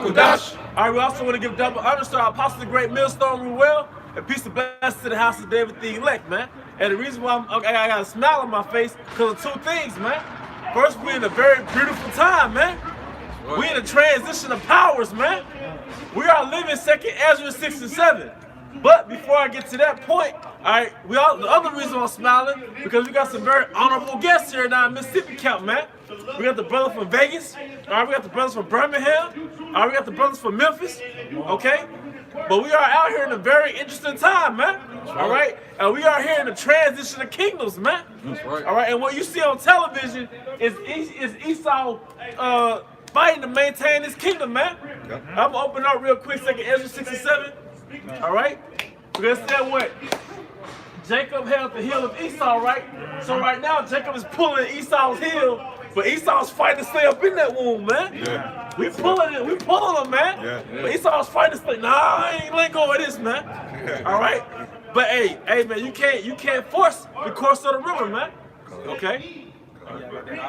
Kudash. All right, we also want to give double honors to our apostle, the great millstone Ruel, and peace and blessings to the house of David the elect, man. And the reason why I got a smile on my face because of two things, man. First, we're in a very beautiful time, man. We're in a transition of powers, man. We are living 2nd Ezra 6 and 7. But before I get to that point, all right, the other reason I'm smiling because we got some very honorable guests here in our Mississippi camp, man. We got the brother from Vegas, all right, we got the brothers from Birmingham, all right, we got the brothers from Memphis, okay? But we are out here in a very interesting time, man. All right, and we are here in the transition of kingdoms, man. All right, and what you see on television is Esau fighting to maintain his kingdom, man. I'm gonna open up real quick, 2nd Ezra 6 and 7. All right, we're gonna say what Jacob held the heel of Esau, right? So right now Jacob is pulling Esau's heel, but Esau's fighting to stay up in that womb, man. Yeah. We pulling him, man. Yeah. But Esau's fighting to stay. Nah, I ain't letting go of this, man. All right, but hey, man, you can't force the course of the river, man. Okay.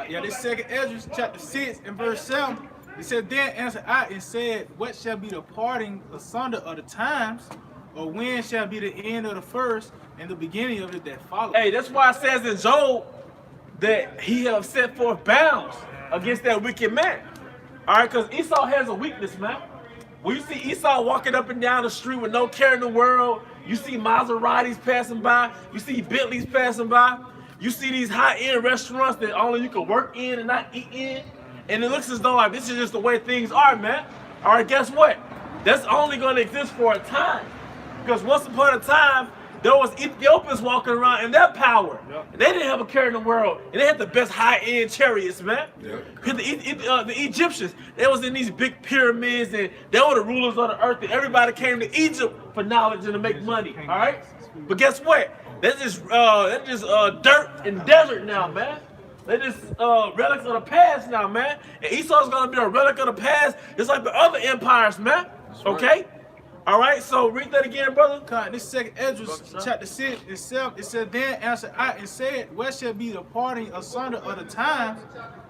Yeah, this 2nd Ezra chapter 6 and verse 7. It said, then answered I and said, what shall be the parting asunder of the times, or when shall be the end of the first and the beginning of it that follows? Hey, that's why it says in Job that he have set forth bounds against that wicked man. All right, because Esau has a weakness, man. When you see Esau walking up and down the street with no care in the world, you see Maseratis passing by, you see Bentleys passing by, you see these high-end restaurants that only you can work in and not eat in, and it looks as though like this is just the way things are, man. All right, guess what? That's only going to exist for a time. Because once upon a time, there was Ethiopians walking around in their power. And they didn't have a care in the world. And they had the best high-end chariots, man. The Egyptians, they was in these big pyramids, and they were the rulers of the earth, and everybody came to Egypt for knowledge and to make money, all right? But guess what? That's just dirt and desert now, man. They're just relics of the past now, man. And Esau's gonna be a relic of the past, just like the other empires, man. Okay? All right, so read that again, brother. This 2nd Ezra chapter 6 itself, it said, then answered I and said, what shall be the parting asunder of the times,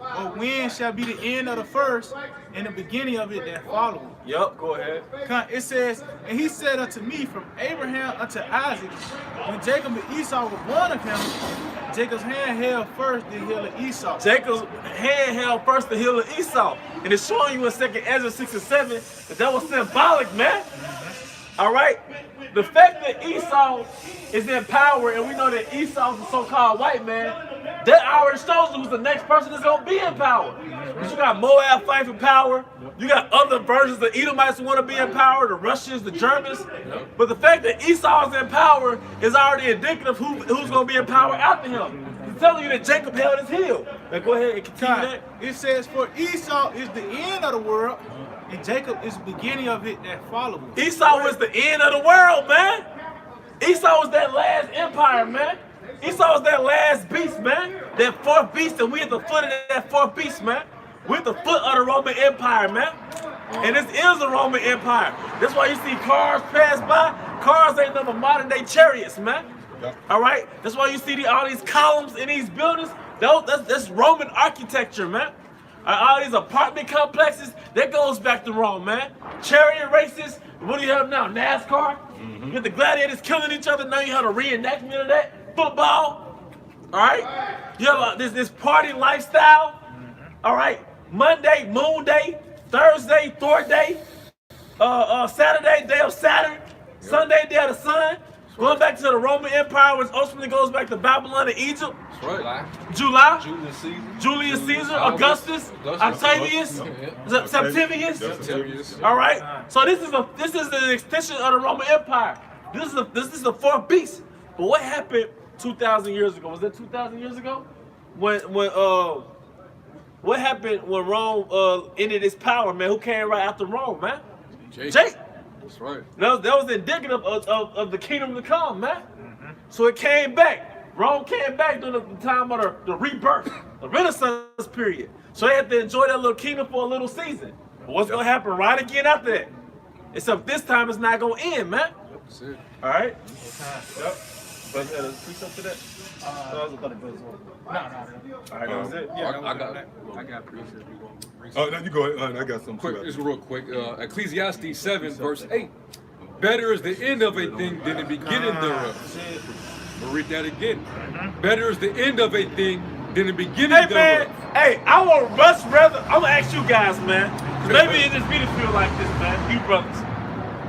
or when shall be the end of the first and the beginning of it that follows? Yep, go ahead. It says, and he said unto me, from Abraham unto Isaac, when Jacob and Esau were born of him, Jacob's hand held first the heel of Esau. Jacob's hand held first the heel of Esau. And it's showing you in 2nd Ezra 6 and 7 that was symbolic, man. All right? The fact that Esau is in power, and we know that Esau's a so-called white man, that already shows you who's the next person that's going to be in power. But you got Moab fighting for power. You got other versions. The Edomites want to be in power, the Russians, the Germans. But the fact that Esau is in power is already indicative of who's going to be in power after him. It's telling you that Jacob held his heel. Now go ahead and continue that. It says, for Esau is the end of the world, and Jacob is the beginning of it that follows. Esau was the end of the world, man. Esau was that last empire, man. Esau was that last beast, man. That fourth beast, and we at the foot of that fourth beast, man. We're at the foot of the Roman Empire, man. And this is the Roman Empire. That's why you see cars pass by. Cars ain't nothing but modern day chariots, man. All right? That's why you see all these columns in these buildings. That's Roman architecture, man. All these apartment complexes, that goes back to Rome, man. Chariot races, what do you have now? NASCAR? You have the gladiators killing each other, now you have a reenactment of that. Football, all right? You have this party lifestyle, all right? Monday, Moon Day, Thursday, Thor Day, Saturday, Day of Saturn, Sunday, Day of the Sun. Going back to the Roman Empire, which ultimately goes back to Babylon and Egypt. Right. July. Julius Caesar, Augustus, Octavius, Septimius. All right. So this is an extension of the Roman Empire. This is the fourth beast. But what happened 2,000 years ago? Was that 2,000 years ago? What happened when Rome ended its power, man? Who came right after Rome, man? Jake. That's right. That was indicative of the kingdom to come, man. So it came back. Rome came back during the time of the rebirth, the Renaissance period. So they had to enjoy that little kingdom for a little season. But what's going to happen right again after that? Except this time it's not going to end, man. That's it. All right? Yep. Brother had a precept to that? I was about to go as well. No. All right, that was it. Yeah, I got precept. Oh, no, you go ahead. I got some Quick, too. just real quick. Ecclesiastes 7, verse 8. Better is the end of a thing than the beginning thereof. We'll read that again. Better is the end of a thing than the beginning Hey, man. thereof. Hey, I would much rather. I'm gonna ask you guys, man. 'Cause maybe it just be to feel like this, man. You brothers.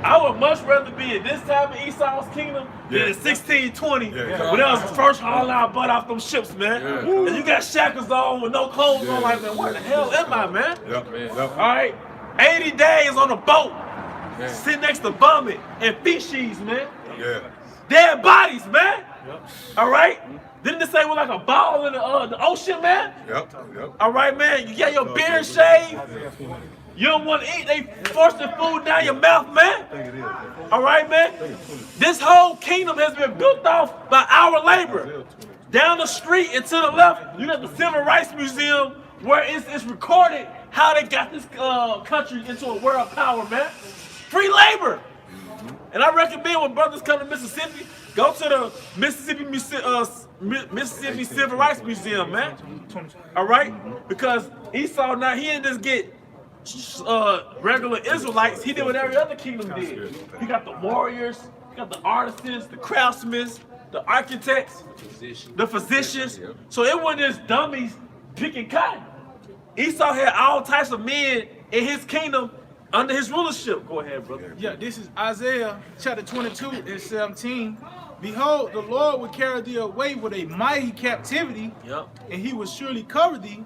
I would much rather be in this time of Esau's kingdom than in 1620 when that was the first haul out butt off them ships, man. And you got shackles on with no clothes on, like, man, where the hell am I, man? All right, 80 days on a boat, sitting next to vomit and feces, man. Dead bodies, man. All right. Didn't this say we're like a ball in the ocean, man? All right, man. You got your beard shaved. You don't want to eat. They forcing food down your mouth, man. All right, man. This whole kingdom has been built off by our labor. Down the street and to the left, you got the Civil Rights Museum where it's recorded how they got this country into a world power, man. Free labor. And I recommend when brothers come to Mississippi, go to the Mississippi Civil Rights Museum, man. All right? Because Esau now, he didn't just get regular Israelites. He did what every other kingdom did. He got the warriors, he got the artisans, the craftsmen, the architects, the physicians. So it wasn't just dummies picking cotton. Esau had all types of men in his kingdom under his rulership. Go ahead, brother. Yeah, this is Isaiah chapter 22 and 17. Behold, the Lord will carry thee away with a mighty captivity, and he will surely cover thee.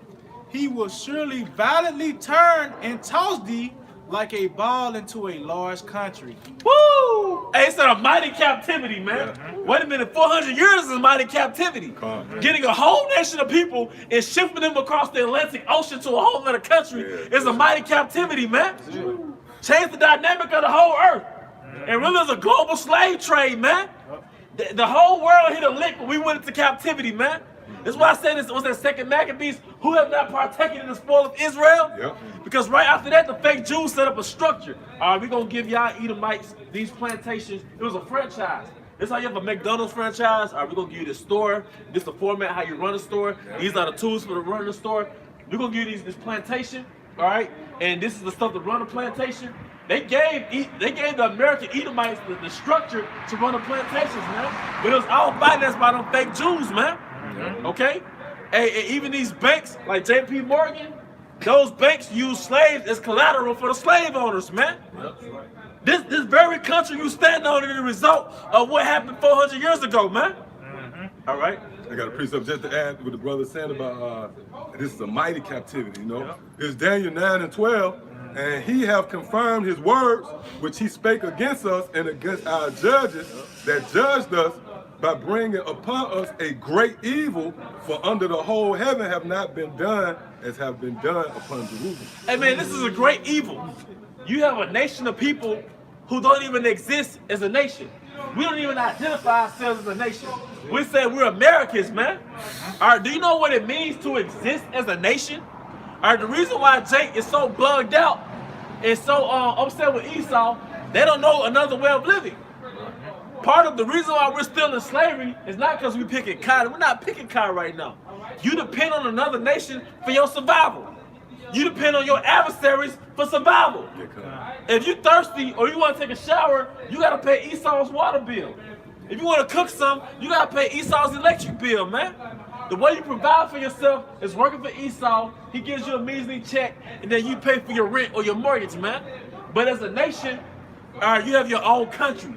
He will surely violently turn and toss thee like a ball into a large country. Woo! Hey, it's a mighty captivity, man. Wait a minute, 400 years is a mighty captivity. Getting a whole nation of people and shifting them across the Atlantic Ocean to a whole other country is a mighty captivity, man. Change the dynamic of the whole earth. And really, it's a global slave trade, man. The whole world hit a lick when we went into captivity, man. That's why I said this was that second Maccabees who have not partaken in the spoil of Israel. Because right after that, the fake Jews set up a structure. All right, we're going to give y'all Edomites these plantations. It was a franchise. This how you have a McDonald's franchise. All right, we're going to give you the store. This is the format, how you run a store. These are the tools for the running the store. We're going to give you this plantation. All right, and this is the stuff to run a plantation. They gave the American Edomites the structure to run the plantations, man. But it was all financed by them fake Jews, man. Okay? And even these banks, like J.P. Morgan, those banks use slaves as collateral for the slave owners, man. This very country you stand on is the result of what happened 400 years ago, man. All right? I got a precept just to add what the brother saying about this is a mighty captivity, you know. It's Daniel 9 and 12, and he have confirmed his words which he spake against us and against our judges that judged us by bringing upon us a great evil, for under the whole heaven have not been done as have been done upon Jerusalem. Hey man, this is a great evil. You have a nation of people who don't even exist as a nation. We don't even identify ourselves as a nation. We say we're Americans, man. All right, do you know what it means to exist as a nation? All right, the reason why Jake is so bugged out and so upset with Esau, they don't know another way of living. Part of the reason why we're still in slavery is not because we're picking cotton. We're not picking cotton right now. You depend on another nation for your survival. You depend on your adversaries for survival. If you're thirsty or you want to take a shower, you got to pay Esau's water bill. If you want to cook some, you got to pay Esau's electric bill, man. The way you provide for yourself is working for Esau. He gives you a measly check, and then you pay for your rent or your mortgage, man. But as a nation, you have your own country.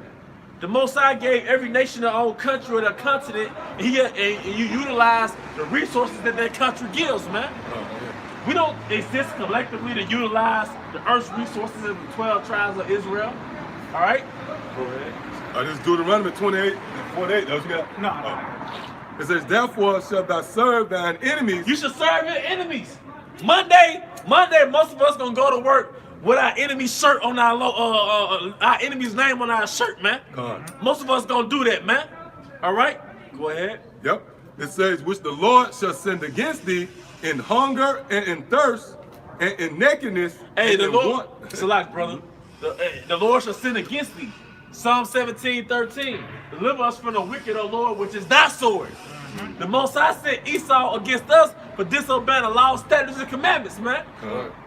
The Most High gave every nation their own country or their continent, and you utilize the resources that that country gives, man. We don't exist collectively to utilize the earth's resources of the 12 tribes of Israel. All right? Go ahead. This is Deuteronomy 28 and 48. That's what you got? No. It says, therefore shalt thou serve thine enemies. You should serve your enemies. Monday, most of us gonna go to work with our enemy's shirt on our enemy's name on our shirt, man. Most of us gonna do that, man. All right? Go ahead. Yep. It says, which the Lord shall send against thee in hunger and in thirst and in nakedness. Hey, and the in Lord, want. select, brother. The Lord shall sin against thee. Psalm 17:13. Deliver us from the wicked, O Lord, which is thy sword. The Most High sent Esau against us for disobeying the law, statutes, and commandments, man.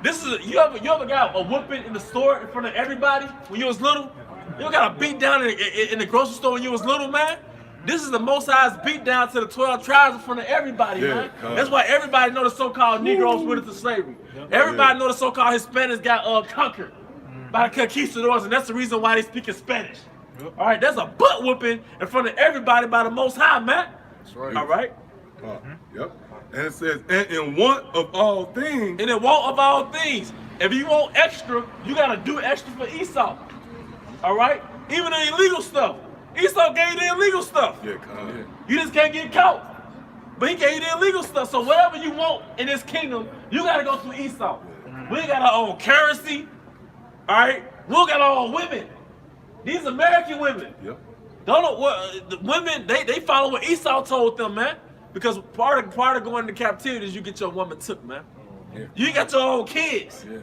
This is you ever got a whooping in the store in front of everybody when you was little? You ever got a beat down in the grocery store when you was little, man? This is the Most High's beat down to the 12 tribes in front of everybody, man. That's why everybody know the so-called Negroes went into slavery. Everybody know the so-called Hispanics got conquered by the conquistadors, and that's the reason why they speak in Spanish. All right, that's a butt whooping in front of everybody by the Most High, man. That's right. All right. Yep. And it says, and in want of all things. And in want of all things. If you want extra, you gotta do extra for Esau. All right. Even the illegal stuff. Esau gave you the illegal stuff. Yeah, You just can't get caught. But he gave you the illegal stuff. So whatever you want in this kingdom, you gotta go through Esau. We ain't got our own currency. All right. We don't got our own women. These American women. Yep. Don't know what the women they follow what Esau told them, man. Because part of going into captivity is you get your woman took, man. Yeah. You got your own kids. Yeah.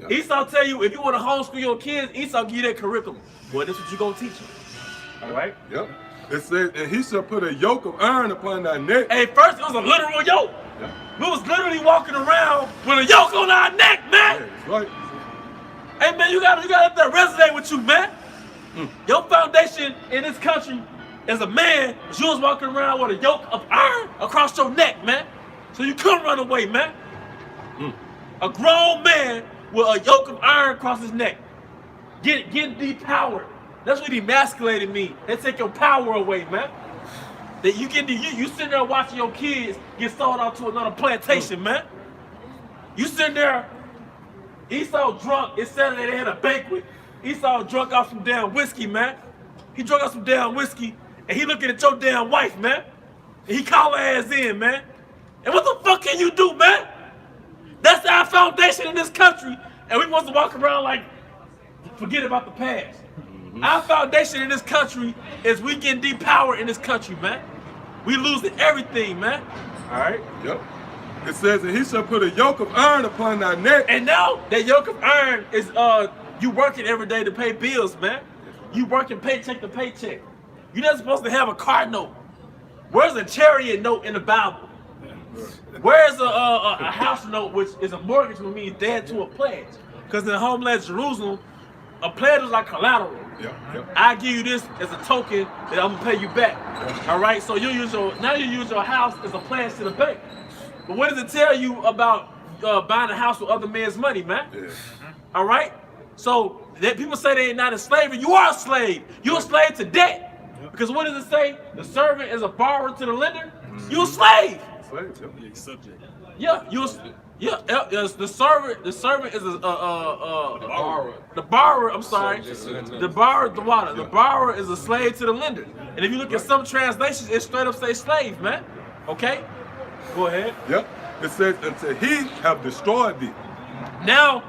Yep. Esau tell you if you want to homeschool your kids, Esau give you that curriculum. Well, this is what you gonna teach them. All right. Yep. It says, and he shall put a yoke of iron upon thy neck. Hey, first it was a literal yoke. Yep. We was literally walking around with a yoke on our neck, Yeah, man. that's right. Hey, man, you gotta let that resonate with you, man. Your foundation in this country is a man, but you was walking around with a yoke of iron across your neck, man. So you couldn't run away, man. A grown man with a yoke of iron across his neck. Getting depowered. That's what emasculated mean. They take your power away, man. That you sitting there watching your kids get sold out to another plantation, man. You sitting there, Esau drunk, it's Saturday, they had a banquet. Esau drunk off some damn whiskey, man. He drunk off some damn whiskey, and he looking at your damn wife, man. And he call her ass in, man. And what the fuck can you do, man? That's our foundation in this country, and we want to walk around like, forget about the past. Our foundation in this country is we getting depowered in this country, man. We losing everything, man. All right? Yep. It says, and he shall put a yoke of iron upon thy neck. And now that yoke of iron is you working every day to pay bills, man. You working paycheck to paycheck. You're not supposed to have a car note. Where's a chariot note in the Bible? Where's a house note, which is a mortgage, which means dead to a pledge? Because in the homeland Jerusalem, a pledge is like collateral. Yep. I give you this as a token that I'm gonna pay you back. All right. So you use your house as a pledge to the bank. But what does it tell you about buying a house with other men's money, man? Yeah. All right. So that people say they ain't not a slave, you are a slave. You're a slave to debt. Because what does it say? The servant is a borrower to the lender. You a slave. Slaves, yep. Yeah, the servant is the borrower. I'm sorry, the borrower, the water. The borrower is a slave to the lender. And if you look at some translations, it straight up say slave, man. Okay, go ahead. Yep. It says, until he have destroyed thee. Now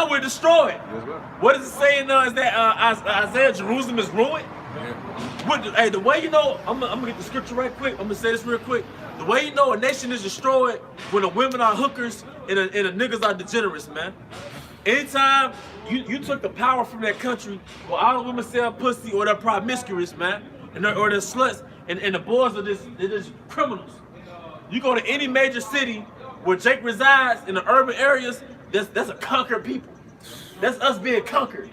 we're destroyed. That's right. What is it saying now? Is that Isaiah, Jerusalem is ruined? Hey, the way you know, I'm gonna get the scripture right quick. I'm gonna say this real quick. The way you know a nation is destroyed when the women are hookers and the niggas are degenerates, man. Anytime you took the power from that country, where all the women sell pussy or they're promiscuous, man, or they're sluts, and the boys are just criminals. You go to any major city where Jake resides in the urban areas, that's a conquered people. That's us being conquered.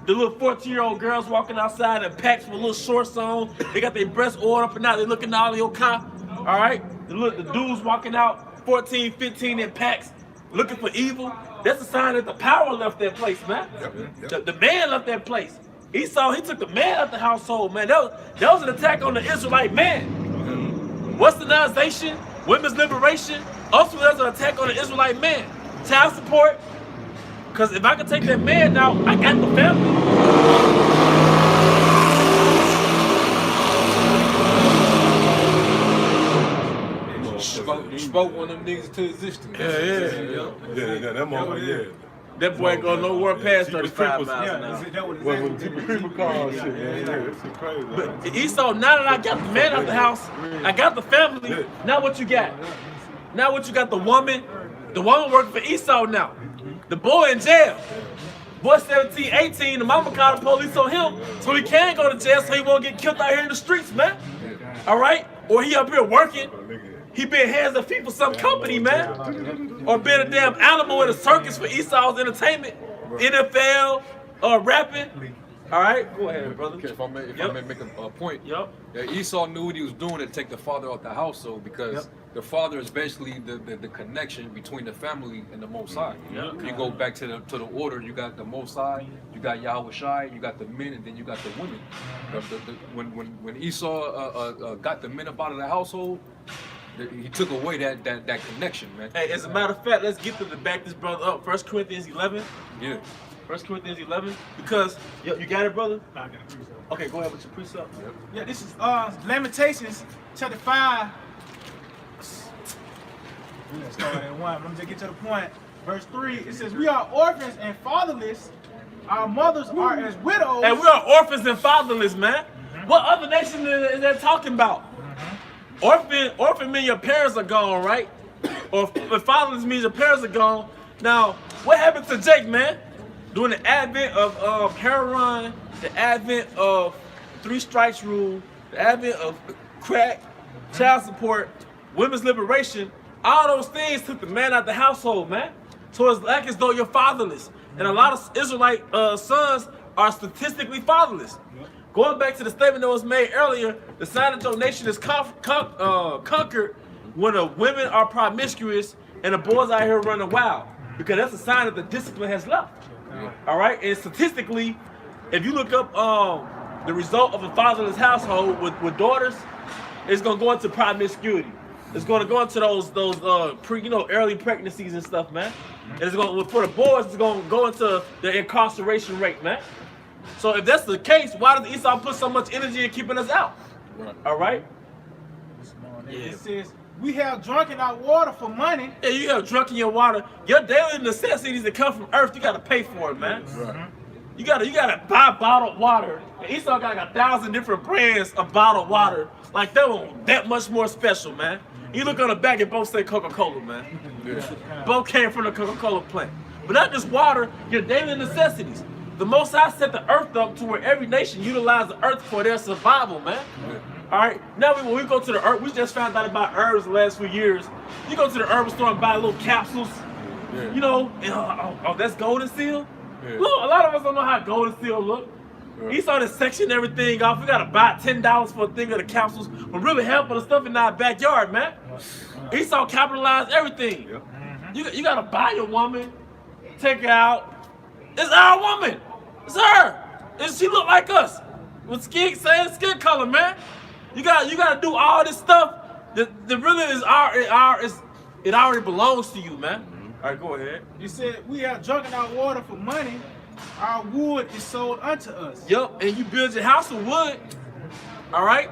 The little 14-year-old girls walking outside in packs with little shorts on. They got their breasts oiled up and out. They looking all in your car. All right? The dudes walking out 14, 15 in packs looking for evil. That's a sign that the power left that place, man. Yep. The man left that place. He took the man out the household, man. That was an attack on the Israelite man. Westernization, women's liberation, ultimately that's an attack on the Israelite man. Child support. Because if I can take that man out, I got the family. Spoke one of them niggas to existence. Yeah, that moment, yeah. That boy ain't going nowhere past 35 miles an Yeah, hour. is that what Well, it when people call shit, it's crazy. But Esau, now that I got the man out the house, I got the family, now what you got? Now what you got? The woman working for Esau now. The boy in jail. Boy 17, 18, the mama called the police on him, so he can't go to jail, so he won't get killed out here in the streets, man. All right? Or he up here working. He been hands and feet for some company, man. Or been a damn animal in a circus for Esau's entertainment. NFL, rapping. All right, go ahead, brother. Okay, if I may make a point. Yep. Yeah, Esau knew what he was doing to take the father out the household because the father is basically the connection between the family and the Most High. Yep. You go back to the order. You got the Most High, you got Yahweh Shai, you got the men, and then you got the women. When Esau got the men up out of the household, he took away that connection, man. Hey, as a matter of fact, let's get to the back this brother up. 1 Corinthians 11. Yeah. 1 Corinthians 11. Because, you got it, brother? I got a precept. Okay, go ahead with your precept. Yep. Yeah, this is Lamentations chapter 5. We're gonna start at 1, but let me just get to the point. Verse 3, it says, we are orphans and fatherless. Our mothers are as widows. And we are orphans and fatherless, man. What other nation is that talking about? Orphan means your parents are gone, right? Or fatherless means your parents are gone. Now, what happened to Jake, man? During the advent of heroin, the advent of 3 strikes rule, the advent of crack, child support, women's liberation, all those things took the man out the household, man. So it's like as though you're fatherless. And a lot of Israelite sons are statistically fatherless. Going back to the statement that was made earlier, the sign that your nation is conquered when the women are promiscuous and the boys out here running wild. Because that's a sign that the discipline has left. All right? And statistically, if you look up the result of a fatherless household with daughters, it's going to go into promiscuity. It's going to go into those early pregnancies and stuff, man. And it's going for the boys, it's going to go into the incarceration rate, man. So if that's the case, why does Esau put so much energy in keeping us out? Right. All right? It says, we have drunken our water for money. Yeah, you have drunk in your water. Your daily necessities that come from earth, you got to pay for it, man. Right. You gotta buy bottled water. And Esau got like 1,000 different brands of bottled water. Like that much more special, man. You look on the back and both say Coca-Cola, man. Yeah. Both came from the Coca-Cola plant. But not just water, your daily necessities. The Most High set the earth up to where every nation utilizes the earth for their survival, man. All right. Now when we go to the earth, we just found out about herbs the last few years. You go to the herbal store and buy little capsules. Yeah. You know, and, that's golden seal. Yeah. Look, a lot of us don't know how golden seal look. Right. Esau to section everything off. We gotta buy $10 for a thing of the capsules, but really half of the stuff in our backyard, man. Esau capitalized everything. Yep. You gotta buy your woman, take her out. It's our woman. It's her. And she look like us. With skin color, man. You gotta do all this stuff that really is it already belongs to you, man. All right, go ahead. You said, we have drunken our water for money. Our wood is sold unto us. Yup, and you build your house with wood. All right.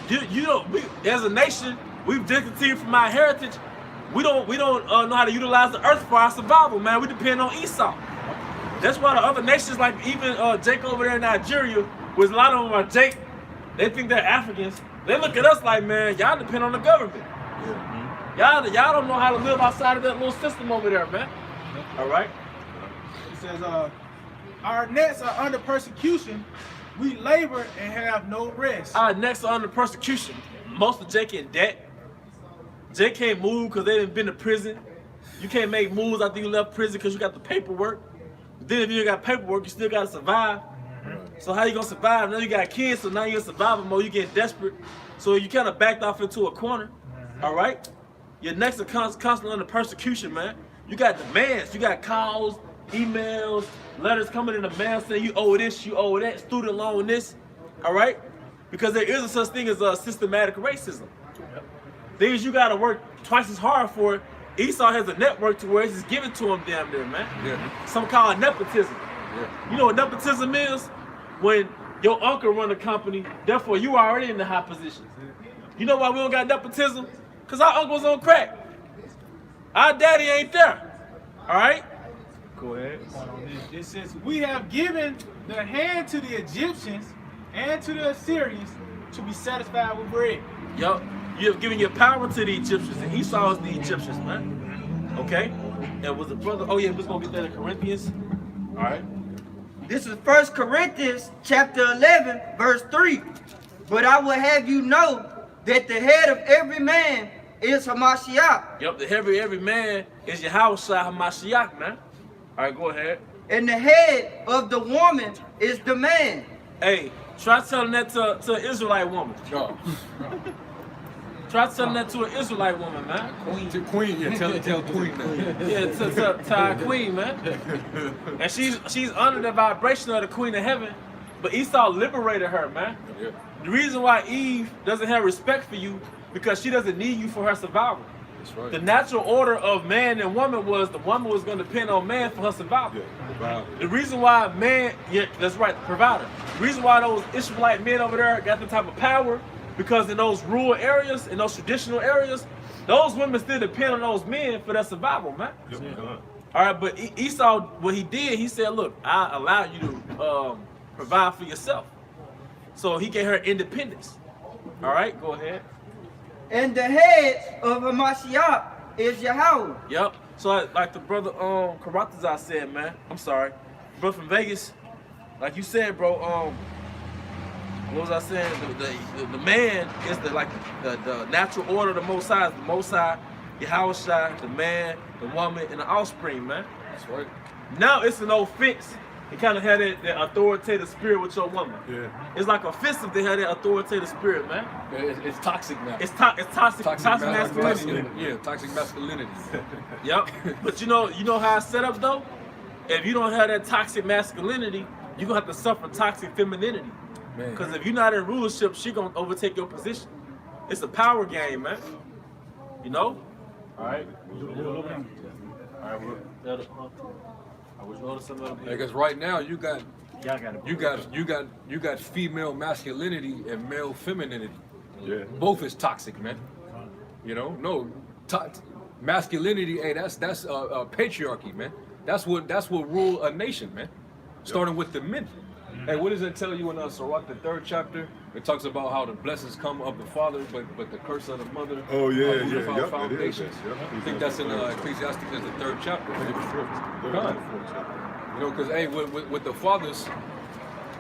You know, as a nation, we've discontinued from our heritage. We don't know how to utilize the earth for our survival, man. We depend on Esau. That's why the other nations, like even Jake over there in Nigeria, which a lot of them are Jake, they think they're Africans. They look at us like, man, y'all depend on the government. Y'all don't know how to live outside of that little system over there, man. All right. It says, our nets are under persecution. We labor and have no rest. Our necks are under persecution. Most of Jake in debt. Jake can't move because they didn't been to prison. You can't make moves after you left prison because you got the paperwork. But then if you got paperwork, you still got to survive. So how you going to survive? Now you got kids, so now you're in survival mode. You get desperate. So you kind of backed off into a corner. All right? Your necks are constantly under persecution, man. You got demands. You got calls, emails, letters coming in the mail saying you owe this, you owe that, student loan this. All right? Because there is a such thing as systematic racism. Things you got to work twice as hard for. Esau has a network to where it's just given to him damn near, man. Yeah. Some call it nepotism. Yeah. You know what nepotism is? When your uncle run a company, therefore you are already in the high positions. You know why we don't got nepotism? Because our uncle's on crack. Our daddy ain't there. All right? Go ahead. It says, we have given the hand to the Egyptians and to the Assyrians to be satisfied with bread. Yup. You have given your power to the Egyptians, and Esau is the Egyptians, man. Okay? And was the brother, oh yeah, we're going to get that in Corinthians. All right. This is 1 Corinthians chapter 11, verse 3. But I will have you know that the head of every man is Hamashiach, Yep, the head of every man is Yahweh Hamashiach, man. All right, go ahead. and the head of the woman is the man. Hey, try telling that to an Israelite woman. No. Try telling that to an Israelite woman, man. Queen, yeah, tell Queen that. Yeah, to our queen, man. And she's under the vibration of the queen of heaven, but Esau liberated her, man. Yeah. The reason why Eve doesn't have respect for you, because she doesn't need you for her survival. That's right. The natural order of man and woman was the woman was going to depend on man for her survival. Wow. The reason why man, yeah, that's right, the provider. The reason why those Israelite men over there got the type of power, because in those rural areas, in those traditional areas, those women still depend on those men for their survival, man. All right, but Esau, what he did, he said, look, I allow you to provide for yourself. So he gave her independence. All right, go ahead. And the head of Hamashiach is Yahweh. Yep. So like the brother Karatazar said, man. I'm sorry, brother from Vegas. Like you said, bro. What was I saying? The man is the natural order of the Most High. The Most High, Yahweh Shai, the man, the woman, and the offspring, man. That's right. Now it's an offense. It kind of had that authoritative spirit with your woman. Yeah. It's like offensive to have that authoritative spirit, man. It's toxic now. It's toxic masculinity. Yeah, toxic masculinity. Yep. But you know how it's set up though? If you don't have that toxic masculinity, you're gonna have to suffer toxic femininity. Man. Because if you're not in rulership, she gonna overtake your position. It's a power game, man. You know? Alright. Because right now you got female masculinity and male femininity. Yeah. Both is toxic, man. You know, no, masculinity. Hey, that's patriarchy, man. That's what rule a nation, man. Starting with the men. Hey, what does it tell you in Sirach, the 3rd chapter? It talks about how the blessings come of the father, but the curse of the mother. Oh, yeah, root yeah, of our yep, foundations. it is, yep. I think that's in Ecclesiastes, is the 3rd chapter. You know, because hey, with the fathers,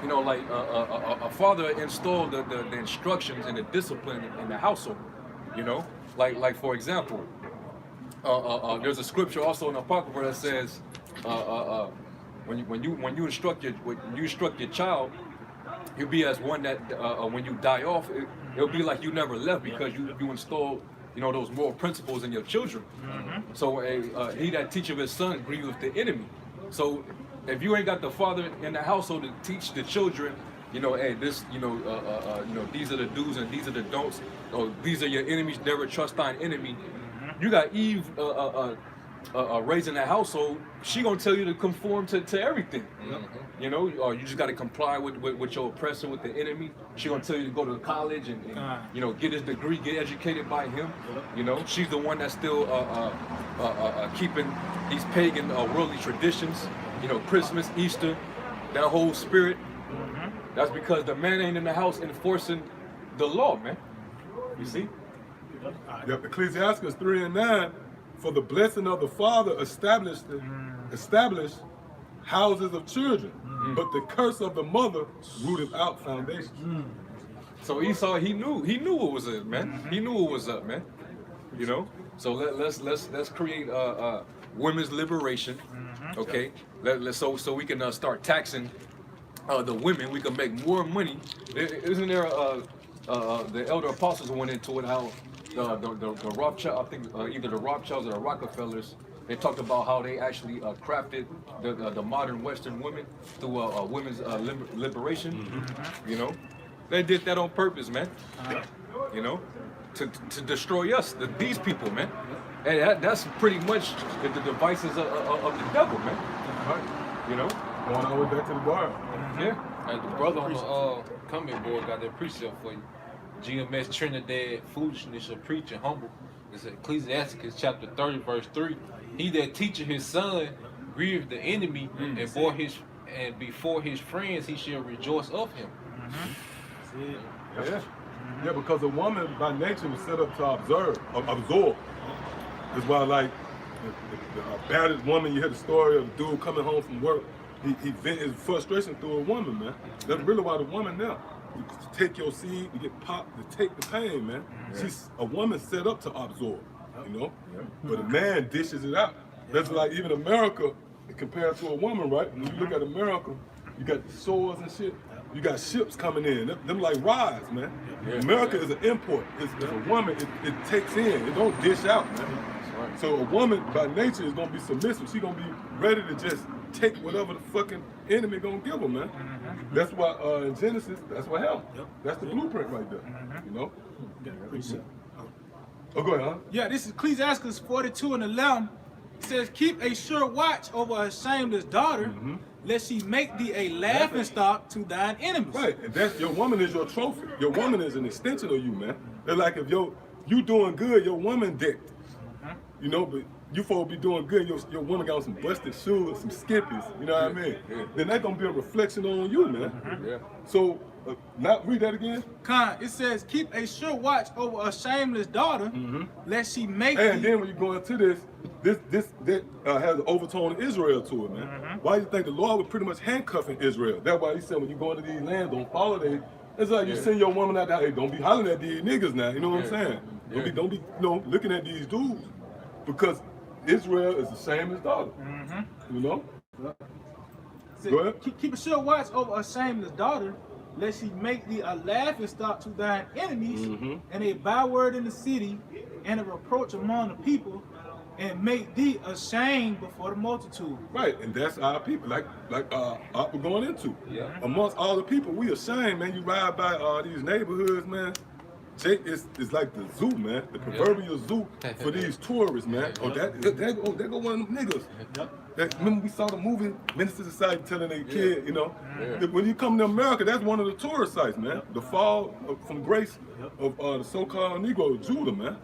you know, like a father installed the instructions and the discipline in the household. You know, like for example, there's a scripture also in the Apocrypha that says, when you instruct your child, you'll be as one that when you die off, it'll be like you never left, because you install, you know, those moral principles in your children. So he that teacheth his son grieveth the enemy. So if you ain't got the father in the household to teach the children, you know, hey, this, you know, these are the do's and these are the don'ts. These are your enemies. Never trust thine enemy. You got Eve raising that household. She gonna tell you to conform to everything. You know, or you just got to comply with your oppressor, with the enemy. She gonna tell you to go to college and you know, get his degree, get educated by him. You know, she's the one that's still keeping these pagan worldly traditions. You know, Christmas, Easter, that whole spirit. That's because the man ain't in the house enforcing the law, man. You see? Yep, Ecclesiastes 3:9, for the blessing of the father established houses of children, but the curse of the mother rooteth out foundations. So Esau, he knew what was up, man. He knew what was up, man. You know. So let's create women's liberation, okay? So we can start taxing the women. We can make more money. Isn't there the elder apostles went into it, how the Rothschild, I think either the Rothschilds or the Rockefellers, they talked about how they actually crafted the modern Western women through women's liberation. You know, they did that on purpose, man. You know, to destroy us, these people, man. And that's pretty much the devices of the devil, man. You know, Going all the way back to the garden. yeah. And the brother on the comment board got that precept for you. GMS Trinidad, foolishness of preaching humble. It's Ecclesiastes chapter 30, verse 3. He that teacheth his son grieveth the enemy, and before his friends he shall rejoice of him. Yeah. Yeah, because a woman by nature was set up to absorb. That's why, like, the baddest woman, you hear the story of the dude coming home from work, he vent his frustration through a woman, man. That's really why the woman now. You take your seed, you get popped, to take the pain, man. She's a woman set up to absorb, you know? But a man dishes it out. That's like even America compared to a woman, right? When you look at America, you got the shores and shit. You got ships coming in. Them like rides, man. America is an import. It's a woman, it takes in. It don't dish out, man. So a woman by nature is gonna be submissive. She's gonna be ready to just take whatever the fucking enemy gonna give her, man. That's why in Genesis, that's what happened. That's the blueprint right there. You know? Oh, go ahead, huh? Yeah, this is Ecclesiastes 42:11. It says, keep a sure watch over a shameless daughter, lest she make thee a laughing stock to thine enemies. Right, and that's your woman is your trophy. Your woman is an extension of you, man. They're like if you doing good, your woman decked. You know, but you folks be doing good, your woman got some busted shoes, some skippies, you know what I mean? Then that's gonna be a reflection on you, man. So, not read that again? It says, keep a sure watch over a shameless daughter, lest she make And thee. then when you go into this has an overtone of Israel to it, man. Why do you think the Lord was pretty much handcuffing Israel? That's why he said when you go into these lands, don't follow them. It's like you send your woman out there, hey, don't be hollering at these niggas now, you know what I'm saying? Don't be, you know, looking at these dudes. Because Israel is a shameless daughter, you know? Go ahead. Keep a sure watch over a shameless daughter, lest she make thee a laughing stock to thine enemies, and a byword in the city, and a reproach among the people, and make thee ashamed before the multitude. Right, and that's our people, like we're going into. Amongst all the people, we ashamed, man. You ride by these neighborhoods, man. It's like the zoo, man. The proverbial zoo for these tourists, man. There go one of them niggas. Remember we saw the movie Menace to Society telling their kid, you know, when you come to America, that's one of the tourist sites, man. The fall from grace of the so-called Negro, Judah, man.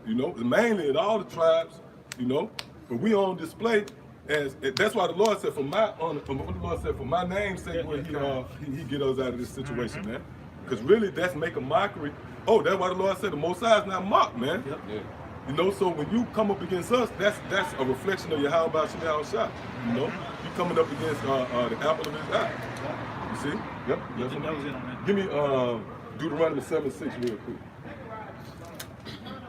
You know, mainly in all the tribes, you know, but we on display as that's why the Lord said, for my name's sake, will he get us out of this situation, man. Because really, that's make a mockery. Oh, that's why the Lord said the Most High is not mocked, man. You know, so when you come up against us, that's a reflection of your how about shot. You know, you coming up against the apple of his eye. You see? Yep. That's what that was it on that. Give me Deuteronomy 7:6 real quick.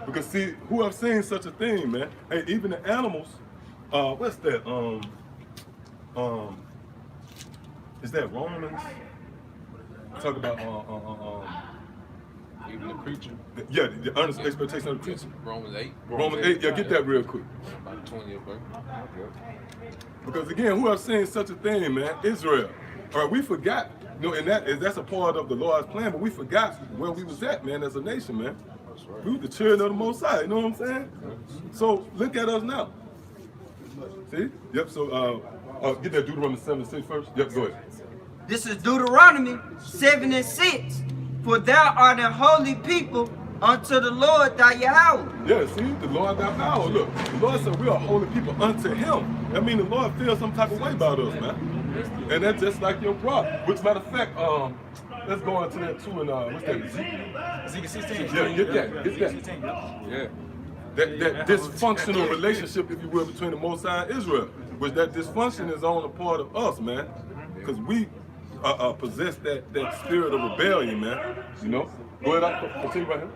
Because see, who have seen such a thing, man? Hey, even the animals. What's that? Is that Romans? Talk about even the creature. Yeah, the earnest expectation of the creature. Romans 8. Romans 8. Yeah, get that real quick. About 20th verse. Because again, who have seen such a thing, man? Israel. All right, we forgot. You know, and that's a part of the Lord's plan, but we forgot where we was at, man, as a nation, man. Right. We were the children of the Most High, you know what I'm saying? So look at us now. See? Yep, so get that Deuteronomy 7:6 first. Yep, go ahead. This is Deuteronomy 7:6. For thou art a holy people unto the Lord thy Yahweh. Yeah, see, the Lord thy power. Look, the Lord said we are holy people unto him. That means the Lord feels some type of way about us, man. And that's just like your brother. Which matter of fact, let's go into that too and what's that? Ezekiel 16. Yeah, get that. Yeah. That dysfunctional relationship, if you will, between the Most High and Israel. Which that dysfunction is on the part of us, man. Because we possess that spirit of rebellion, man. You know? Go ahead, continue right here.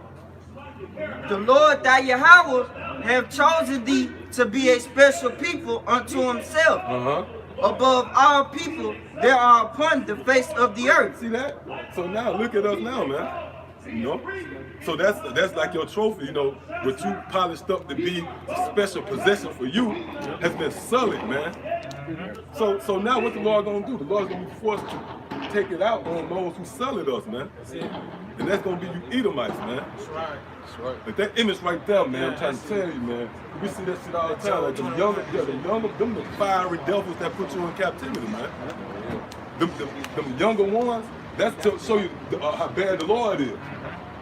The Lord thy Yahweh have chosen thee to be a special people unto himself. Above all people there are upon the face of the earth. See that? So now look at us now, man. You know? So that's like your trophy, you know, what you polished up to be a special possession for you has been sullied, man. So now what the Lord gonna do? The Lord's gonna be forced to take it out on those who sullied us, man. And that's gonna be you Edomites, man. That's right. Like that image right there, man, I'm trying to tell you, man. We see that shit all the time. Like them the fiery devils that put you in captivity, man. Them younger ones, that's to show you how bad the Lord is.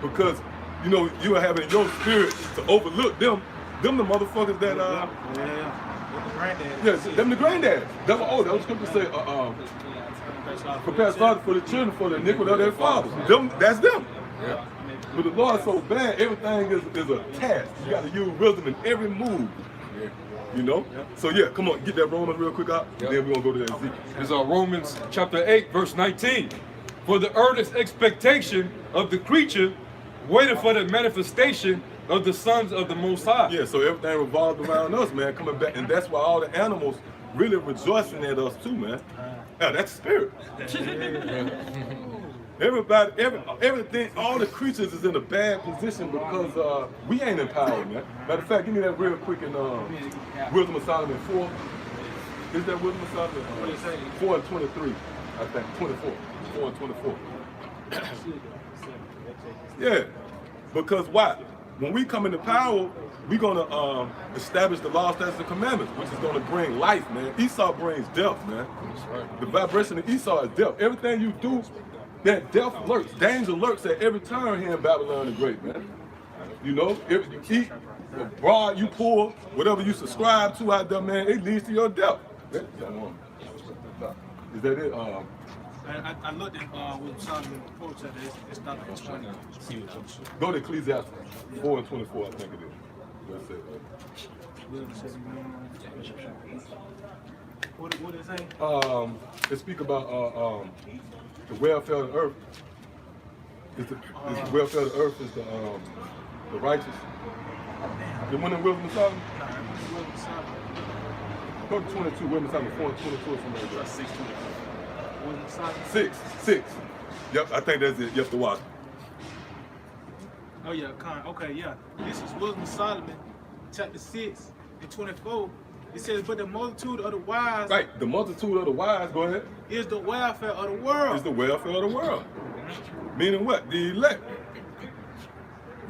Because, you know, you are having your spirit to overlook them the motherfuckers that them the grandddads. That's what that was scripture say, prepare slaughter for the children for the iniquity of their fathers. That's them. But the Lord's so bad, everything is a task. You gotta use wisdom in every move. You know? So yeah, come on, get that Romans real quick out. Yep. Then we're gonna go to that Ezekiel. This is Romans chapter 8, verse 19. For the earnest expectation of the creature waited for the manifestation of the sons of the Most High. Yeah, so everything revolved around us, man, coming back, and that's why all the animals really rejoicing at us too, man. Yeah, that's spirit. Everybody, everything, all the creatures is in a bad position because we ain't empowered, man. Matter of fact, give me that real quick in Wisdom of Solomon 4. Is that Wisdom of Solomon? 4 and 23, I think. 24. 4 and 24. Yeah, because why? When we come into power, we're gonna establish the law, statutes, and commandments, which is gonna bring life, man. Esau brings death, man. The vibration of Esau is death. Everything you do, that death lurks, danger lurks at every turn here in Babylon the Great, man. You know, if you eat, the broad you pull, whatever you subscribe to out there, man, it leads to your death. Is that it? I looked at with Solomon before today. It's not like 20. Go to Ecclesiastes 4 and 24, I think it is. That's it. What did it say? They speak about the welfare of the earth. The welfare of the earth is the righteous. The one in Wisdom of Solomon? Go to 22, Wisdom of Solomon 4 and 22 or something like that. 6. Yep, I think that's it. You have to watch. Oh yeah, okay, yeah. This is Wisdom of Solomon, chapter 6 and 24. It says, but the multitude of the wise, Right, the multitude of the wise, go ahead, is the welfare of the world. is the welfare of the world. Meaning what? The elect.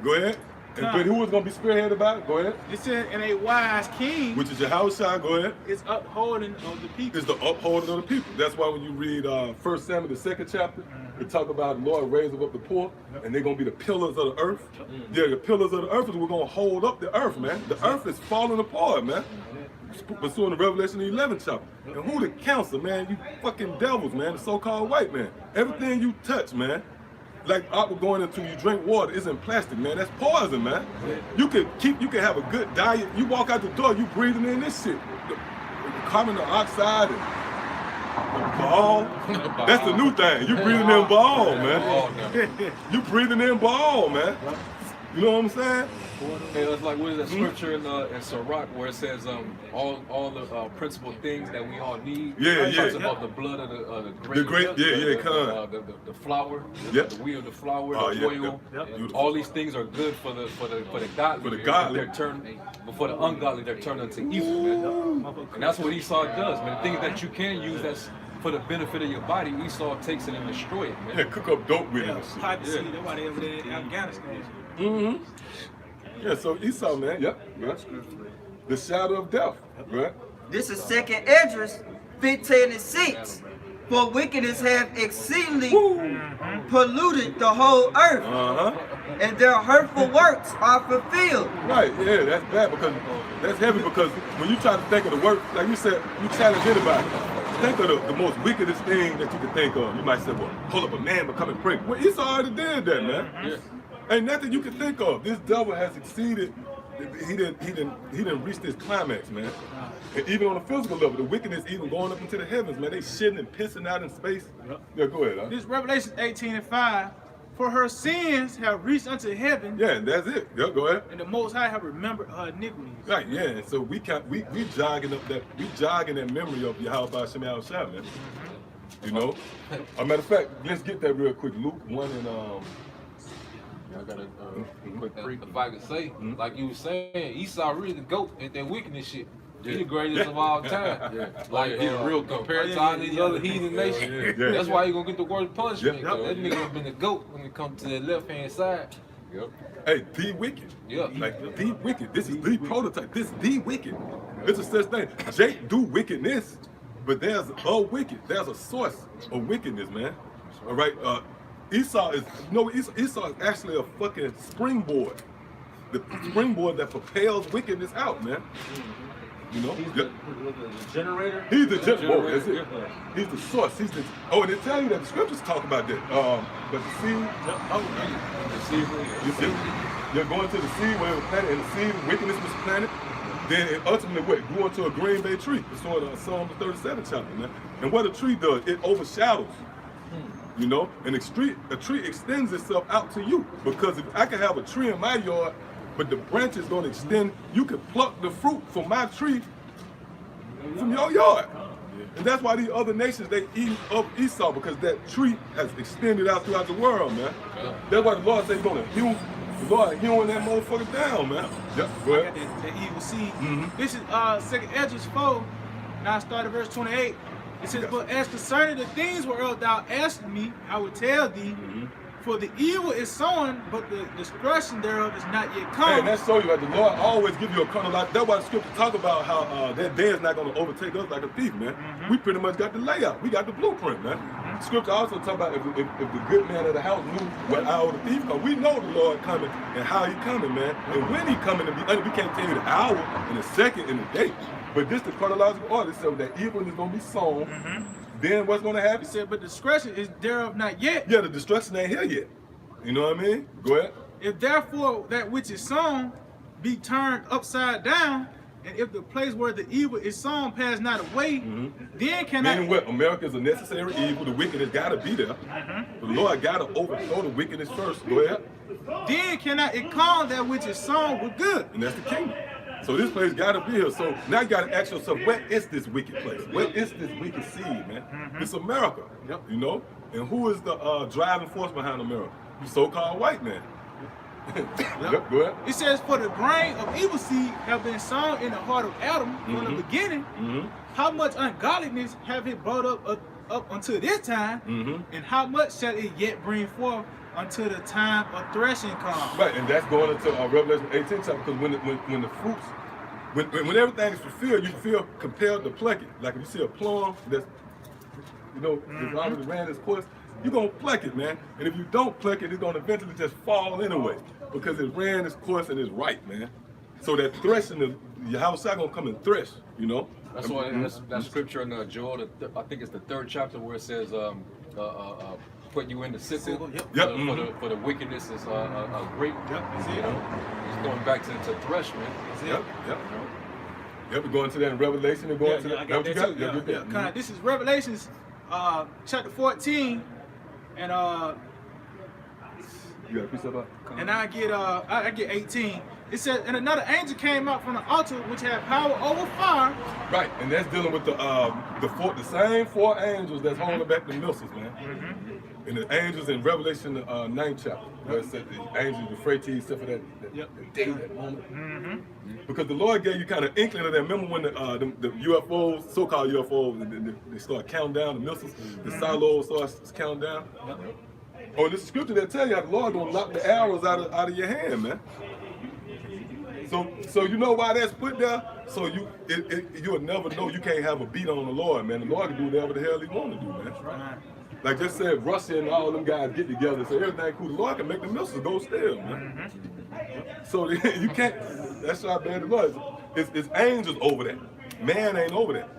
Go ahead. But who is going to be spearheaded about it? Go ahead. It says, and a wise king, Which is Yahushua. Go ahead. is upholding of the people. Is the upholding of the people. That's why when you read 1 Samuel, the 2nd chapter, it talk about the Lord raising up the poor, and they're going to be the pillars of the earth. Yeah, the pillars of the earth is we're going to hold up the earth, man. The earth is falling apart, man. Pursuing the Revelation 11th chapter. And who the counsel, man? You fucking devils, man. The so-called white man. Everything you touch, man. Like aqua going into you drink water, it's in plastic, man. That's poison, man. You can have a good diet. You walk out the door, you breathing in this shit. The carbon dioxide and the ball. That's the new thing. You breathing in ball, man. You breathing in ball, man. You know what I'm saying? Hey, it's like, what is that scripture in Sirach where it says all the principal things that we all need? Yeah, It yeah. talks about the blood of the grape. The grape, the flour, Yep. the wheel of the flour, Oh, the yeah, oil. yep. And all these things are good for the godly. For the godly. But for the ungodly, they're turned unto evil, man. And that's what Esau does, man. The things that you can use that's for the benefit of your body, Esau takes it and destroys it, Yeah, man. cook up dope with it and shit. Poppy seed, that's why they over there in Afghanistan. Mm-hmm. Yeah, so Esau, man, yep. The shadow of death, right? This is 2nd Esdras 15 and 6. For wickedness have exceedingly polluted the whole earth, Uh-huh. and their hurtful works are fulfilled. Right, yeah, that's bad because that's heavy because when you try to think of the work, like you said, you challenge anybody. Think of the most wickedest thing that you can think of. You might say, well, hold up, a man becoming pregnant. Well, Esau already did that, man. Yeah. Ain't nothing you can think of. This devil has exceeded. He didn't reach this climax, man. And even on a physical level, the wickedness even going up into the heavens, man. They shitting and pissing out in space. Yeah, go ahead. Huh? This Revelation 18 and 5, for her sins have reached unto heaven, Yeah, that's it. Yeah, go ahead. and the Most High have remembered her iniquities. Right, yeah. And so we jogging that memory of Yahweh Shema Shah, man. You know. As a matter of fact, let's get that real quick. Luke 1 and I got a quick brief. If I could say, like you were saying, Esau really the GOAT at that wickedness shit. He the greatest of all time. Yeah. Like He's a real GOAT. compared to all these other heathen nations. Yeah. That's why he gonna get the worst punishment. Yeah. That nigga have been the GOAT when it comes to the left hand side. Yep. hey, the wicked. Yeah. Like the wicked. This is the prototype. This is the wicked. It's a such thing. Jake do wickedness, but there's a wicked. There's a source of wickedness, man. All right. Esau is Esau is actually a fucking springboard. The springboard that propels wickedness out, man. You know? He's the generator. He's the generator. That's it. Yeah. He's the source. He's the and they tell you that the scriptures talk about that. But the seed, you see, you're going to the seed where it was planted, and the seed wickedness was planted. then it ultimately what? Grew into a green bay tree. It's on Psalm 37 chapter, man. And what a tree does, it overshadows. You know, and a tree extends itself out to you. Because if I can have a tree in my yard, but the branches don't extend, you can pluck the fruit from my tree from your yard. And that's why these other nations, they eat up Esau, because that tree has extended out throughout the world, man. That's why the Lord said he's gonna hew, the Lord hewing that motherfucker down, man. Yep, go ahead. That evil seed. This is 2nd Ezra 4. Now I start at verse 28. It says, but as concerning the things whereof thou asked me, I will tell thee, for the evil is sown, but the destruction thereof is not yet come. Hey, that show you that the Lord always give you a chronological. That's why the scripture talk about how that day is not going to overtake us like a thief, man. We pretty much got the layout. We got the blueprint, man. Scripture also talk about if the good man of the house knew what hour the thief come. We know the Lord coming and how he coming, man. And when he coming, we can't tell you the hour and the second and the date. But this the chronological order, so that evil is going to be sown. Then what's going to happen? He said, but discretion is thereof not yet. Yeah, the destruction ain't here yet. You know what I mean? Go ahead. If therefore that which is sown be turned upside down, and if the place where the evil is sown pass not away, then can I... Meaning what? America is a necessary evil. The wicked has got to be there. The Lord got to overthrow the wickedness first. Go ahead. Then cannot it come that which is sown with good. And that's the kingdom. So this place got to be here. So now you got to ask yourself, where is this wicked place? Where is this wicked seed, man? It's America. You know? And who is the driving force behind America? The so-called white man. Yep, go ahead. It says, for the grain of evil seed have been sown in the heart of Adam from the beginning. How much ungodliness have it brought up until this time, and how much shall it yet bring forth until the time of threshing comes? Right, and that's going into Revelation 18 chapter, because when the fruits, when everything is fulfilled, you feel compelled to pluck it. Like if you see a plum that's, you know, that's already ran its course, you're going to pluck it, man. And if you don't pluck it, it's going to eventually just fall anyway, because it ran its course and it's right, man. So that threshing, Yahweh's going to come and thresh, you know? That's why that scripture in Joel, I think it's the 3rd chapter, where it says, put you in the sickle. For the wickedness is great. You know, it's going back to thresh, man. We're going to that in Revelation and going to that. I got that too. This is Revelations chapter 14, and you got a piece of that? and I get 18. It says, and another angel came out from the altar which had power over fire. Right, and that's dealing with the same 4 angels that's holding back the missiles, man. And the angels in Revelation 9th chapter, where it said the angels, the Euphrates, except for that day, that moment. Because the Lord gave you kind of inkling of that. Remember when the UFOs, so-called UFOs, they start counting down the missiles, the silos start counting down. Oh, and this scripture that tell you how the Lord gonna knock the arrows out of your hand, man. So you know why that's put there? So you'll never know. You can't have a beat on the Lord, man. The Lord can do whatever the hell he want to do, man. Like just said, Russia and all them guys get together and say everything cool. The Lord can make the missiles go still, man. So you can't. That's how bad the Lord is. It's angels over that. Man ain't over that.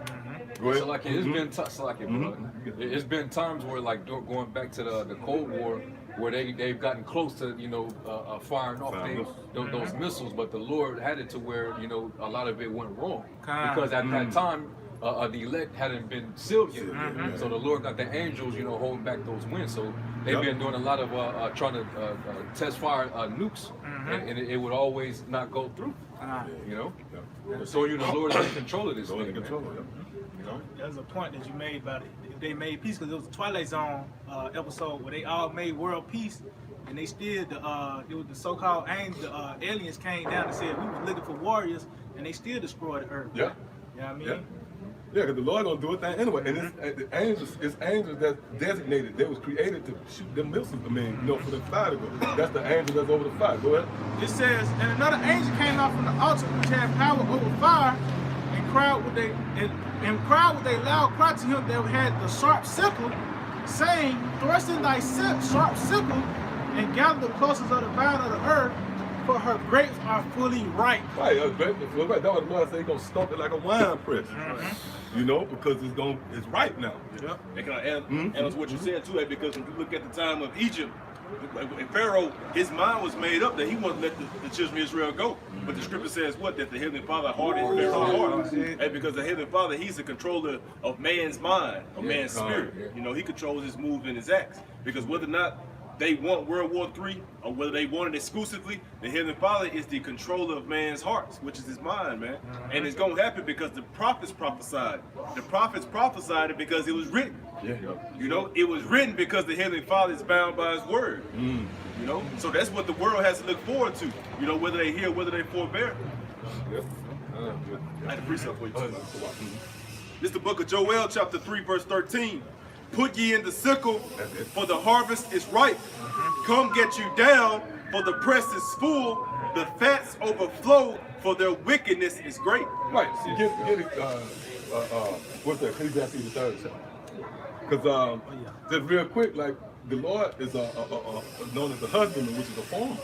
So like it's been times where, like, going back to the Cold War, where they've gotten close to, you know, firing off those missiles, but the Lord had it to where, you know, a lot of it went wrong, because at that time the elect hadn't been sealed yet. So the Lord got the angels, you know, holding back those winds. So they've been doing a lot of trying to test fire nukes, and it would always not go through. You know, so you know, the Lord is in control of this thing. You know, there's a point that you made about it. They made peace, because it was a Twilight Zone episode where they all made world peace, and they still it was the so-called aliens came down and said we was looking for warriors, and they still destroyed the earth. You know what I mean? Yeah, because the Lord gonna do a thing anyway. And it's angels that's designated. They was created to shoot them missiles. I mean, you know, for the fire to go. That's the angel that's over the fire. Go ahead. It says, and another angel came out from the altar which had power over fire, and cried with a loud cry to him that had the sharp sickle, saying, thrust in thy sharp sickle, and gather the clusters of the vine of the earth, for her grapes are fully ripe. Right, right. That's what the Lord said. He's gonna stomp it like a wine press. You know, because it's ripe now. Yep. And can I add to what you said too? Because when you look at the time of Egypt, and Pharaoh, his mind was made up that he wanted to let the children of Israel go. But the scripture says what? That the Heavenly Father hardened Pharaoh's heart. And because the Heavenly Father, he's the controller of man's mind, of man's spirit. You know, he controls his moves and his acts. Because whether or not they want World War III or whether they want it exclusively, the Heavenly Father is the controller of man's hearts, which is his mind, man. And it's going to happen because the prophets prophesied. The prophets prophesied it because it was written. Yeah. You know, it was written because the Heavenly Father is bound by his word. You know, so that's what the world has to look forward to. You know, whether they hear, whether they forbear. I had a precept for you too. This is the book of Joel, chapter 3, verse 13. Put ye in the sickle, for the harvest is ripe. Come get you down, for the press is full. The fats overflow, for their wickedness is great. Right. So get it. What's that? Ecclesiastes the 3rd chapter. Because just real quick, like the Lord is known as the husbandman, which is a farmer,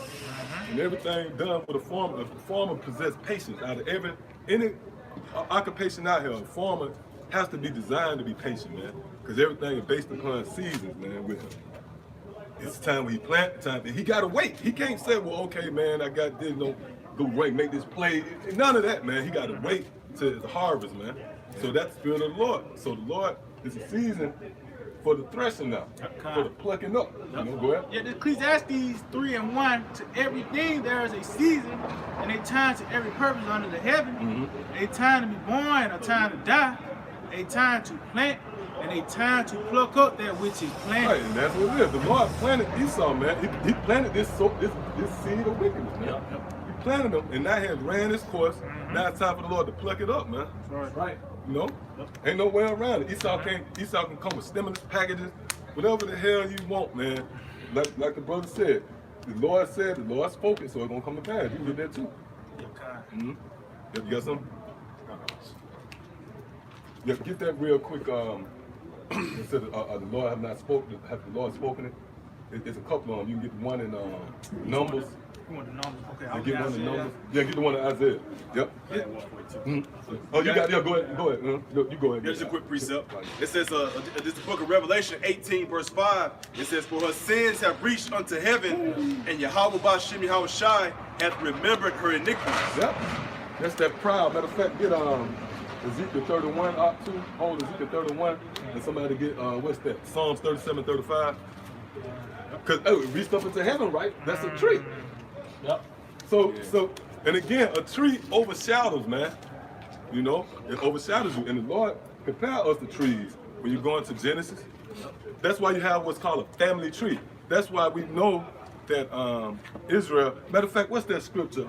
and everything done for the farmer. If the farmer possesses patience, out of any occupation out here, a farmer has to be designed to be patient, man. Because everything is based upon seasons, man. With him, it's time when he plant, time he gotta wait. He can't say, well, okay, man, I got this, go right, make this play. None of that, man. He gotta wait till the harvest, man. So that's the spirit of the Lord. So the Lord is a season for the threshing now, for the plucking up. You know, go ahead. Yeah, the Ecclesiastes 3:1, to everything there is a season, and a time to every purpose under the heaven, a time to be born, a time to die, a time to plant, and a time to pluck up that which is planted. Right, and that's what it is. The Lord planted Esau, man. He planted this seed of wickedness, man. He planted them, and now he has ran its course. Now it's time for the Lord to pluck it up, man. Right. You know, ain't no way around it. Esau can come with stimulus packages, whatever the hell you want, man. Like the brother said, the Lord said, the Lord spoke it, so it's gonna come to pass. You can get that too. You got something? Yeah, get that real quick. It said the Lord have not spoken. Have the Lord spoken it? It's a couple of them. You can get the one in Numbers. You want the numbers? Okay, Yeah, get one in Numbers. Yeah, get the one in Isaiah. Yep. Oh, you got? Yeah, go ahead. Go ahead. You go ahead. Here's a quick precept. It says, this is the book of Revelation 18, verse 5. It says, for her sins have reached unto heaven, and Yahweh Bashem Yahweh Shai hath remembered her iniquities. Yep. That's that proud. Matter of fact, get Ezekiel 31 up to hold Ezekiel 31, and somebody get what's that? Psalms 37, 35. Because it reached up into heaven, right? That's a tree. Yep. So, and again, a tree overshadows, man. You know, it overshadows you. And the Lord compare us to trees. When you go into Genesis, that's why you have what's called a family tree. That's why we know that Israel. Matter of fact, what's that scripture?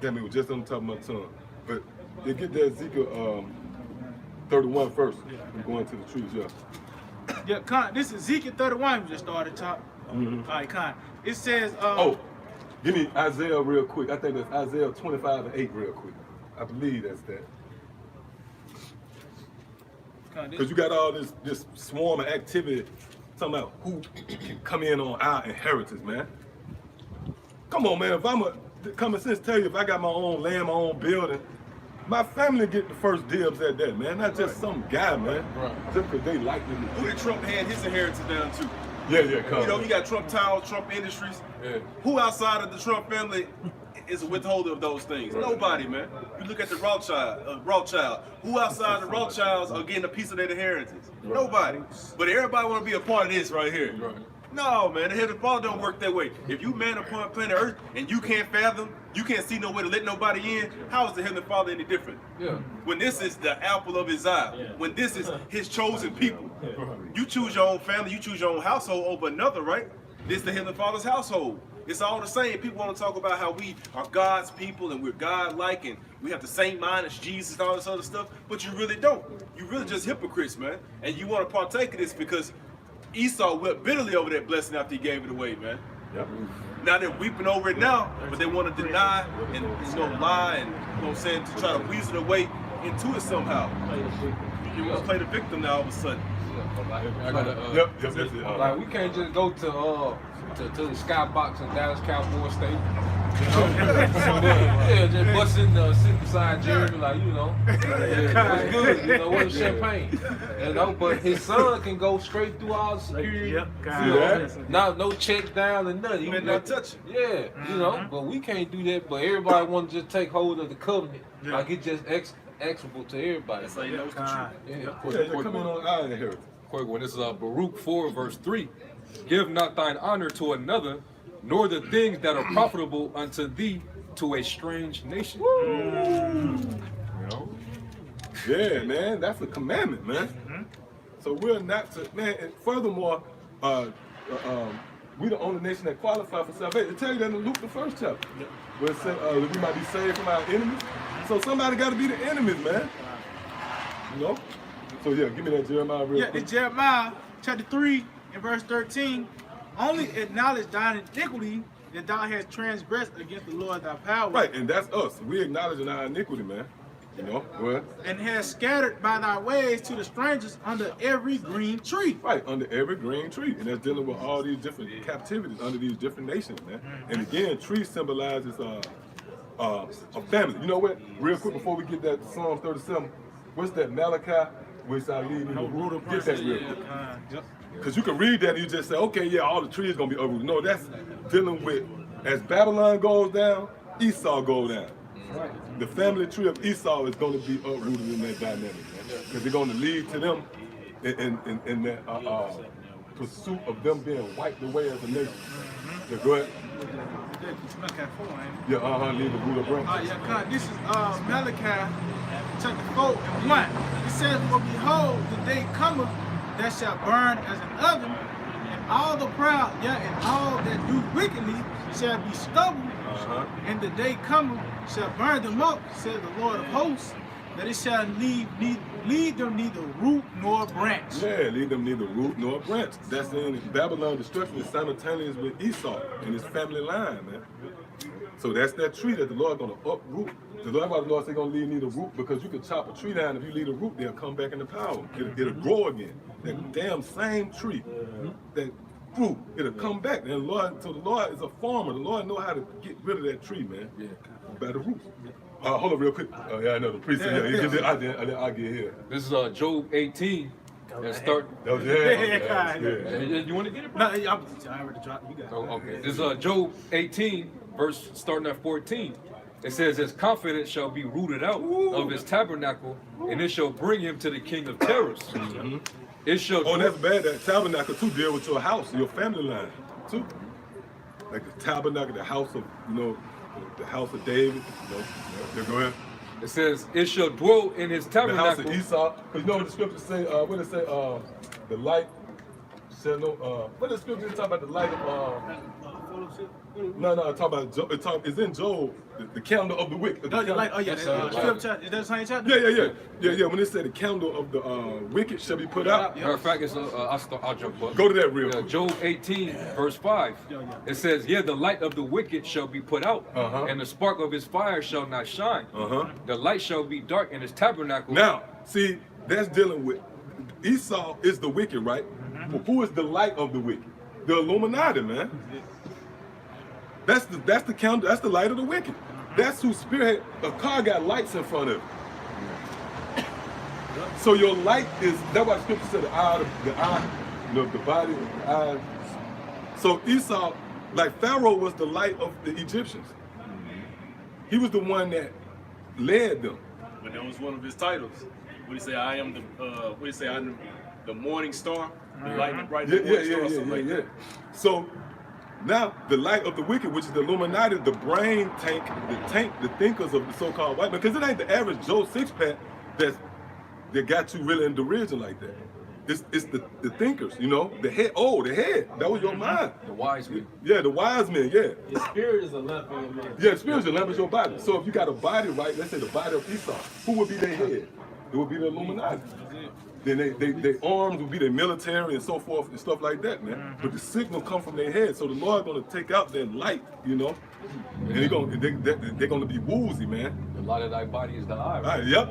Damn, it was just on the top of my tongue. But they get that Ezekiel 31 first. I'm going to the trees, yeah. Yeah, Con, this is Ezekiel 31. We just started top. All right, Con. It says. Give me Isaiah real quick. I think that's Isaiah 25 and 8 real quick. I believe that's that. Because you got all this swarm of activity talking about who can come in on our inheritance, man. Come on, man. If I'm common sense tell you, if I got my own land, my own building, my family get the first dibs at that, man. Not just some guy, man. Just because they like me. Who did Trump hand his inheritance down to? Yeah, come. You know, you got Trump Towers, Trump Industries. Yeah. Who outside of the Trump family is a withholder of those things? Nobody, man. You look at the Rothschild. Who outside the Rothschilds are getting a piece of their inheritance? Nobody. But everybody want to be a part of this right here. No, man, the Heavenly Father don't work that way. If you man upon planet Earth and you can't fathom, you can't see no way to let nobody in, how is the Heavenly Father any different? When this is the apple of his eye, when this is his chosen people, you choose your own family, you choose your own household over another, right? This is the Heavenly Father's household. It's all the same. People want to talk about how we are God's people and we're God-like and we have the same mind as Jesus and all this other stuff, but you really don't. You really just hypocrites, man. And you want to partake of this because Esau wept bitterly over that blessing after he gave it away, man. Now they're weeping over it now, but they want to deny and lie and to try to weasel their way into it somehow. You want to play the victim now all of a sudden. I gotta, like we can't just go to the skybox in Dallas Cowboy Stadium Yeah, just busting, sitting beside Jeremy, like, you know, what's good, you know, what's champagne, you know, but his son can go straight through all the security, Yep, you know, no check down and nothing. You may not touch it. Yeah, you know, but we can't do that, but everybody want to just take hold of the covenant, like it's just accessible to everybody. That's how you know it's the truth. Yeah. Yeah, they're coming on our inheritance. Quick one. This is Baruch 4, verse 3. Give not thine honor to another, nor the things that are profitable unto thee to a strange nation. You know? Yeah, man, that's a commandment, man. So we're not to, man. And furthermore, we the only nation that qualify for salvation. It tell you that in Luke the 1st chapter, where it said that we might be saved from our enemies. So somebody got to be the enemies, man. You know. So yeah, give me that Jeremiah real Yeah, quick. it's Jeremiah chapter 3 and verse 13. Only acknowledge thine iniquity that thou hast transgressed against the Lord thy power. Right, and that's us. We acknowledging our iniquity, man. You know, what? And hast scattered by thy ways to the strangers under every green tree. Right, under every green tree. And that's dealing with all these different captivities under these different nations, man. And again, tree symbolizes a family. You know what? Real quick before we get that Psalm 37, what's that Malachi? Which I lead in the root. Get that real quick. Because you can read that and you just say, okay, yeah, all the trees gonna be uprooted. No, that's dealing with, as Babylon goes down, Esau goes down. The family tree of Esau is going to be uprooted in that dynamic, because they're going to lead to them in that pursuit of them being wiped away as a nation. Yeah, go ahead. Yeah, leave the root of branch. Yeah, this is Malachi chapter 4 and 1. It says, for behold, the day cometh that shall burn as an oven, and all the proud, and all that do wickedly shall be stubble, and the day cometh shall burn them up, says the Lord of hosts, that it shall lead them neither root nor branch. Yeah, lead them neither root nor branch. That's in Babylon destruction is simultaneous with Esau and his family line, man. So that's that tree that the Lord gonna uproot. The Lord said gonna leave neither root, because you can chop a tree down. If you leave a root, they'll come back into power. It'll grow again. That damn same tree, that fruit, it'll come back. And the Lord is a farmer. The Lord know how to get rid of that tree, man. Yeah, by the roots. Hold on real quick. Yeah, I know the priest. I get here. This is Job 18. And start. That was yeah. You want to get it, No, bro? I already dropped. You got it. Oh, okay. This is Job 18, verse starting at 14. It says, his confidence shall be rooted out of his tabernacle, and it shall bring him to the king of terrors. It shall. Oh, that's bad. That tabernacle too deal with your house, your family line too. Like the tabernacle, the house of, the house of David. Yeah, go ahead. It says, it shall dwell in his The house tabernacle. of Esau. Because you know what the scriptures say? What did it say? The light. Said no. What did the scripture talk about? The light of. No, talk about Job. It's in Job. The candle of the wicked. Is that the same chapter? Yeah. When it said the candle of the wicked shall be put out. Matter of fact, it's I'll jump up. Go to that real quick. Job 18, verse 5. It says, the light of the wicked shall be put out, and the spark of his fire shall not shine. The light shall be dark in his tabernacle. Now, see, that's dealing with Esau is the wicked, right? But who is the light of the wicked? The Illuminati, man. That's the candle. That's the light of the wicked. That's who spirit. A car got lights in front of it. So your light is. That's why the scripture said the eye, the body, the eye. So Esau, like Pharaoh, was the light of the Egyptians. He was the one that led them. But that was one of his titles. What he say? I am the. What he say? I'm the morning star. The light, the bright morning star. Something like that. So. Now, the light of the wicked, which is the Illuminati, the brain tank, the thinkers of the so-called white man, because it ain't the average Joe six-pack that got you really in derision like that. It's the thinkers, the head. Oh, the head. That was your mind. The wise men. Yeah, the wise men, yeah. Your spirit is a lamp in your mind. Yeah, spirit is a lamp is your body. So if you got a body, right, let's say the body of Esau, who would be their head? It would be the Illuminati. Then their arms would be their military and so forth and stuff like that, man. But the signal come from their head, so the Lord gonna take out that light, and they're gonna be woozy, man. The light of thy body is the eye. Right, yep,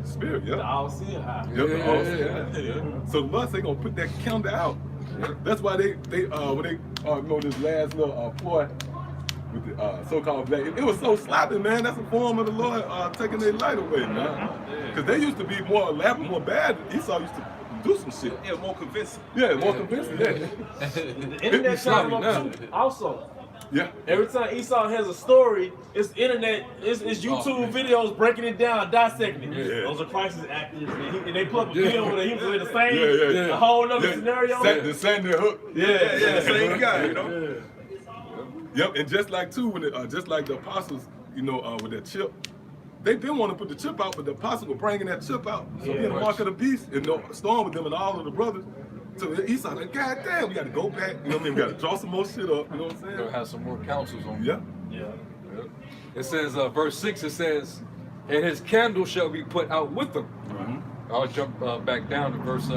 spirit, yep. The all-seeing eye. Yep, the all-seeing. So the Lord say gonna put that candle out. That's why they when they this last little ploy with the so-called black. It was so sloppy, man. That's a form of the Lord taking their light away, man. Because they used to be more elaborate, more bad. Esau used to do some shit. Yeah, more convincing. Yeah, more convincing. Yeah. The internet sloppy comes now. up too, also. Yeah. Every time Esau has a story, it's internet, it's YouTube videos breaking it down, dissecting it. Yeah. Those are crisis actors, and they put up a video where he was in the same, Yeah. a whole other scenario. The same hook. Yeah, same guy, you know. Yep, and just like too, when just like the apostles, you know, with that chip, they didn't want to put the chip out, but the apostles were bringing that chip out. So he had the mark of the beast, and storm with them and all of the brothers. So Esau like, God damn, we got to go back. You know what I mean? We got to draw some more shit up. You know what I'm saying? They'll have some more counsels on. Yeah. It says, verse 6, it says, and his candle shall be put out with him. I'll jump back down to verse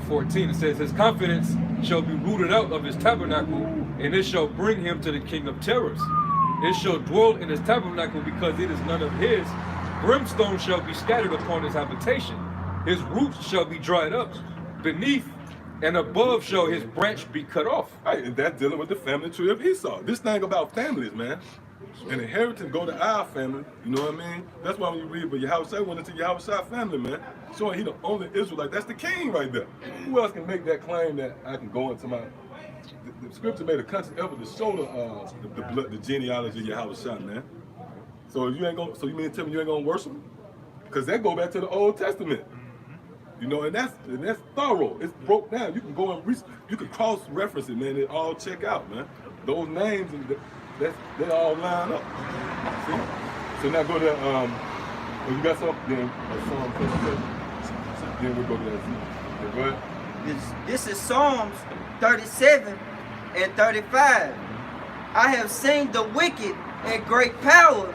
14. It says, his confidence shall be rooted out of his tabernacle, and it shall bring him to the king of terrors. It shall dwell in his tabernacle because it is none of his. Brimstone shall be scattered upon his habitation. His roots shall be dried up. Beneath and above shall his branch be cut off. Right, and that's dealing with the family tree of Esau. This thing about families, man. An inheritance go to our family, you know what I mean? That's why when you read, but Yahushua went into Yahushua family, man, showing he the only Israelite. That's the king right there. Who else can make that claim that I can go into my... The scripture made a conscious effort to show the genealogy of Yahushua, man. So you ain't gonna, so you mean to tell me you ain't gonna worship him? Because that go back to the Old Testament. You know, and that's thorough. It's broke down. You can go and you can cross-reference it, man. It all check out, man. Those names and they all line up. See? So now go to oh, you got something? Then Psalm 37. Then we'll go to that. Yeah, go ahead. This is Psalms 37 and 35. I have seen the wicked in great power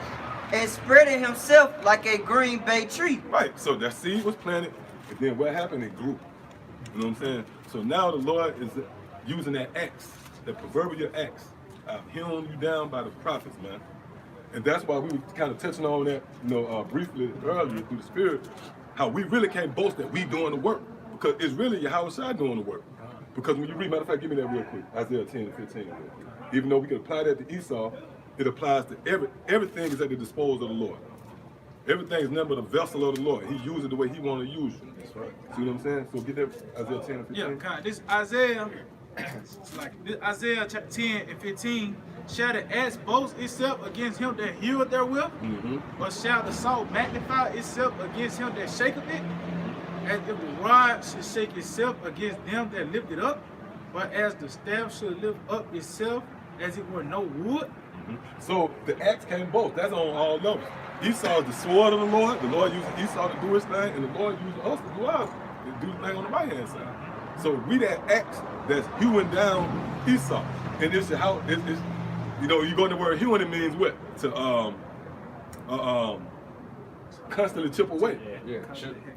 and spreading himself like a green bay tree. Right. So that seed was planted, and then what happened? It grew. You know what I'm saying? So now the Lord is using that axe, that proverbial axe. I've hewn you down by the prophets, man. And that's why we were kind of touching on that, you know, briefly earlier through the Spirit, how we really can't boast that we doing the work, because it's really Yahushua doing the work. Because when you read, matter of fact, give me that real quick, Isaiah 10 and 15. Even though we can apply that to Esau, it applies to everything is at the disposal of the Lord. Everything is nothing but a vessel of the Lord. He uses it the way he want to use it. That's right. See what I'm saying? So get that Isaiah 10 and 15. Yeah, kind of. This Isaiah, it's like this Isaiah chapter 10 and 15. Shall the axe boast itself against him that heweth therewith? Or shall the saw magnify itself against him that shaketh it? As if the rod should shake itself against them that lift it up, but as the staff should lift up itself as it were no wood. So the axe can't boast. That's on all levels. Esau is the sword of the Lord. The Lord uses Esau to do his thing, and the Lord uses us to do ours, to do the thing on the right hand side. So we that axe that's hewing down Esau. And this is how it's you know, you go to the word hewing, it means what? To constantly chip away. Yeah,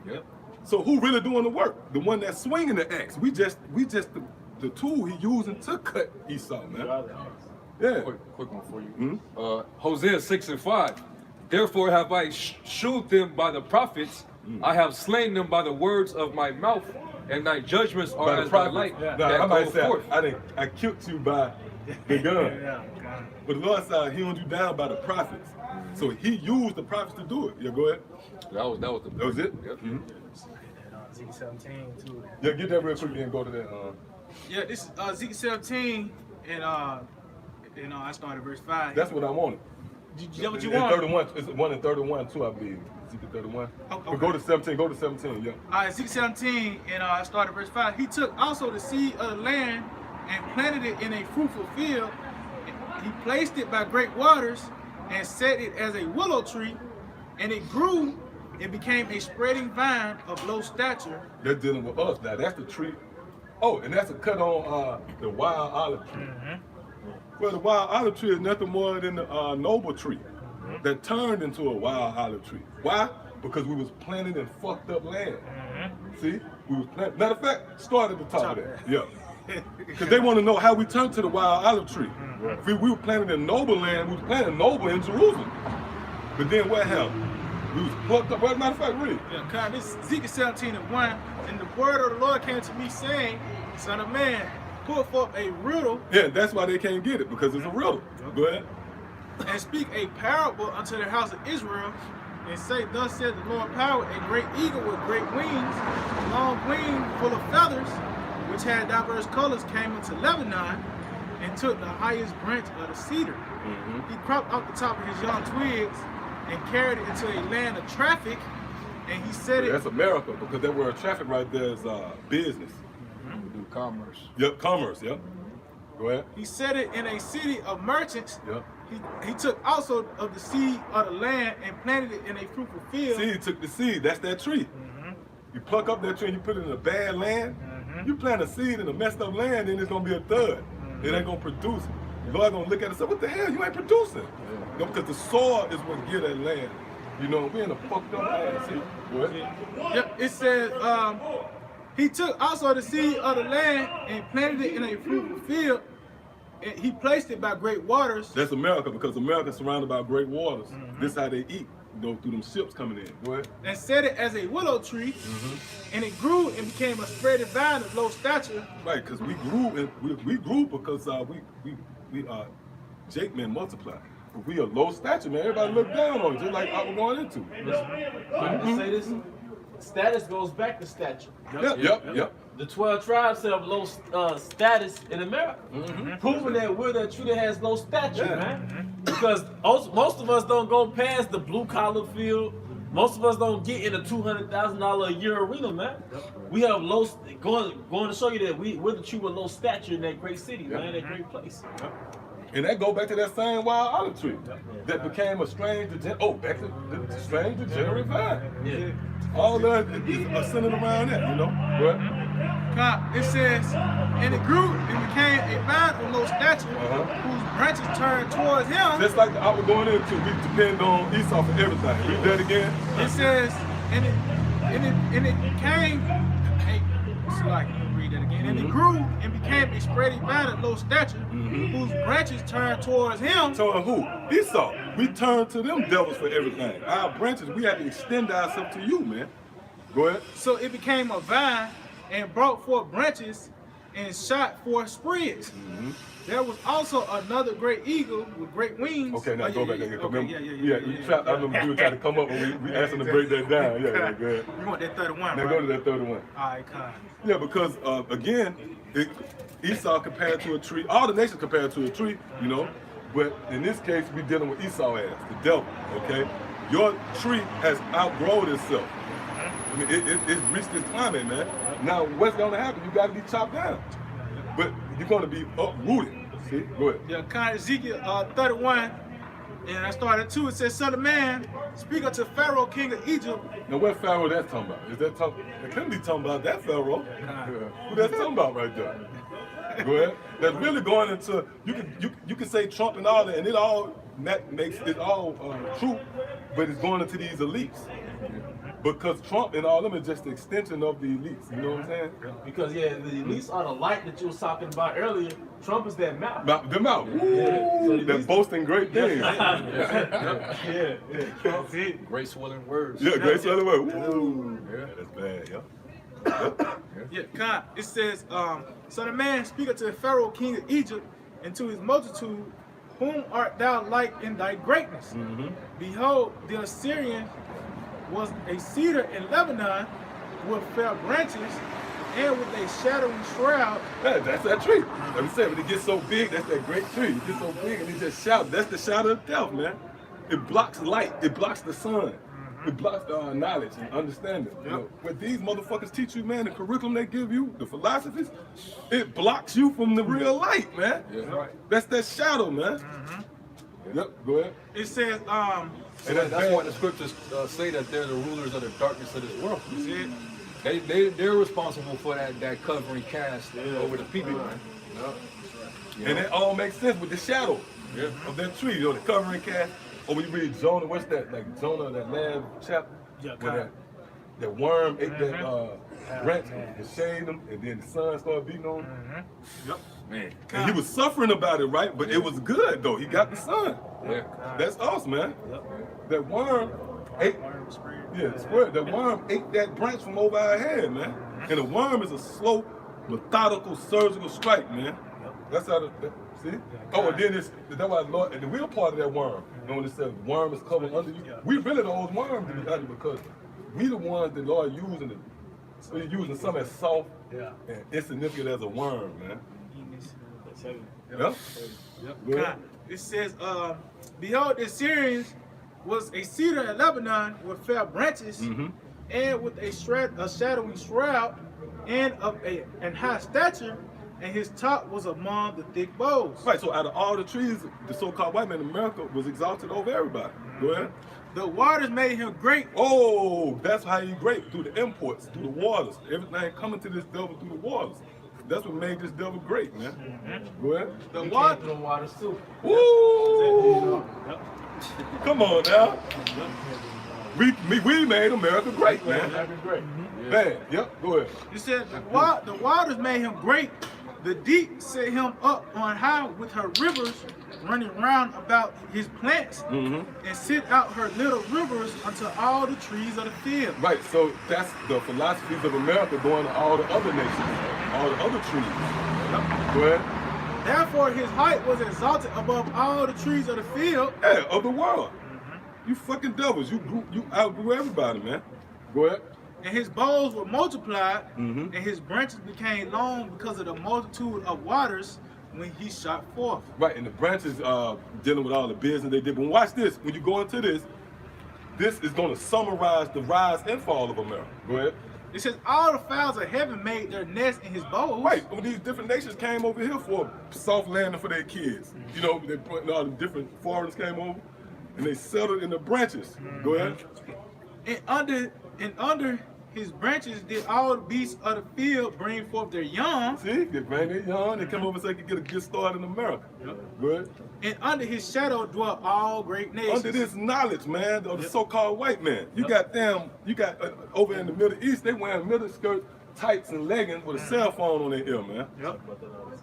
yep. So who really doing the work? The one that's swinging the axe. We just the tool he using to cut Esau, man. Yeah. Quick one for you. Hosea 6 and 5. Therefore have I shewed them by the prophets. I have slain them by the words of my mouth, and thy judgments are as the light that I might goeth say forth. I killed you by the gun. But the Lord said he hewn you down by the prophets. So he used the prophets to do it. Yeah, go ahead. That was it. Yep. Ezekiel 17 too. Yeah, get that real quick and go to that. Yeah, this is Ezekiel 17 and I started verse 5. That's what I wanted. Is that what you And want? 31, it's 1 and 31 too, I believe. Ezekiel 31. Okay. But go to 17, yeah. Ezekiel 17 and I started verse 5. He took also the seed of the land and planted it in a fruitful field. He placed it by great waters and set it as a willow tree, and it grew and became a spreading vine of low stature. They're dealing with us now. That's the tree. Oh, and that's a cut on the wild olive tree. Well, the wild olive tree is nothing more than the noble tree that turned into a wild olive tree. Why? Because we was planted in fucked up land. See? We was planted. Matter of fact, start at the top of that. Yeah. Because they want to know how we turned to the wild olive tree. We were planted in noble land. We was planted noble in Jerusalem. But then what happened? We was plucked up. Well, matter of fact, read. Yeah, kind of, this is Ezekiel 17 and 1. And the word of the Lord came to me saying, Son of man, put forth a riddle Yeah, that's why they can't get it, because it's a riddle. Go ahead. and speak a parable unto the house of Israel, and say, thus said the Lord power, a great eagle with great wings, long wing full of feathers, which had diverse colors, came into Lebanon, and took the highest branch of the cedar. He cropped off the top of his young twigs, and carried it into a land of traffic, and he said it. That's America, because that word traffic right there is business. We do commerce. Yep, commerce, yep. Go ahead. He set it in a city of merchants. Yep. He took also of the seed of the land and planted it in a fruitful field. See, he took the seed, that's that tree. You pluck up that tree and you put it in a bad land. You plant a seed in a messed up land, then it's gonna be a thud. It ain't gonna produce. The Lord gonna look at it and say, what the hell, you ain't producing? No, because the soil is what give that land. You know, we in a fucked up land. See? Go ahead. Yep, it says, he took also the seed of the land and planted it in a fruitful field. And he placed it by great waters. That's America, because America's surrounded by great waters. This is how they eat, you know, through them ships coming in. Go ahead. And set it as a willow tree, and it grew and became a spreading vine of low stature. Right, because we grew, and we grew because we Jake man multiplied. But we a low stature, man. Everybody look down on it, just like I was going into. Can I say this? Status goes back to stature. Yep. The 12 tribes have low status in America, proving that we're the tree that has low stature, man. Because most of us don't go past the blue collar field. Most of us don't get in a $200,000 a year arena, man. We have low, going to show you that we're the tree with low stature in that great city, man, that great place. And that go back to that same wild olive tree that became a strange, back to the strange degenerate vine. Yeah. All that is centered around that, you know. But It says, and it grew and became a vine of low stature, whose branches turned towards him. just like I was going into, we depend on Esau for everything. Read that again. It says, and it became read that again. And it grew and became a spreading vine of low stature, whose branches turned towards him. So who? Esau. We turn to them devils for everything. Our branches, we have to extend ourselves to you, man. Go ahead. So it became a vine and brought forth branches and shot forth sprigs. There was also another great eagle with great wings. Okay, now go back there. Okay, I remember you were trying to come up and we asked him to break that down. Yeah, go ahead. You want that 31, Now right? go to that 31. All right, come. Yeah, because again, Esau compared to a tree. All the nations compared to a tree, you know. But in this case, we're dealing with Esau as the devil. Okay, your tree has outgrown itself. I mean, it's reached its climate, man. Now, what's going to happen? You got to be chopped down, but you're going to be uprooted. See, go ahead. Yeah, kind of Ezekiel 31, and I started 2. It says, "Son of man, speak unto Pharaoh, king of Egypt." Now, what Pharaoh that's talking about? Is that talking? It couldn't be talking about that Pharaoh. Who that's talking about right there? Go ahead. That's really going into you can say Trump and all that, and it all makes it all true, but it's going into these elites. Because Trump and all them is just the extension of the elites. You know what I'm saying? Because the elites are the light that you was talking about earlier. Trump is that mouth. Them out. So They're boasting great things. Great swelling words. Yeah, great swelling word. Ooh. Yeah, that's bad, Yeah, kind. It says, "Son of man, speak unto Pharaoh, king of Egypt, and to his multitude, whom art thou like in thy greatness? Behold, the Assyrian was a cedar in Lebanon with fair branches and with a shadowing shroud." Yeah, that's that tree. Like we said, when it gets so big, that's that great tree. It gets so big and it just shouts. That's the shadow of death, man. It blocks light. It blocks the sun. It blocks knowledge and understanding. You know, what these motherfuckers teach you, man, the curriculum they give you, the philosophies, it blocks you from the real light, man. Yeah. Right. That's that shadow, man. Yep, go ahead. It says, And that's why the scriptures say that they're the rulers of the darkness of this world. They're responsible for that covering cast over the people, man. And it all makes sense with the shadow of that tree, you know, the covering cast. Or when you read Jonah, what's that, like Jonah, that last chapter? Yeah, where that worm ate that branch and shaved him, and then the sun started beating on him. Man. And he was suffering about it, right? But it was good, though. He got the sun. Yeah. That's awesome, man. That worm ate, that worm ate that branch from over our head, man. And a worm is a slow methodical surgical strike, man. That's how see? Oh, and then that's why Lord, and we're part of that worm. You know when it says worm is covered under you? We really those worms to be under because we the ones that Lord using it. So you're using something as soft and insignificant as a worm, man. Yep. God, it says, behold, the Syrians was a cedar in Lebanon with fair branches and with a shadowing shroud and of and high stature, and his top was among the thick boughs. Right, so out of all the trees, the so-called white man in America was exalted over everybody. Go ahead. The waters made him great. Oh, that's how he great, through the imports, through the waters. Everything coming to this devil through the waters. That's what made this devil great, man. Go ahead. The waters too. Woo! Come on now. We made America great, man. Great. Man, yep, go ahead. It said the waters made him great. The deep set him up on high with her rivers running round about his plants and sent out her little rivers unto all the trees of the field. Right, so that's the philosophies of America going to all the other nations, all the other trees. Go ahead. Therefore his height was exalted above all the trees of the field. Yeah, of the world. You fucking devils, you outgrew everybody, man. Go ahead. And his boughs were multiplied, and his branches became long because of the multitude of waters when he shot forth. Right, and the branches dealing with all the business they did. But watch this, when you go into this is going to summarize the rise and fall of America. Go ahead. It says all the fowls of heaven made their nests in his boughs. Right, when these different nations came over here for soft landing for their kids. You know, they putting all the different foreigners came over and they settled in the branches. Go ahead. And under his branches did all the beasts of the field bring forth their young. See, they bring their young, they come over so they can get a good start in America. Good. And under his shadow dwell all great nations. Under this knowledge, man, of the so-called white man. You got over in the Middle East, they wearing middle skirts, tights, and leggings with a cell phone on their ear, man.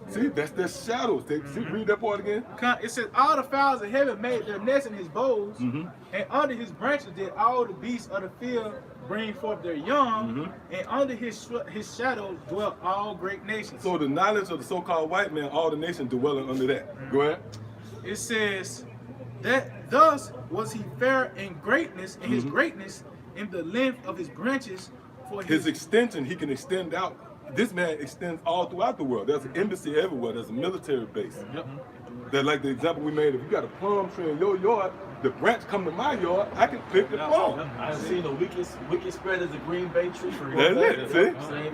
See, that's their shadows. See, read that part again. It says, all the fowls of heaven made their nests in his boughs, and under his branches did all the beasts of the field bring forth their young, and under his shadow dwelt all great nations. So the knowledge of the so-called white man, all the nations dwelling under that. Go ahead. It says that thus was he fair in greatness, in his greatness, in the length of his branches. For his extension, he can extend out. This man extends all throughout the world. There's an embassy everywhere. There's a military base. That, like the example we made, if you got a plum tree in your yard, the branch come to my yard, I can pick the plum. I've seen the wicked spread as a Green Bay tree. That's it, see?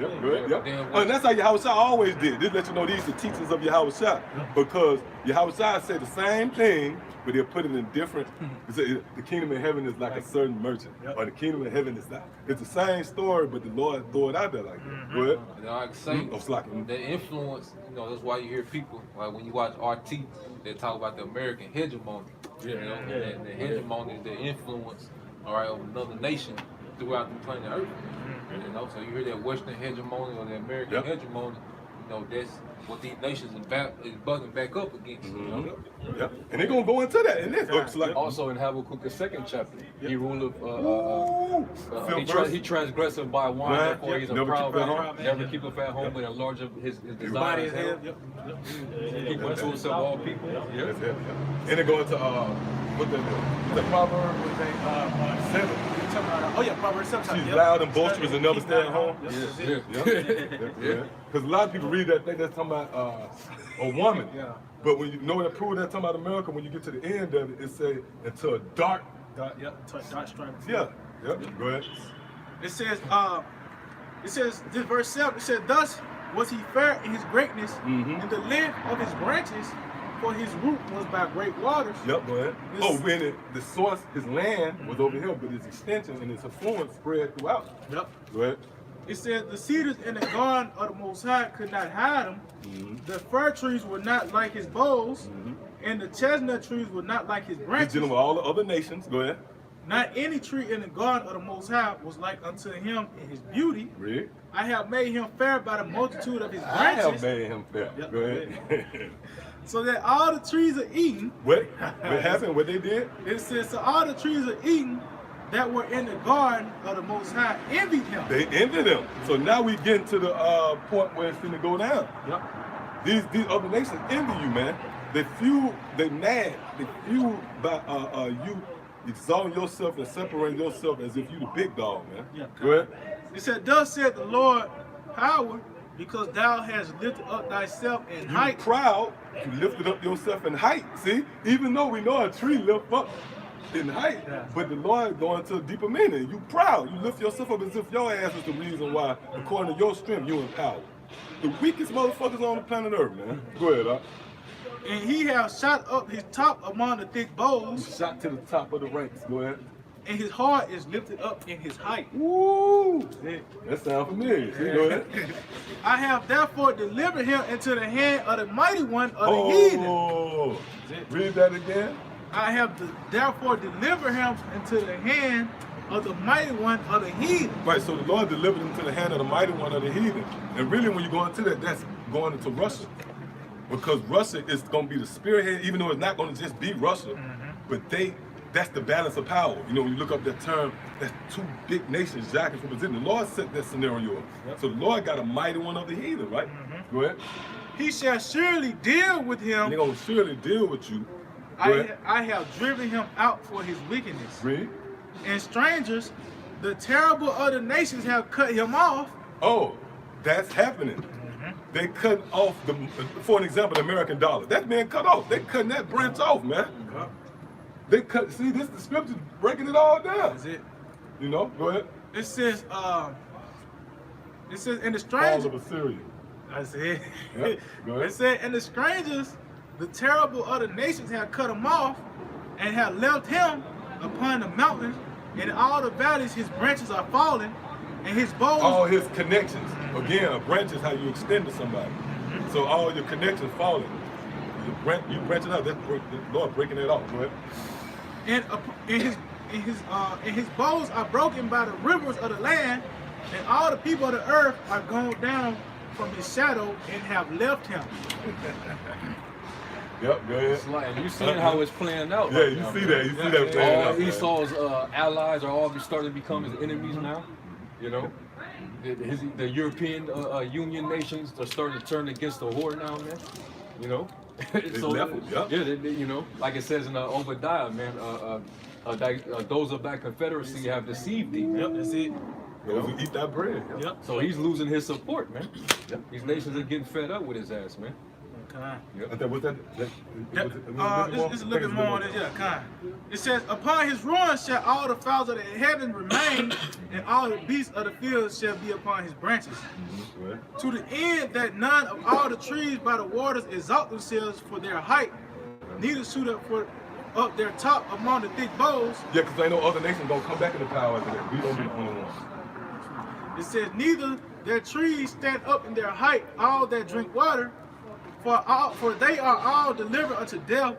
And that's how Yahweh always did. This let you know these are the teachings of Yahweh because Yahweh said the same thing, but they'll put it in different. The kingdom of heaven is like a certain merchant, or the kingdom of heaven is not. It's the same story, but the Lord throw it out there like that. Go ahead. You know, I can say the influence. You know, that's why you hear people like when you watch RT, they talk about the American hegemony. You know, the hegemony is the influence, all right, of another nation throughout the planet Earth. You know, so you hear that Western hegemony or the American hegemony. You know, that's what these nations is bugging back up against. You know? And they're gonna go into that in this. Also in Habakkuk, the 2nd chapter, he ruled he transgressed by wine, therefore he's a proud man. Never keepeth at home, but enlarge his desires. Keep unto himself all people. And they go into what the proverb was named 7. Oh yeah, Proverbs 7. She's loud and boisterous and never stay at home. Because a lot of people read that, think that's talking about a woman. But when you know that prove that talking about America, when you get to the end of it, it say into a dark. Dark stripes. Go ahead. It says this verse 7. It says, thus was he fair in his greatness, in the length of his branches, for his root was by great waters. Go ahead. When the source, his land was over here, but his extension and his affluence spread throughout. Go ahead. It says the cedars in the garden of the Most High could not hide him. The fir trees were not like his boughs, and the chestnut trees were not like his branches. He's dealing with all the other nations. Go ahead. Not any tree in the garden of the Most High was like unto him in his beauty. Read. I have made him fair by the multitude of his branches. I have made him fair. Go ahead. So that all the trees are eaten. What happened? What they did? It says, so all the trees are eaten, that were in the garden of the Most High envied him. They envied him. So now we get to the point where it's going to go down. Yep. These other nations envy you, man. They mad. They fuel by you exalting yourself and separating yourself as if you the big dog, man. Yeah. Go ahead. It said, thus said the Lord power, because thou hast lifted up thyself in You height. proud, you lifted up yourself in height. See, even though we know a tree lift up in height, but the Lord going to a deeper meaning. You proud, you lift yourself up as if your ass is the reason why, according to your strength, you in power. The weakest motherfuckers on the planet Earth, man. Go ahead, huh? And he hath shot up his top among the thick boughs, Shot to the top of the ranks. Go ahead. and his heart is lifted up in his height. Woo! That sounds familiar. See, go ahead. I have therefore delivered him into the hand of the mighty one of the heathen. Oh, read that again. I have therefore delivered him into the hand of the mighty one of the heathen. Right, so the Lord delivered him to the hand of the mighty one of the heathen. And really, when you go into that, that's going into Russia. Because Russia is going to be the spearhead, even though it's not going to just be Russia. But that's the balance of power. You know, when you look up that term, that's two big nations jacking for position. The Lord set that scenario up. So the Lord got a mighty one of the heathen, right? Go ahead. He shall surely deal with And him. they're going to surely deal with you. Go ahead. I have driven him out for his wickedness. Read. And strangers, the terrible other nations have cut him off. Oh, that's happening. They cut off for an example, the American dollar. That's being cut off. They cutting that branch off, man. They cut. See, this the scripture breaking it all down. That's it. You know, go ahead. It says, and the Fall strangers. of Assyria. That's it. Yep, go ahead. It said, and the strangers, the terrible other nations have cut him off, and have left him upon the mountains, and in all the valleys his branches are falling, and his boughs. All his connections. Again, a branch is how you extend to somebody. So all your connections falling. You branch it out. That's the Lord breaking it off. Go ahead. And his bows are broken by the rivers of the land, and all the people of the earth are gone down from his shadow and have left him. Yep, go ahead. It's like, and you seeing how it's playing out. Yeah, right you now, see man. that. You see that playing All out. man. Esau's allies are all starting to become his enemies now. You know, the European Union nations are starting to turn against the whore now, man. You know, leveled, yeah. You know, like it says in Obadiah, man. Those of that confederacy have deceived thee. Man. Yep, that's it. Those who eat that bread. Yep. So he's losing his support, man. These nations are getting fed up with his ass, man. Kind. What's that? It's a little bit more on this, yeah, kind. It says, upon his ruins shall all the fowls of the heaven remain, and all the beasts of the field shall be upon his branches. To the end that none of all the trees by the waters exalt themselves for their height, neither shoot up their top among the thick boughs. Yeah, because ain't no other nation gonna come back into power after that. We don't be the only ones. It says, neither their trees stand up in their height, all that drink water, for they are all delivered unto death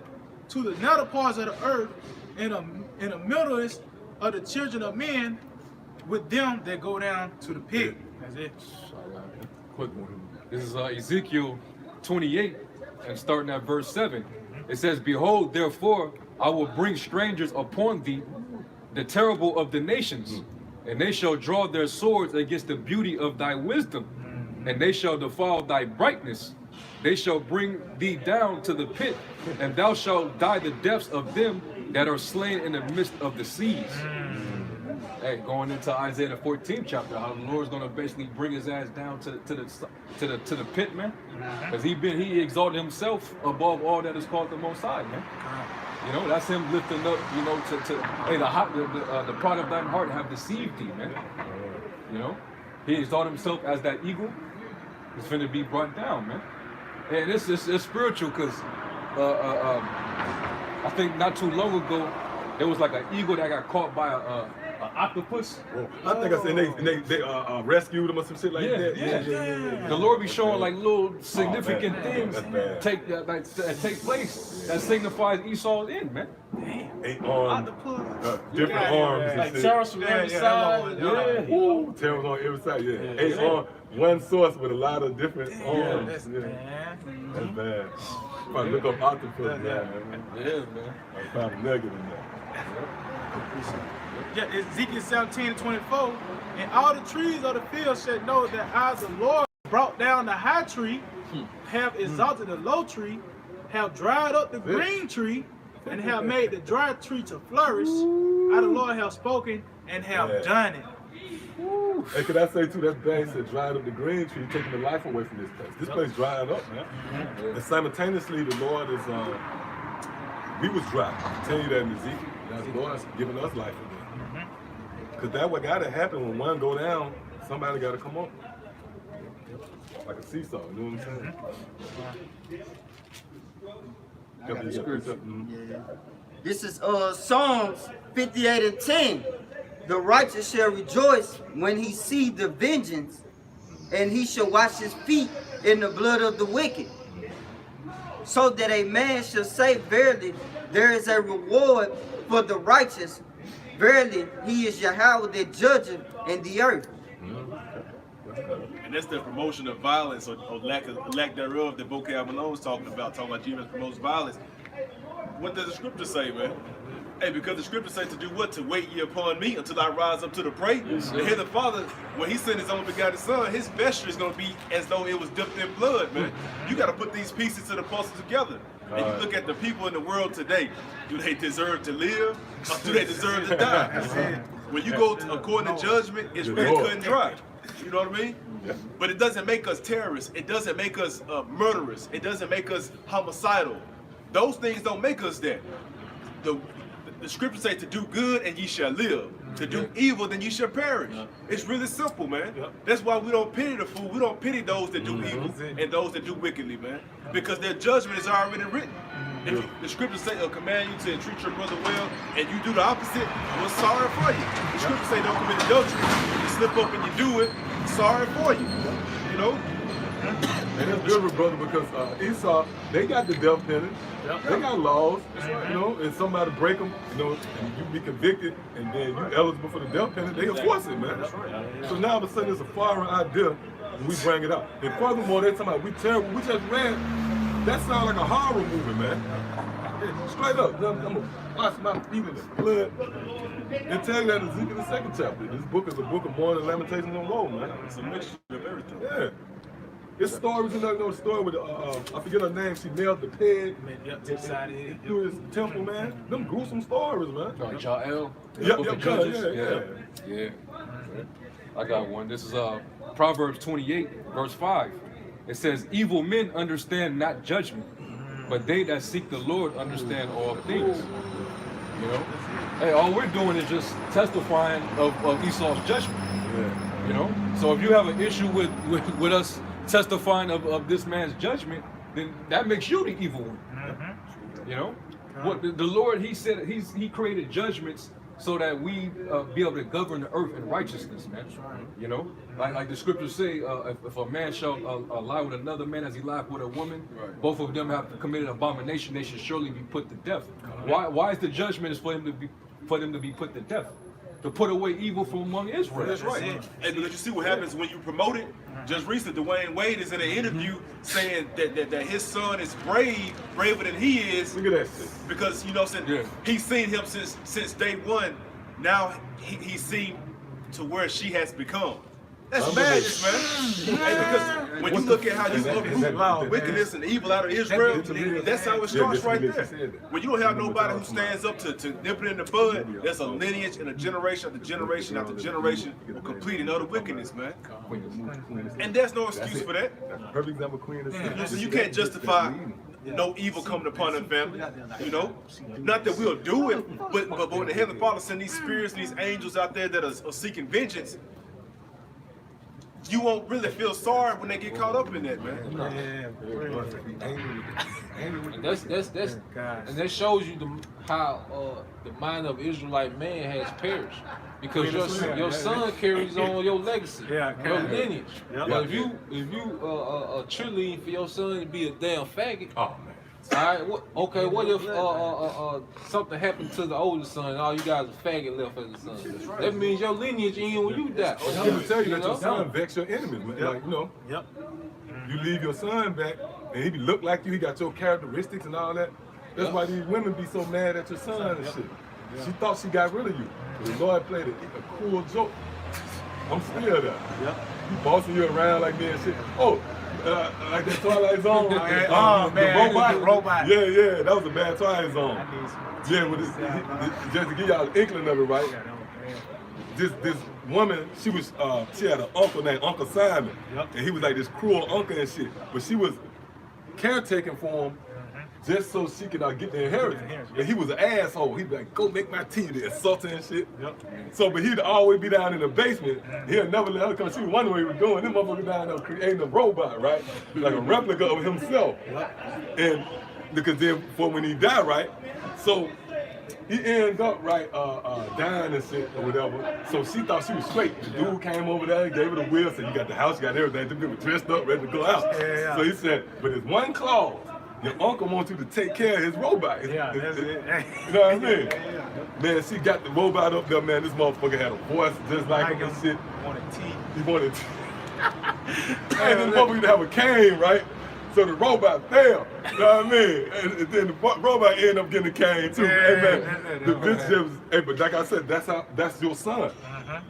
to the nether parts of the earth, in the middlest of the children of men, with them that go down to the pit. That's it. Quick one. This is Ezekiel 28, and starting at verse 7. It says, behold, therefore, I will bring strangers upon thee, the terrible of the nations, and they shall draw their swords against the beauty of thy wisdom, and they shall defile thy brightness. They shall bring thee down to the pit, and thou shalt die the deaths of them that are slain in the midst of the seas. Hey, going into Isaiah the 14th chapter, how the Lord's gonna basically bring his ass down to the pit, man, because he exalted himself above all that is called the Most High, man. You know, that's him lifting up. You know, hey, the pride of thine heart have deceived thee, man. You know, he exalted himself as that eagle. It's finna be brought down, man. And it's spiritual, because I think not too long ago there was like an eagle that got caught by an octopus. I think I said they rescued him or some shit like that. Yeah. The Lord be showing like little significant things That's bad. take place that signifies Esau's end, man. 8 arms, different arms. and Like shit. Charles from every side. Ooh, tails on every side. Yeah. 8 arms. one source with a lot of different arms. That's man. That's bad. Probably look up octopus, man. Yeah, man. I found a nugget in that. Yeah, Ezekiel 17:24. And all the trees of the field shall know that I, the Lord, brought down the high tree, have exalted the low tree, have dried up the green tree, and have made the dry tree to flourish. I, the Lord, have spoken and have done it. Hey, could I say too, that bang said dried up the green tree, taking the life away from this place. This place dried up, man. And simultaneously, the Lord is, we was dry. I tell you that in Ezekiel. Now the Lord's giving us life again. Because that's what got to happen when one go down, somebody got to come up. Like a seesaw, you know what I'm saying? This is Psalms 58:10. The righteous shall rejoice when he see the vengeance, and he shall wash his feet in the blood of the wicked. So that a man shall say, verily, there is a reward for the righteous. Verily, he is Yahweh that judgeth in the earth. And that's the promotion of violence or lack thereof that Vocab Malone's talking about GMS promotes violence. What does the scripture say, man? Hey, because the scripture says to do what? To wait ye upon me until I rise up to the prey. And here the Father, when he sent his only begotten Son, his vesture is going to be as though it was dipped in blood, man. You got to put these pieces of the puzzle together. And you look at the people in the world today, do they deserve to live or do they deserve to die? When you go according to judgment, it's really cut and dry. You know what I mean? But it doesn't make us terrorists. It doesn't make us murderers. It doesn't make us homicidal. Those things don't make us that. The scriptures say to do good and ye shall live. To do evil, then ye shall perish. It's really simple, man. That's why we don't pity the fool. We don't pity those that do evil and those that do wickedly, man. Because their judgment is already written. If the scriptures say command you to treat your brother well, and you do the opposite, well, sorry for you. The scriptures say don't commit adultery. You slip up and you do it, sorry for you. You know? And it's good, brother, because Esau, they got the death penalty. They got laws, you know, and somebody break them, you know, and you be convicted, and then you eligible for the death penalty, they enforce it, man. So now all of a sudden it's a foreign idea, and we bring it up. And furthermore, they're talking about we terrible, we just ran. That sounds like a horror movie, man. Yeah, straight up, I'm gonna wash my feet in the blood. They tell you that in Ezekiel the 2nd chapter. This book is a book of mourning, lamentations, and woe, man. It's a mixture of everything. Yeah. It's stories, you know the story with, I forget her name, she nailed the peg through his temple, man. Them gruesome stories, man. Like Jael, Yep, Book of Judges. Yeah. I got one. This is Proverbs 28, verse 5. It says, evil men understand not judgment, but they that seek the Lord understand all things. You know? Hey, all we're doing is just testifying of Esau's judgment. You know? So if you have an issue with us testifying of this man's judgment, then that makes you the evil one. You know? What the Lord, he said he created judgments so that we be able to govern the earth in righteousness, man. You know, like the scriptures say, if a man shall lie with another man as he lied with a woman, both of them have committed abomination, they should surely be put to death. Why is the judgment is for them to be put to death? To put away evil from among Israel. That's right. Hey, because you see what happens when you promote it. Just recently, Dwayne Wade is in an interview saying that his son is braver than he is. Look at that shit. Because, you know, he's seen him since day one. Now he's seen to where she has become. That's madness, man. Hey, because when you look at how you uproot wickedness and evil out of Israel, that's how it starts right there. When you don't have nobody who stands up to nip it in the bud, there's a lineage and a generation after generation after generation of completing other wickedness, man. And there's no excuse for that. Perfect example, Queen. So you can't justify no evil coming upon a family, you know? Not that we'll do it, but when the Heavenly Father send these spirits, these angels out there that are seeking vengeance, you won't really feel sorry when they get caught up in that, man. And and that shows you how the mind of Israelite man has perished, because your son carries on your legacy, your lineage. But if you cheerleading for your son to be a damn faggot, Alright, okay, what if something happened to the older son and all you guys are faggot left as a son? That means your lineage in when you die. I'm gonna tell you that know? your son vex your enemies, man. Like, you know, you leave your son back and he look like you, he got your characteristics and all that. That's why these women be so mad at your son and shit. She thought she got rid of you. The Lord played a cruel joke. I'm still there. He bossing you around like me and shit. Oh, like that Twilight Zone. The robot. Yeah, that was a bad Twilight Zone. Yeah, but just to give y'all an inkling of it, right? This woman, she had an uncle named Uncle Simon, and he was like this cruel uncle and shit. But she was caretaking for him just so she could get the inheritance. And he was an asshole. He'd be like, go make my tea, the insulting and shit. So, but he'd always be down in the basement. He'd never let her come. She was wondering what he was doing. This motherfucker down there creating a robot, right? Like a replica of himself. And because then, for when he died, right? So he ended up, right, dying and shit or whatever. So she thought she was straight. The dude came over there, gave her the will, said, you got the house, you got everything. The people dressed up, ready to go out. So he said, but there's one clause. Your uncle wants you to take care of his robot. That's it. You know what I mean? Man, she got the robot up there, man. This motherfucker had a voice just like him and shit. Wanted teeth. He wanted teeth. And this motherfucker to have a cane, right? So the robot fell. You know what I mean? And then the robot ended up getting a cane too. Hey man, the bitch just, hey, but like I said, that's your son.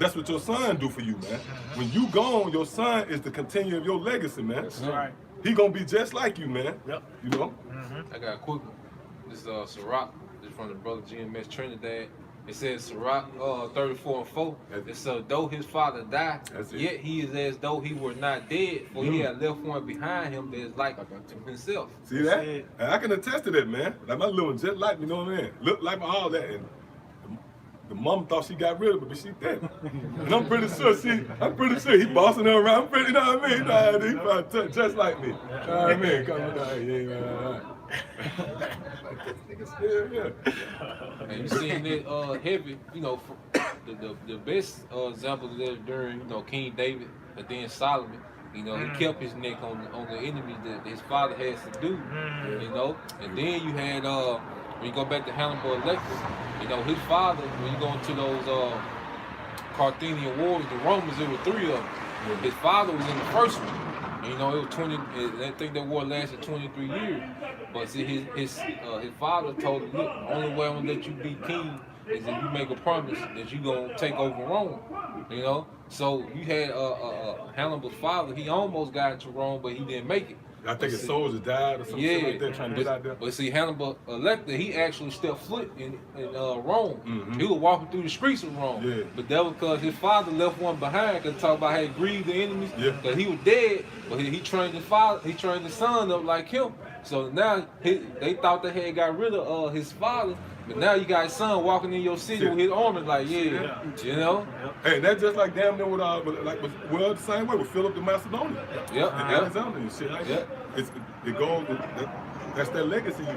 That's what your son do for you, man. When you gone, your son is the continue of your legacy, man. That's right. He gonna be just like you, man. You know? I got a quick one. This is Ciroc. This is from the brother GMS Trinidad. It says Ciroc 34:4. It said, though his father died, yet he is as though he were not dead, for he had left one behind him that is like to himself. See that? And I can attest to that, man. Like my little one just like me, you know what I mean? Look like all that. And the mom thought she got rid of it, but she didn't. And I'm pretty sure he bossing her around. You know what I mean? He probably just like me. You know what I mean? Come on, And you seen that heavy, you know, the best example of that during, you know, King David and then Solomon. You know, he kept his neck on the enemies that his father had to do. You know, and then you had when you go back to Hannibal Lecter, you know, his father, when you go into those Carthaginian wars, the Romans, there were 3 of them. His father was in the first one. And, you know, it was 20. I think that war lasted 23 years. But see, his father told him, look, the only way I'm gonna let you be king is if you make a promise that you gonna take over Rome. You know, so you had Hannibal's father. He almost got into Rome, but he didn't make it. I think his soldiers died or something like that, trying to get out there. But see, Hannibal Lecter, he actually stepped foot in Rome. He was walking through the streets of Rome. But that was because his father left one behind, because talk about how he grieved the enemies. Because he was dead, but he trained his father, he trained his son up like him. So now they thought they had got rid of his father, but now you got his son walking in your city with his army, like, you know? Hey, that's just like damn near the same way with Philip the Macedonian. And Alexander and shit like that. It goes, that's that legacy you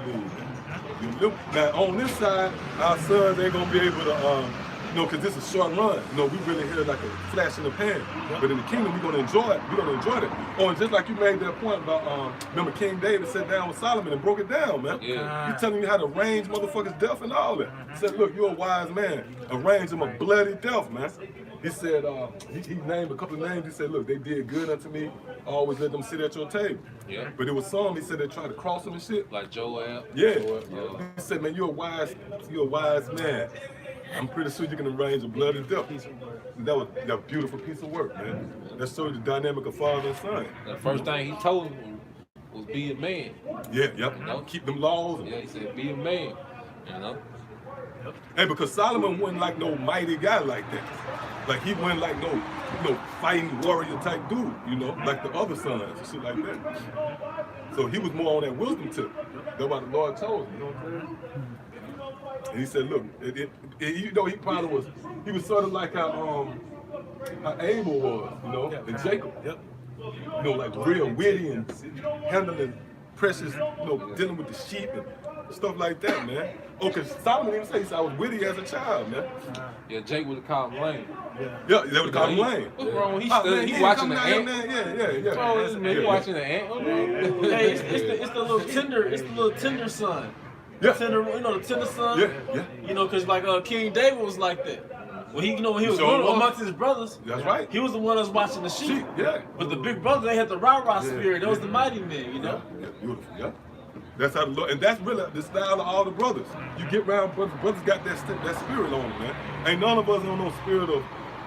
leave. Now, on this side, our sons ain't gonna be able to, you know, because this is a short run. You know, we really hit it like a flash in the pan. But in the kingdom, we're gonna enjoy it. We're gonna enjoy it. Oh, and just like you made that point about, remember King David sat down with Solomon and broke it down, man. He's telling you how to arrange motherfuckers' death and all that. He said, look, you're a wise man. Arrange them a bloody death, man. He said, he named a couple of names. He said, look, they did good unto me. Always let them sit at your table. But it was some, he said, they tried to cross him and shit. Like Joab. He said, man, you're a wise man. I'm pretty sure you can arrange a bloody death. That was a beautiful piece of work, man. That showed the dynamic of father and son. The first thing he told him was be a man. You know? Keep them laws. He said, be a man, you know? Hey, because Solomon wasn't like no mighty guy like that. Like he wasn't like no fighting warrior type dude, you know, like the other sons and shit like that. So he was more on that wisdom tip. That's what the Lord told him, you know what I'm saying? And he said, look, you know, he was sort of like how Abel was, you know, and Jacob. You know, like real witty and handling precious, you know, dealing with the sheep and stuff like that, man. Oh, because Solomon even said, I was witty as a child, man. Yeah, Jake would have called him lame. Yeah, they would call him lame. What's wrong when he Oh, stood? man, He ain't watching coming the out here, ant. man. Yeah. Oh, this man, he watching the ant. What's wrong? Hey, it's the little tender son. Yeah. Tender, you know, the tender son. Yeah. You know, cause like King David was like that. When he was sure one was. amongst his brothers. That's right. He was the one that was watching the sheep. Yeah. But the big brother, they had the rah-rah spirit. That was the mighty men, you know. Yeah, beautiful. Yeah. That's how the Lord, and that's really the style of all the brothers. You get around brothers got that spirit on them, man. Ain't none of us on no spirit of,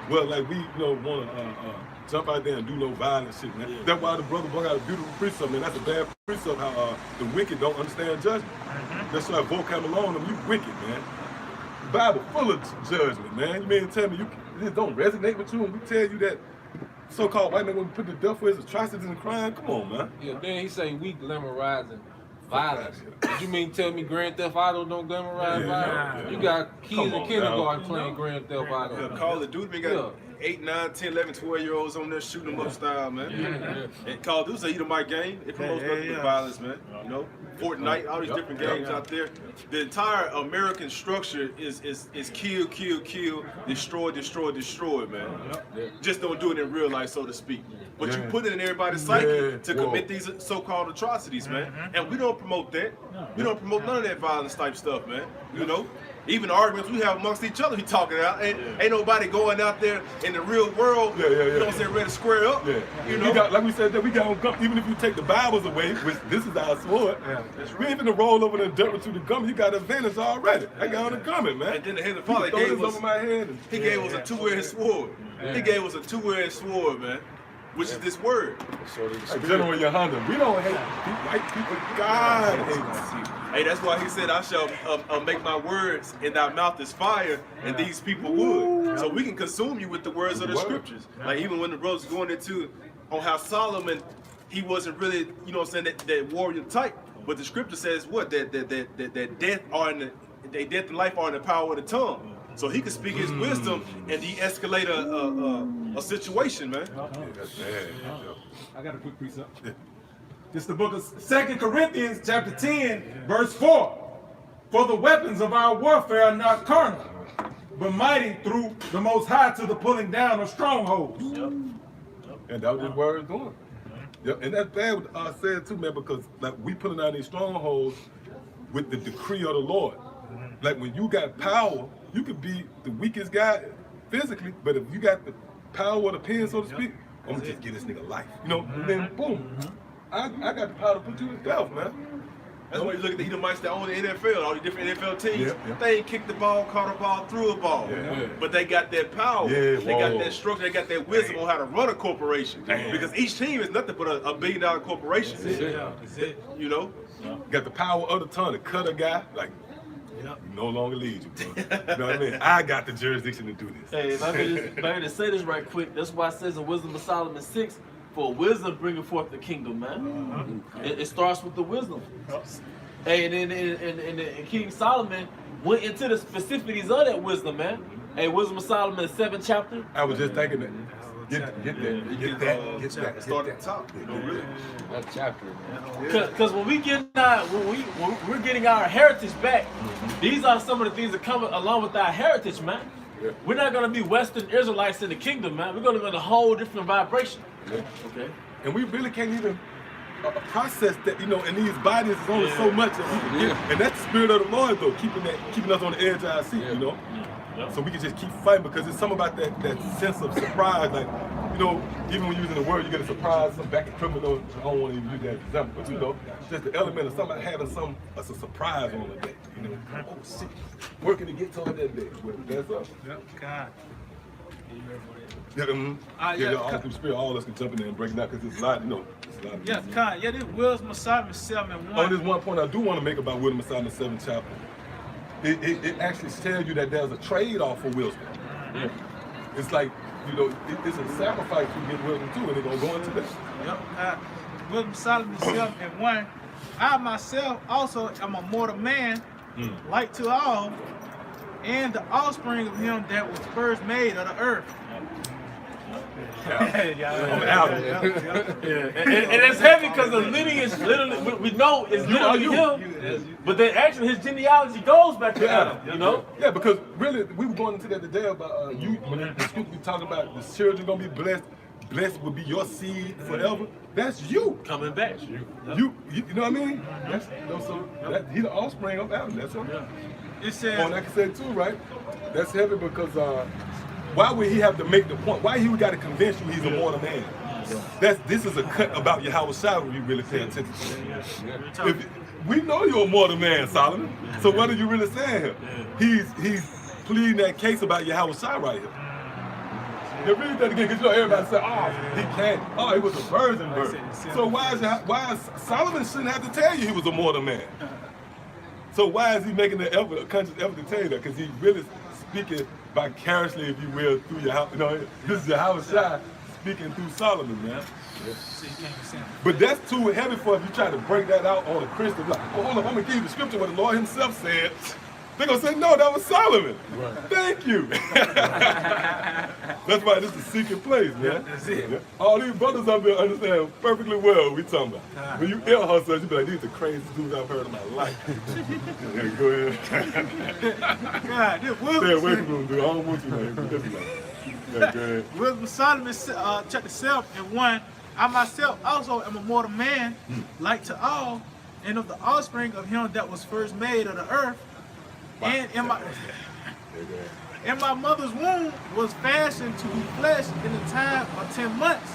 well, like we want to jump out there and do no violent shit, man. Yeah. That's why the brother brought out a beautiful precept, man. That's a bad precept how the wicked don't understand judgment. That's why vocab alone them, you wicked, man. The Bible full of judgment, man. You mean to tell me it don't resonate with you when we tell you that so-called white man when we put to death for his atrocities and crime? Come on, man. Yeah, then he say we glamorizing violence. Did you mean tell me Grand Theft Auto don't glamorize violence? Yeah. You got kids in kindergarten now. playing Grand Theft Auto. Yeah, Call of Duty, man, got 8, 9, 10, 11, 12-year-olds on there shooting them up style, man. And Call of Duty's a Edomite game. It promotes nothing but violence, man. You know, Fortnite, all these different games out there. The entire American structure is kill, kill, kill, destroy, destroy, destroy, man. Just don't do it in real life, so to speak. But you put it in everybody's psyche to commit these so-called atrocities, man. And we don't promote that. We don't promote none of that violence type stuff, man. You know? Even the arguments we have amongst each other, we talking out. Ain't nobody going out there in the real world, you know what I'm saying, ready to square up. Yeah. You know? We got, like we said, that we got on gum. Even if you take the Bibles away, which this is our sword, we ain't finna roll over the dirt with you the gum. You got advantage already. I got on the gumming, man. And then the Heavenly Father throw gave this us, over my head. he gave us a two-edged sword. He gave us a two-edged sword, man, which is this word. Like General Yohanan, we don't hate white people. God hates. Hey, that's why he said, I shall make my words in thy mouth as fire, and these people would. So we can consume you with the words of the scriptures. Like even when the brothers going into on how Solomon, he wasn't really, you know what I'm saying, that warrior type. But the scripture says what? That death and life are in the power of the tongue. So he could speak his wisdom and de-escalate a situation, man. I got a quick precept. It's the book of 2 Corinthians chapter 10, verse 4. For the weapons of our warfare are not carnal, but mighty through the Most High to the pulling down of strongholds. And that was his word doing. Yep. And that's bad what I said too, man, because like we pulling down these strongholds with the decree of the Lord. Like when you got power, you could be the weakest guy physically, but if you got the power of the pen, so to speak, I'm gonna just give this nigga life. You know, and then boom. I got the power to put you in death, man. That's why you look at the Edomites that own the NFL, all the different NFL teams. Yeah. They ain't kicked the ball, caught a ball, threw a ball. Yeah. But they got that power. Yeah, they got that structure. They got that wisdom on how to run a corporation. Because each team is nothing but a $1 billion corporation. That's it. You know? Got the power of the tongue to cut a guy, like, no longer lead you, bro. You know what I mean? I got the jurisdiction to do this. Hey, if I could just say this right quick, that's why it says in Wisdom of Solomon 6, for wisdom bringing forth the kingdom, man. It starts with the wisdom. Hey, and then King Solomon went into the specificities of that wisdom, man. Hey, Wisdom of Solomon, 7th chapter. I was just thinking that. Get that. Start at the top. That chapter, man. Because when we're getting our heritage back, these are some of the things that come along with our heritage, man. Yeah. We're not going to be Western Israelites in the kingdom, man. We're going to be in a whole different vibration. Yeah. Okay. And we really can't even process that, you know, and these bodies is only so much that we can get. And that's the spirit of the Lord, though, keeping us on the edge of our seat, you know? So we can just keep fighting because it's something about that sense of surprise. Like, you know, even when using the word, you get a surprise, some back of criminal. I don't want to even use that example, but you know, just the element of somebody having a surprise on the day. You know, oh shit, working to get to it that day. Well, that's up. God. Yeah, all through spirit, all of us can jump in there and break it down because it's a lot, you know. Yeah, Khan. Yeah, this Wisdom of Solomon 7 and 1. Oh, there's one point I do want to make about Wisdom of Solomon 7th chapter. It actually tells you that there's a trade-off for wisdom. Yeah. It's like, you know, it's a sacrifice to get wisdom too, and they're going to go into that. Yep. Wisdom of Solomon 7 and 1. I myself also am a mortal man, like to all, and the offspring of him that was first made of the earth. I'm Adam. And it's heavy because the lineage literally we know is literally him, but then actually his genealogy goes back to Adam. You know? Yeah, because really we were going into that today about you when the scripture we talking about the children gonna be blessed. Blessed will be your seed forever. That's you. Coming back. You know what I mean? That's, he the offspring of Adam. That's him. It says, Oh, and I can say too, right? That's heavy because why would he have to make the point? Why he got to convince you he's a mortal man? This is a cut about Yahweh Shai when you really pay attention to it. We know you're a mortal man, Solomon. So what are you really saying here? He's pleading that case about Yahweh Shai right here. You read that again, because everybody say, oh, he can't. Oh, he was a virgin birth. So why is Solomon shouldn't have to tell you he was a mortal man? So why is he making the conscious effort to tell you that? Because he's really speaking vicariously, if you will, through Yahweh. This is Yahweh Shai speaking through Solomon, man. But that's too heavy for if you try to break that out on a Christian. Like, oh, hold up, I'm gonna give you the scripture what the Lord Himself said. They're gonna say, no, that was Solomon. Right. Thank you. That's why this is a secret place, man. That's it. Yeah. All these brothers up there understand perfectly well what we talking about. When you ear hustlers, you be like, these are the craziest dudes I've heard in my life. Yeah, go ahead. God, this Stay away from them, dude. I don't want you, man. Yeah, go ahead. Wisdom of Solomon, chapter 7 and 1. I myself also am a mortal man, like to all, and of the offspring of him that was first made of the earth. And in my mother's womb was fashioned to be flesh in the time of 10 months,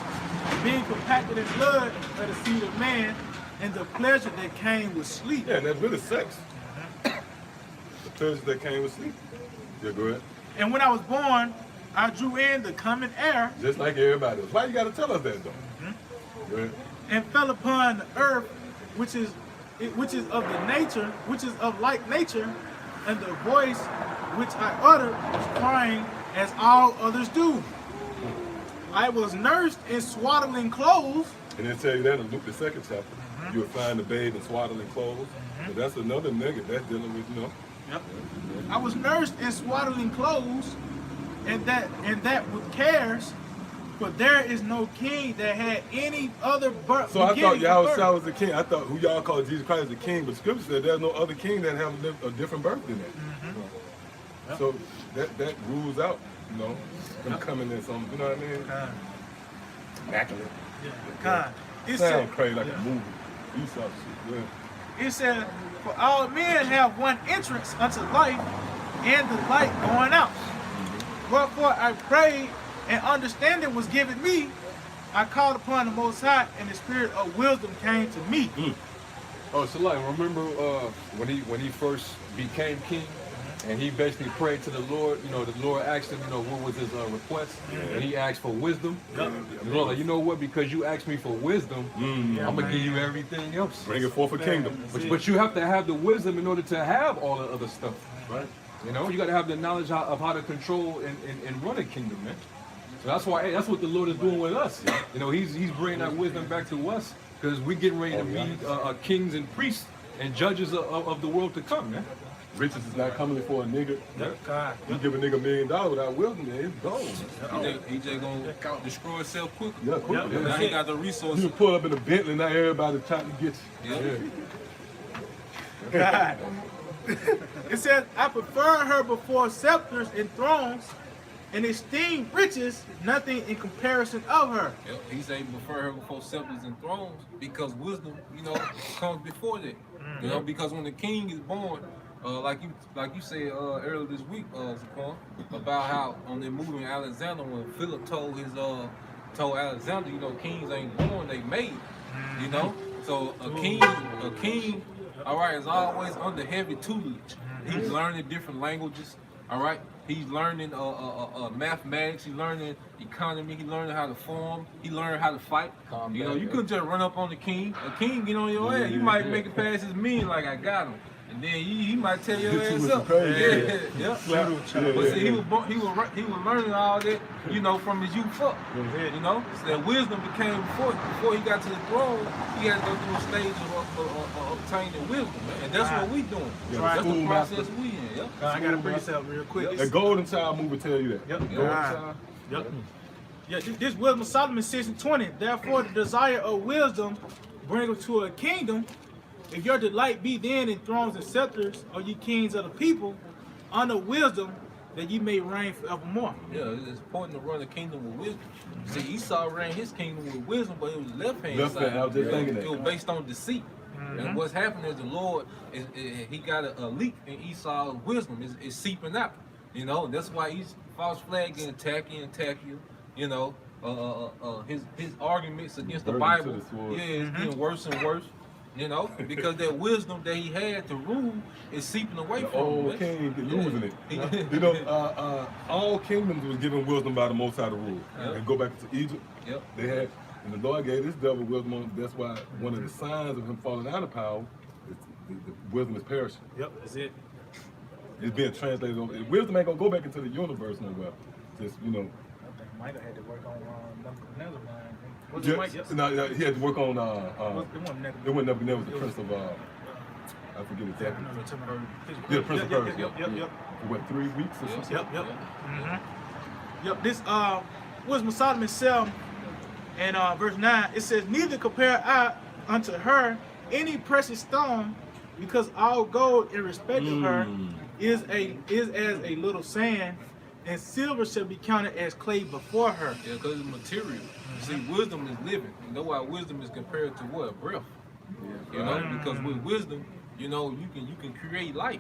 being compacted in blood by the seed of man, and the pleasure that came with sleep. Yeah, and that's really sex. The pleasure that came with sleep. Yeah, go ahead. And when I was born, I drew in the coming air. Just like everybody else. Why you gotta tell us that though? Go ahead. And fell upon the earth, which is of the nature, which is of like nature, and the voice which I uttered was crying as all others do. I was nursed in swaddling clothes. And they tell you that in Luke the 2nd chapter. You'll find the babe in swaddling clothes. But that's another nigga that's dealing with, you know. Yep. I was nursed in swaddling clothes, and that with cares, for there is no king that had any other birth. So I thought Yahweh Shai was the king. I thought who y'all call Jesus Christ is the king, but Scripture said there's no other king that have a different birth than that. So that rules out, you know, them coming in some, you know what I mean? Immaculate. God. It Sound said, crazy like a movie. Esau shit. Yeah. it said, for all men have one entrance unto life, and the light going out. Wherefore I prayed, and understanding was given me. I called upon the Most High, and the spirit of wisdom came to me. Oh, so like, remember when he first became king, and he basically prayed to the Lord. You know, the Lord asked him, you know, what was his request, and he asked for wisdom. The Lord, like, you know what? Because you asked me for wisdom, I'm gonna give you everything else. Bring it forth a kingdom. But you have to have the wisdom in order to have all the other stuff. Right. You know, you got to have the knowledge of how to control and run a kingdom, man. So that's why, that's what the Lord is doing with us. You know, He's bringing that wisdom back to us because we're getting ready to be kings and priests and judges of the world to come, man. Riches is not coming for a nigga. God. You give a nigga $1 million without wisdom, man, it's gone. He just gonna destroy himself quickly. Yeah, quick. Now Yeah. he got the resources. You pull up in a Bentley, now everybody trying to get you. God. It says, I prefer her before scepters and thrones, and esteem riches nothing in comparison of her. Yep, he said he prefer her before scepters and thrones because wisdom, you know, comes before that. You know, because when the king is born, like you said earlier this week, Zaquan, about how on the movie in Alexander when Philip told Alexander, you know, kings ain't born, they made. You know, so a king, all right, is always under heavy tutelage. He's learning different languages. All right, he's learning mathematics. He's learning economy. He's learning how to farm. He learned how to fight. You know, you couldn't just run up on the king. A king get on your ass. You might make it past his men like I got him. And then he might tell your ass up. Yeah. But see, he was learning all that, you know, from his youth up. You know, so that wisdom became before he got to the throne. He had to go through a stage of obtaining wisdom, man. And that's what we doing. That's the process we in. Yeah. I gotta bring this up real quick. That Golden Child movie tell you that. Yep. Golden Child. Yep. Yeah, this wisdom of Solomon 6:20. Therefore, the desire of wisdom bringeth to a kingdom. If your delight be then in thrones and scepters, or ye kings of the people, under wisdom, that ye may reign forevermore. Yeah, it's important to run a kingdom with wisdom. See, Esau ran his kingdom with wisdom, but it was left hand Left side. hand, I was just thinking that. It was based on deceit. And what's happening is the Lord, he got a leak in Esau's wisdom. It's seeping out. You know, that's why he's false flag getting tacky. You know, his arguments against the Burden to Bible, the sword. it's getting worse and worse. You know, because that wisdom that he had to rule is seeping away The from him. old man. king is losing it. Yeah. You know, all kingdoms was given wisdom by the Most High to rule. Yeah. And go back to Egypt. Yep. They had, and the Lord gave this devil wisdom. That's why one of the signs of him falling out of power is the wisdom is perishing. Yep, that's it. It's being translated over. Wisdom ain't gonna go back into the universe nowhere. Just, you know. I think Micah had to work on Nebuchadnezzar, man. Was Yeah, it Mike? Yes. no, he had to work on. It wasn't Nebuchadnezzar. It wasn't Nebuchadnezzar, was the prince of. I forget exactly. Yeah, the prince of Persia. Yep. For what, 3 weeks or something? Yep. Yep. This Wisdom of Solomon 7 and verse 9. It says, "Neither compare I unto her any precious stone, because all gold in respect of her is as a little sand, and silver shall be counted as clay before her." Yeah, because it's material. See, wisdom is living. You know why wisdom is compared to what? Breath. You know, because with wisdom, you know, you can create life.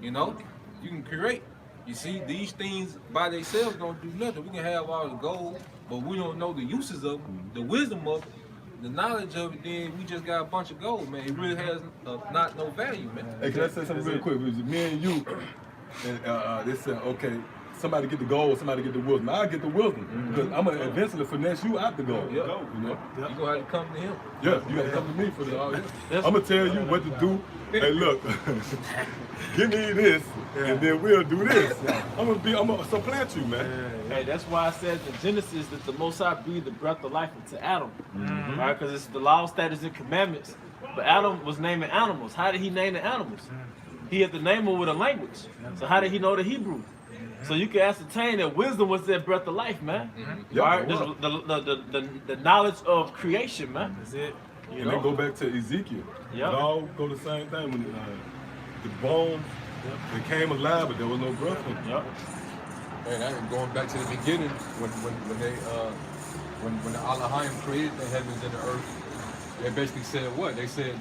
You know, you can create. You see, these things by themselves don't do nothing. We can have all the gold, but we don't know the uses of it, the wisdom of it, the knowledge of it. Then we just got a bunch of gold, man. It really has not no value, man. Hey, can I say something real quick? It was me and you, and they said, okay, somebody get the gold, somebody get the wisdom. I get the wisdom because I'm gonna eventually finesse you out the gold. Yeah. You know? You gonna have to come to him. Yeah, you gotta come to me for this. I'm gonna tell you what to do. Hey, look, give me this, and then we'll do this. I'm gonna supplant you, man. Hey, that's why I said in Genesis that the Most High breathed the breath of life into Adam, right? Because it's the law, statutes, and commandments. But Adam was naming animals. How did he name the animals? He had to name them with a language. So how did he know the Hebrew? So you can ascertain that wisdom was that breath of life, man. Yeah, Right? well. The knowledge of creation, man. That's it. You And then know? go back to Ezekiel. Yep. It all go the same thing. When the bones, they came alive, but there was no breath in them. Yep. And that, going back to the beginning, when they when the Elohim created the heavens and the earth, they basically said what? They said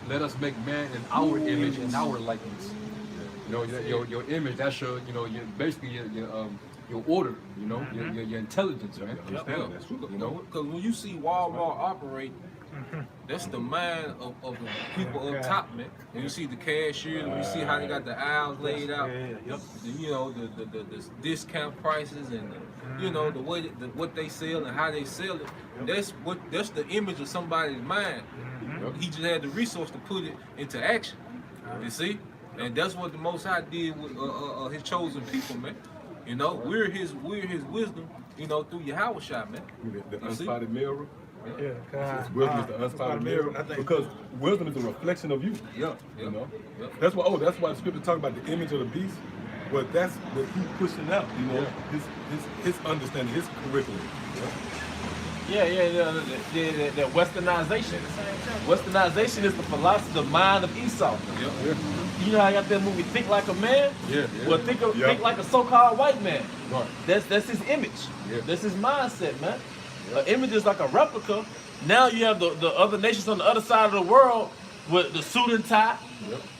let us make man in our image and our likeness. You know, your image. That's your basically your order. You know, your intelligence, man. Yeah, That's true. you know, because when you see Walmart operate, that's the mind of the people up top, man. When you see the cashiers, when you see how they got the aisles laid out, you know, the discount prices and you know the way what they sell and how they sell it. That's the image of somebody's mind. He just had the resource to put it into action. You see, and that's what the Most High did with his chosen people, man. You know, we're his wisdom, you know, through Yahweh shot, man. The You see? unspotted mirror. Yeah, Wisdom is the unspotted mirror because wisdom is a reflection of you. Yeah, You know, yeah. that's why the scripture talk about the image of the beast. But that's what he's pushing out. You know, his understanding, his curriculum. The westernization. Westernization is the philosophy, the mind of Esau. You know how I got that movie Think Like a Man? Well, think like a so-called white man. Right. That's his image. Yeah. That's his mindset, man. An image is like a replica. Now you have the other nations on the other side of the world with the suit and tie.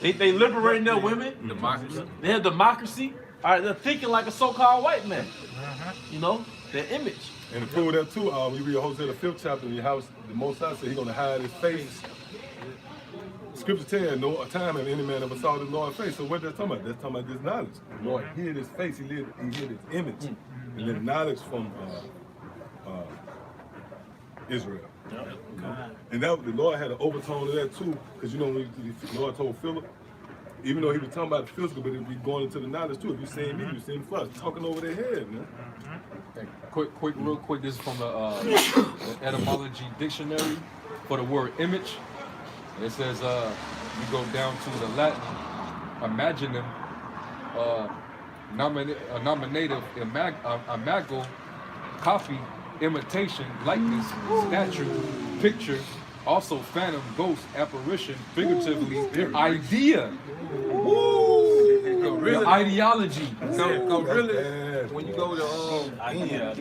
They liberating their women. Democracy. They have democracy. All right, they're thinking like a so-called white man. You know, their image. And to prove that too, when you read Hosea the 5th chapter in your house, the Most High said he's gonna hide his face. Scripture tell you, no time have any man ever saw the Lord's face. So what that's talking about? That's talking about this knowledge. The Lord hid his face, he hid his image. And then knowledge from Israel. And that the Lord had an overtone of that too, because you know when the Lord told Philip, even though he was talking about the physical, but if we going into the knowledge too, if you seen me, you seen us talking over their head, man. Hey, real quick. This is from the etymology dictionary for the word image. It says you go down to the Latin, imaginem, nominative imago, copy, imitation, likeness, statue, picture, also phantom, ghost, apparition, figuratively, idea. Your ideology. So really, when you go to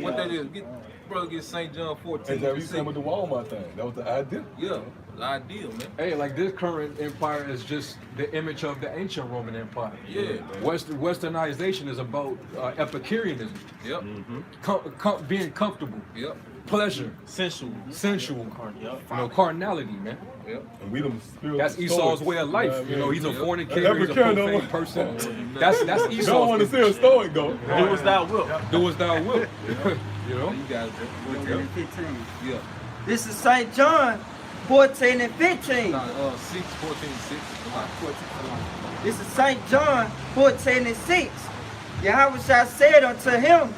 what that is, get St. John 14. And that you saying with the Walmart thing, that was the idea. Yeah, the ideal, man. Hey, like this current empire is just the image of the ancient Roman Empire. Yeah. Westernization is about Epicureanism. Yep. Being comfortable. Yep. Pleasure. Sensual. Carnality, man. Yep. And we them spiritual That's Esau's stoics. way of life. Yeah, You know, he's a yeah. fornicator, he's a profane person. That's Esau's. Don't want to see a stoic though. Do as thou wilt. Do as thou wilt. You know? You guys, 14 and 15. yeah. This is St. John 14 and 15. 6, 14, 6. This is St. John 14 and 6. Yahweh said unto him,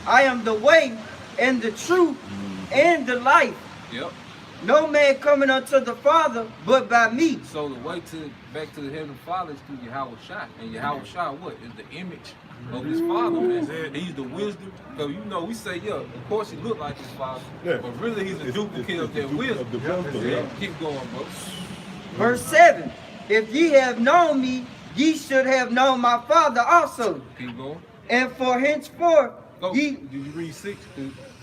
I am the way and the truth and the life. Yep. No man coming unto the Father but by me. So the way back to the Heavenly Father is through Yahweh Shai. And Yahweh Shai, what? Is the image of his Father, man. He's the wisdom. So, you know, we say, yeah, of course he looked like his Father. Yeah. But really he's a duplicate of that wisdom. Of the wisdom, yeah. Keep going, bro. Verse 7. If ye have known me, ye should have known my Father also. Keep going. And for henceforth, Go. ye... Did you read 6?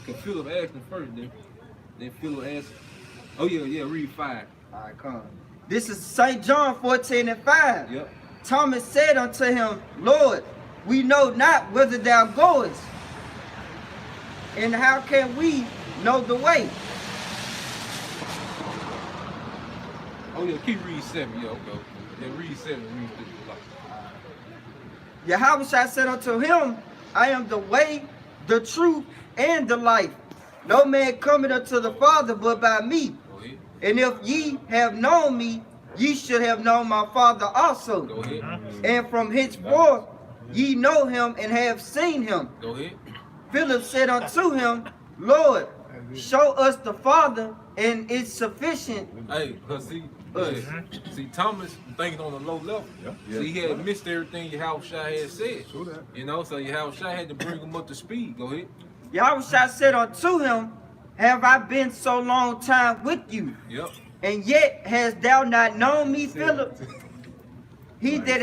Because Philip asked him first, then Philip asked. Oh, yeah, read 5. All right, come on. This is St. John 14 and 5. Yep. Thomas said unto him, Lord, we know not whither thou goest, and how can we know the way? Oh, yeah, keep reading 7. Yeah, okay. Then read 7 and read 6. Yahweh said unto him, I am the way, the truth, and the life. No man cometh unto the Father but by me. Go ahead. And if ye have known me, ye should have known my Father also. Go ahead. And from henceforth ye know him and have seen him. Go ahead. Philip said unto him, Lord, show us the Father, and it's sufficient. Hey, because see, Thomas thinking on a low level. Yeah. See, he had missed everything Yahweh Shai had said. True that. You know, so Yahweh Shai had to bring him up to speed. Go ahead. Yahweh said unto him, have I been so long time with you? Yep. And yet hast thou not known me, Philip? He that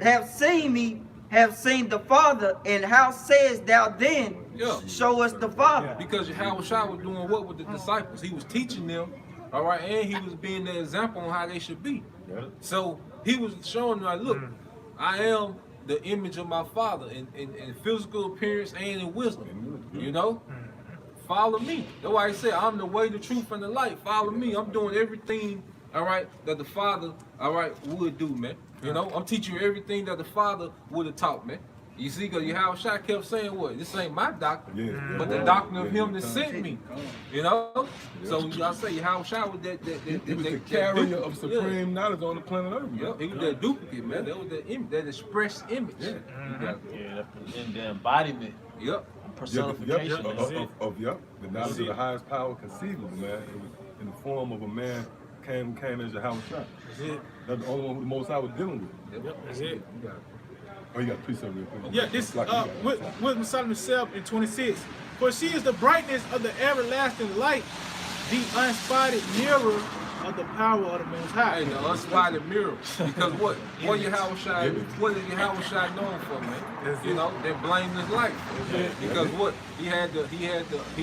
have seen me have seen the Father, and how sayest thou then, Yeah. show us the Father? Because Yahweh Shai was doing what with the disciples? He was teaching them, all right, and he was being the example on how they should be. Yeah. So he was showing them, like, look, I am the image of my Father in physical appearance and in wisdom. You know? Follow me. That's why he said, I'm the way, the truth, and the light. Follow me. I'm doing everything, all right, that the Father, all right, would do, man. You know, I'm teaching you everything that the Father would have taught, man. You see, because Yahweh Shai kept saying, what? This ain't my doctrine, Yeah. but the doctrine of him that sent me. You know? So I say Yahweh Shai was that He was the carrier of supreme knowledge on the planet Earth. Yeah, he was that duplicate, man. That was that image, that express image. Yeah. Yeah, and the embodiment, Yep. personification. Of the knowledge of the highest power conceivable, man. It was in the form of a man came as Yahweh Shai. That's the only one who the Most High was dealing with. Yep, that's it. Oh, you got to preach something real quick. Yeah, this Like wisdom Solomon himself in 26. For she is the brightness of the everlasting light, the unspotted mirror of the power of the Most High. Hey, the unspotted mirror. Because what is Yahweh Shai known for, man? You know, that blameless life. Because what? He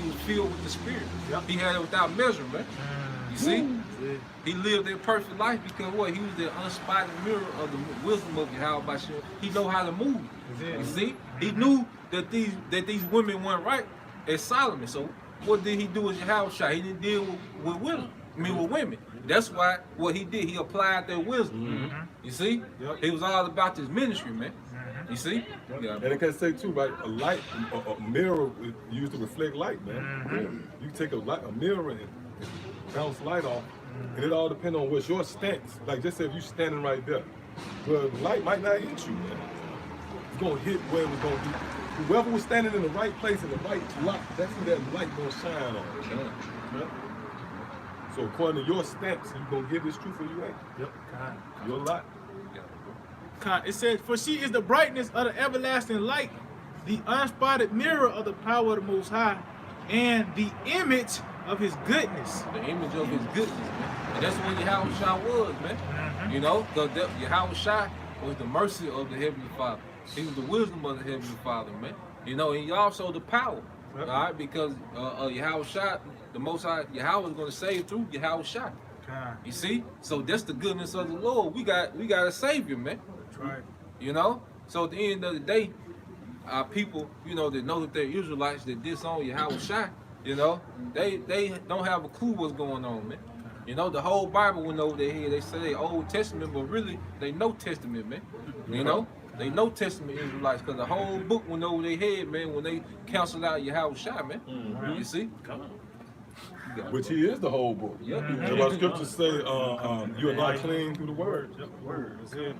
was filled with the Spirit. He had it without measure, man. You see? He lived a perfect life because what? He was the unspotted mirror of the wisdom of Yahweh Bashir. He know how to move. You see? He knew that these women weren't right as Solomon. So what did he do as Yahweh Shai? He didn't deal with women. That's why what he did, he applied that wisdom. You see? He was all about this ministry, man. You see? Yeah. And I can say too, right? A mirror is used to reflect light, man. You can take a mirror and bounce light off, and it all depends on what's your stance. Like just say if you're standing right there, well, the light might not hit you, man. It's gonna hit where it's gonna be. Whoever was standing in the right place in the right light, that's who that light gonna shine on. Yeah. So according to your stance, you gonna give this truth or you ain't. Yep. Your light. It says, for she is the brightness of the everlasting light, the unspotted mirror of the power of the Most High, and the image of His goodness. The image of His goodness, man. And that's what Yahushua was, man. You know, because Yahushua was the mercy of the Heavenly Father. He was the wisdom of the Heavenly Father, man. You know, and He also the power. All right, because Yahushua, the Most High, Yahweh is going to save through Yahushua. You see? So that's the goodness of the Lord. We got a Savior, man. That's right. You know? So at the end of the day, our people, you know, that know that they're Israelites that disown Yahushua, you know, they don't have a clue what's going on, man. You know, the whole Bible went over their head. They say they Old Testament, but really they New Testament, man. You know? They New Testament Israelites, because the whole book went over their head, man, when they canceled out Yahushua, man. You see? Which He is the whole book. Yep. So our scriptures say, you are not clean through the word. Word. That's it.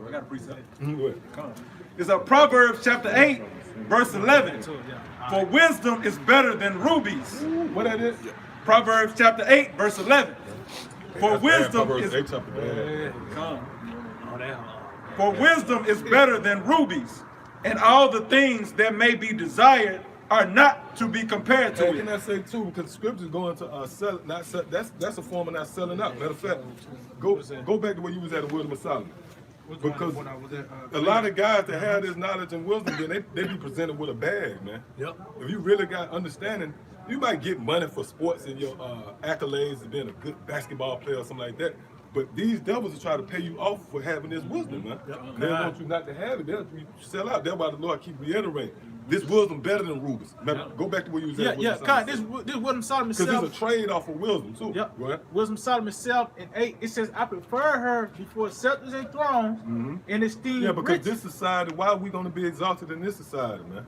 I got a precept. Go ahead. It's Proverbs chapter 8, verse 11. For wisdom is better than rubies. What that is? Proverbs chapter 8, verse 11. For wisdom Proverbs is 8 chapter bad. For wisdom is better than rubies, and all the things that may be desired are not to be compared to Hey, it. can I say too? Because scriptures going to sell, not sell. That's a form of not selling out. Matter of fact, go back to where you was at the Wisdom of Solomon. Because a lot of guys that have this knowledge and wisdom, then they be presented with a bag, man. Yep. If you really got understanding, you might get money for sports and your accolades of being a good basketball player or something like that. But these devils will try to pay you off for having this wisdom, man. They want you not to have it. They'll you sell out. That's why the Lord keep reiterating. This wisdom better than rubies. Go back to where you was at. This Wisdom Solomon Because self. it's a trade off of wisdom too. Yep. Go ahead. Wisdom Solomon self in 8. It says, I prefer her before scepters and thrones and esteem Yeah, because riches. this society, why are we going to be exalted in this society, man?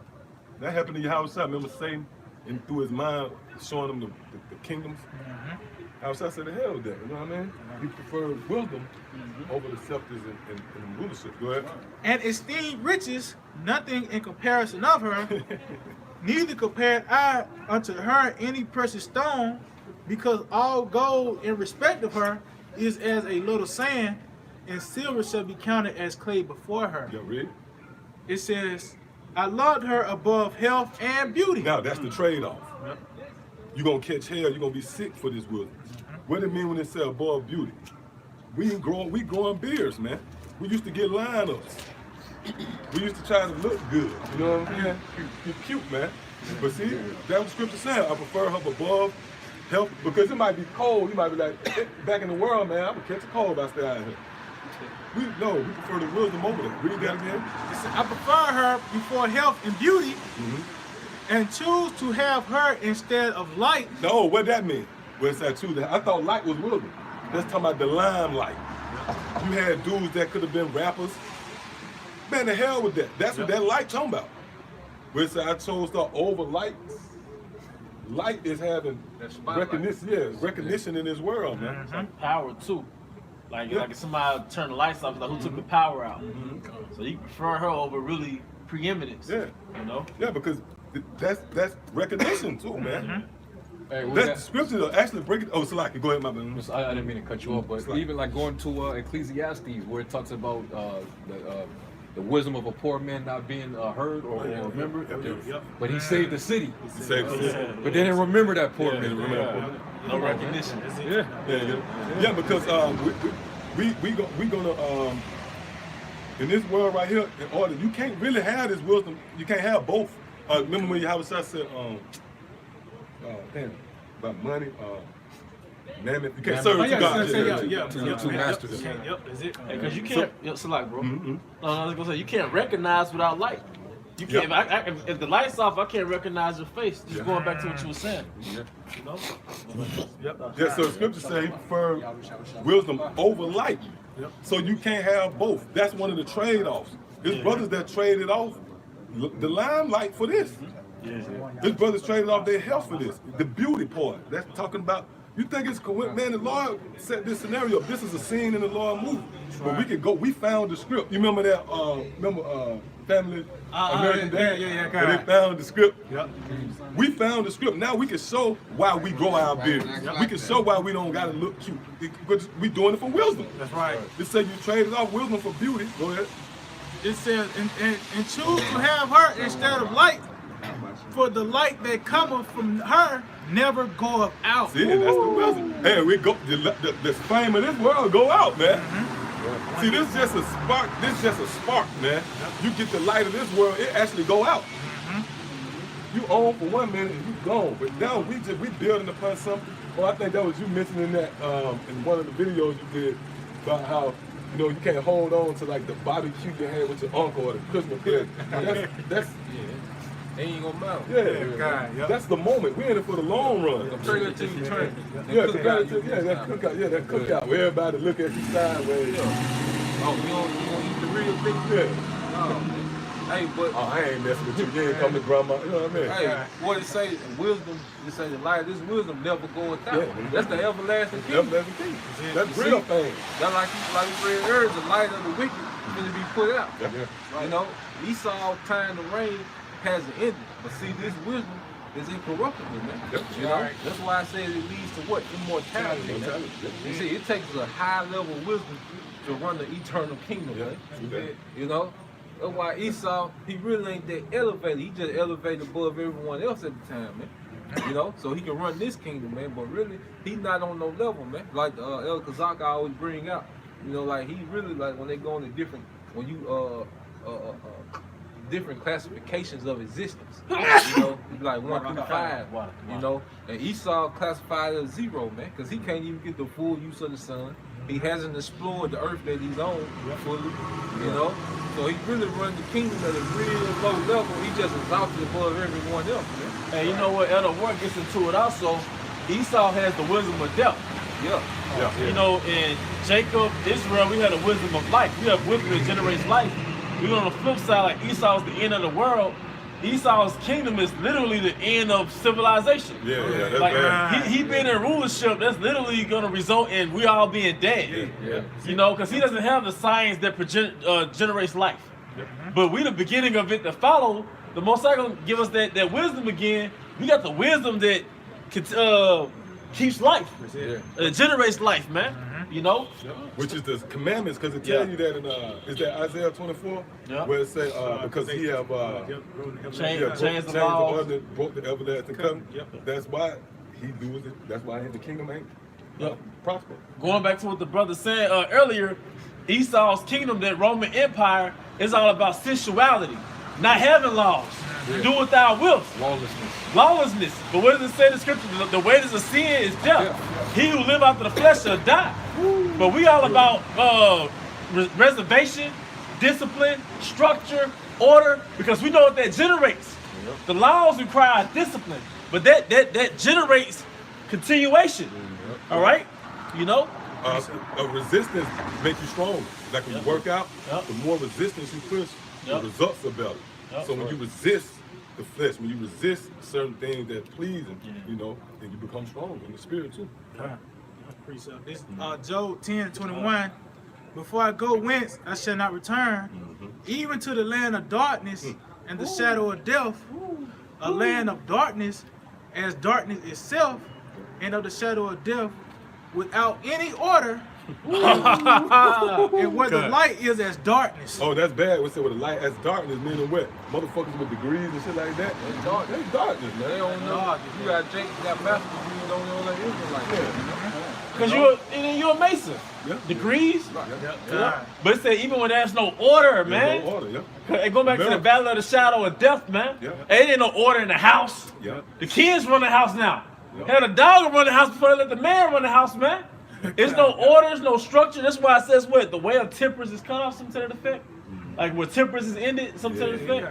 That happened to Yahushua. Remember Satan, and through his mind, showing him the kingdoms? Yahushua said, the hell with that, you know what I mean? He preferred wisdom over the scepters and rulership. Go ahead. And esteem riches, nothing in comparison of her. Neither compared I unto her any precious stone, because all gold in respect of her is as a little sand, and silver shall be counted as clay before her. Yeah, read. It says, I loved her above health and beauty. Now, that's the trade-off. You're going to catch hell, you're going to be sick for this wisdom. What do it mean when it say above beauty? We growing beards, man. We used to get line-ups. We used to try to look good. You know what I'm saying? You're cute, man. But see, that's what scripture said. I prefer her above health, because it might be cold. You might be like, back in the world, man, I would catch a cold if I stay out here. We prefer the wisdom over that. Read that again. It says, I prefer her before health and beauty, and choose to have her instead of light. No, what that mean? Well, it's that too. I thought light was wisdom. That's talking about the limelight. You had dudes that could have been rappers. Man, the hell with that. That's what that light talking about. Where it said I chose the over light. Light is having recognition in this world, man. Power too. Like if somebody turn the lights off, like who took the power out? So you prefer her over really preeminence. Yeah. You know? Yeah, because that's recognition too, man. Hey, That scripture will actually break it. Oh, Salaki, go ahead, my man. I didn't mean to cut you off, but Sorry. even like going to Ecclesiastes, where it talks about the wisdom of a poor man not being heard or remembered, but he saved the city. He saved the city. But they didn't remember that poor man. No recognition. Yeah, because we gonna in this world right here, in order you can't really have this wisdom. You can't have both. Remember when Yahushua said, about money, mammon. You can't serve two gods. Two masters. Yep, that's it. Because you can't, it's like, bro. I was gonna say you can't recognize without light. You can't. If the lights off, I can't recognize your face. Just going back to what you were saying. You know? Yeah, so the scripture says he preferred wisdom over light. So you can't have both. That's one of the trade-offs. His brothers that traded off the limelight for this. His brothers traded off their health for this. The beauty part. That's talking about. You think it's coincidence? Man, the Lord set this scenario. This is a scene in the Lord movie. But we could go. We found the script. You remember that? Family American Dad? Where they found the script. We found the script. Now we can show why we grow our beard. We can show why we don't gotta look cute. Because we doing it for wisdom. That's right. It say you traded off wisdom for beauty. Go ahead. it says, and choose to have her instead of light, for the light that cometh from her never goeth out. See, that's the wisdom. Hey, we go. The flame of this world go out, man. See, this is just a spark. This is just a spark, man. You get the light of this world, it actually go out. You on for 1 minute and you gone, but now we building upon something. Well, I think that was you mentioning that in one of the videos you did about how you can't hold on to like the barbecue you had with your uncle or the Christmas present. That's They ain't gonna matter. yeah. That's the moment. We're in it for the long run. Trigger till you turn. Yeah, that cookout where everybody look at you sideways. Oh, you gonna eat the real thing? Yeah. Oh, hey, but I ain't messing with you. You ain't coming to grandma. You know what I mean? hey, what it say? Wisdom. It say the light of this wisdom never goeth out. Yeah. That's the everlasting kingdom. That's the key. That's real thing. That's like we read earlier. The light of the wicked is going to be put out. Yeah. You know, Esau time to reign has an ending, but see, this wisdom is incorruptible, man. You know, that's why I say it leads to what? Immortality. You see, it takes a high level of wisdom to run the eternal kingdom, man. You know, that's why Esau, he really ain't that elevated. He just elevated above everyone else at the time, man. You know, so he can run this kingdom, man. But really, he's not on no level, man. Like El Kazak I always bring out. You know, like he really like when they go into different, when you different classifications of existence. You know, like 1 through 5. You know, and Esau classified as 0, man, because he can't even get the full use of the sun. He hasn't explored the earth that he's on fully. You know, so he really runs the kingdom at a real low level. He just exalted above everyone else, man. And you know what? Elder Warren gets into it also. Esau has the wisdom of death. Yeah. You know, in Jacob, Israel, we had a wisdom of life. We have wisdom that generates life. We on the flip side, like Esau's the end of the world. Esau's kingdom is literally the end of civilization. That's like bad. he been in rulership. That's literally gonna result in we all being dead. You know, because he doesn't have the science that generates life. But we the beginning of it to follow. The Most High gonna give us that wisdom again. We got the wisdom that keeps life, generates life, man. You know, Which is the commandments, because it tells you that in is that Isaiah 24, where it says because he have changed the laws, broke the everlasting covenant. That's why he do it. That's why the kingdom ain't prosper. Going back to what the brother said earlier, Esau's kingdom, that Roman Empire, is all about sensuality, not having laws. Do what thou wilt. Lawlessness. But what does it say in the scripture? The wages of sin is death. He who live after the flesh shall die. But we all about reservation, discipline, structure, order, because we know what that generates. The laws require discipline, but that generates continuation. All right? You know? A resistance makes you strong. Like when you work out, the more resistance you push, the results are better. So when you resist the flesh, when you resist certain things that please him, you know, then you become strong in the spirit too. Precept. This Job 10:21. Before I go whence I shall not return, even to the land of darkness and the shadow of death, a land of darkness as darkness itself, and of the shadow of death, without any order, and where the light is as darkness. Oh, that's bad. We say with the light as darkness, meaning what? Motherfuckers with degrees and shit like that. That's darkness, man. They don't know. You got Jake, you got Master, you don't know that Israelite. Because you're a Mason. Degrees. But it said even when there's no order, man. No order, Hey, go back to the battle of the shadow of death, man. Hey, it ain't no order in the house. The kids run the house now. Hell, the dog run the house before they let the man run the house, man. There's no order, there's no structure. That's why it says what? The way of temperance is cut off, some to that effect. Like where temperance is ended, some to that effect.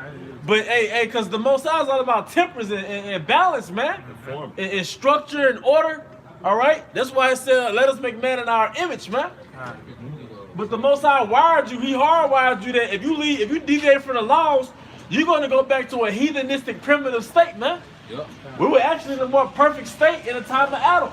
But hey, because the Most High is all about temperance and balance, man. And structure and order. All right? That's why it said, let us make man in our image, man. But the Most High wired you, he hardwired you that if you deviate from the laws, you're going to go back to a heathenistic primitive state, man. We were actually in a more perfect state in the time of Adam.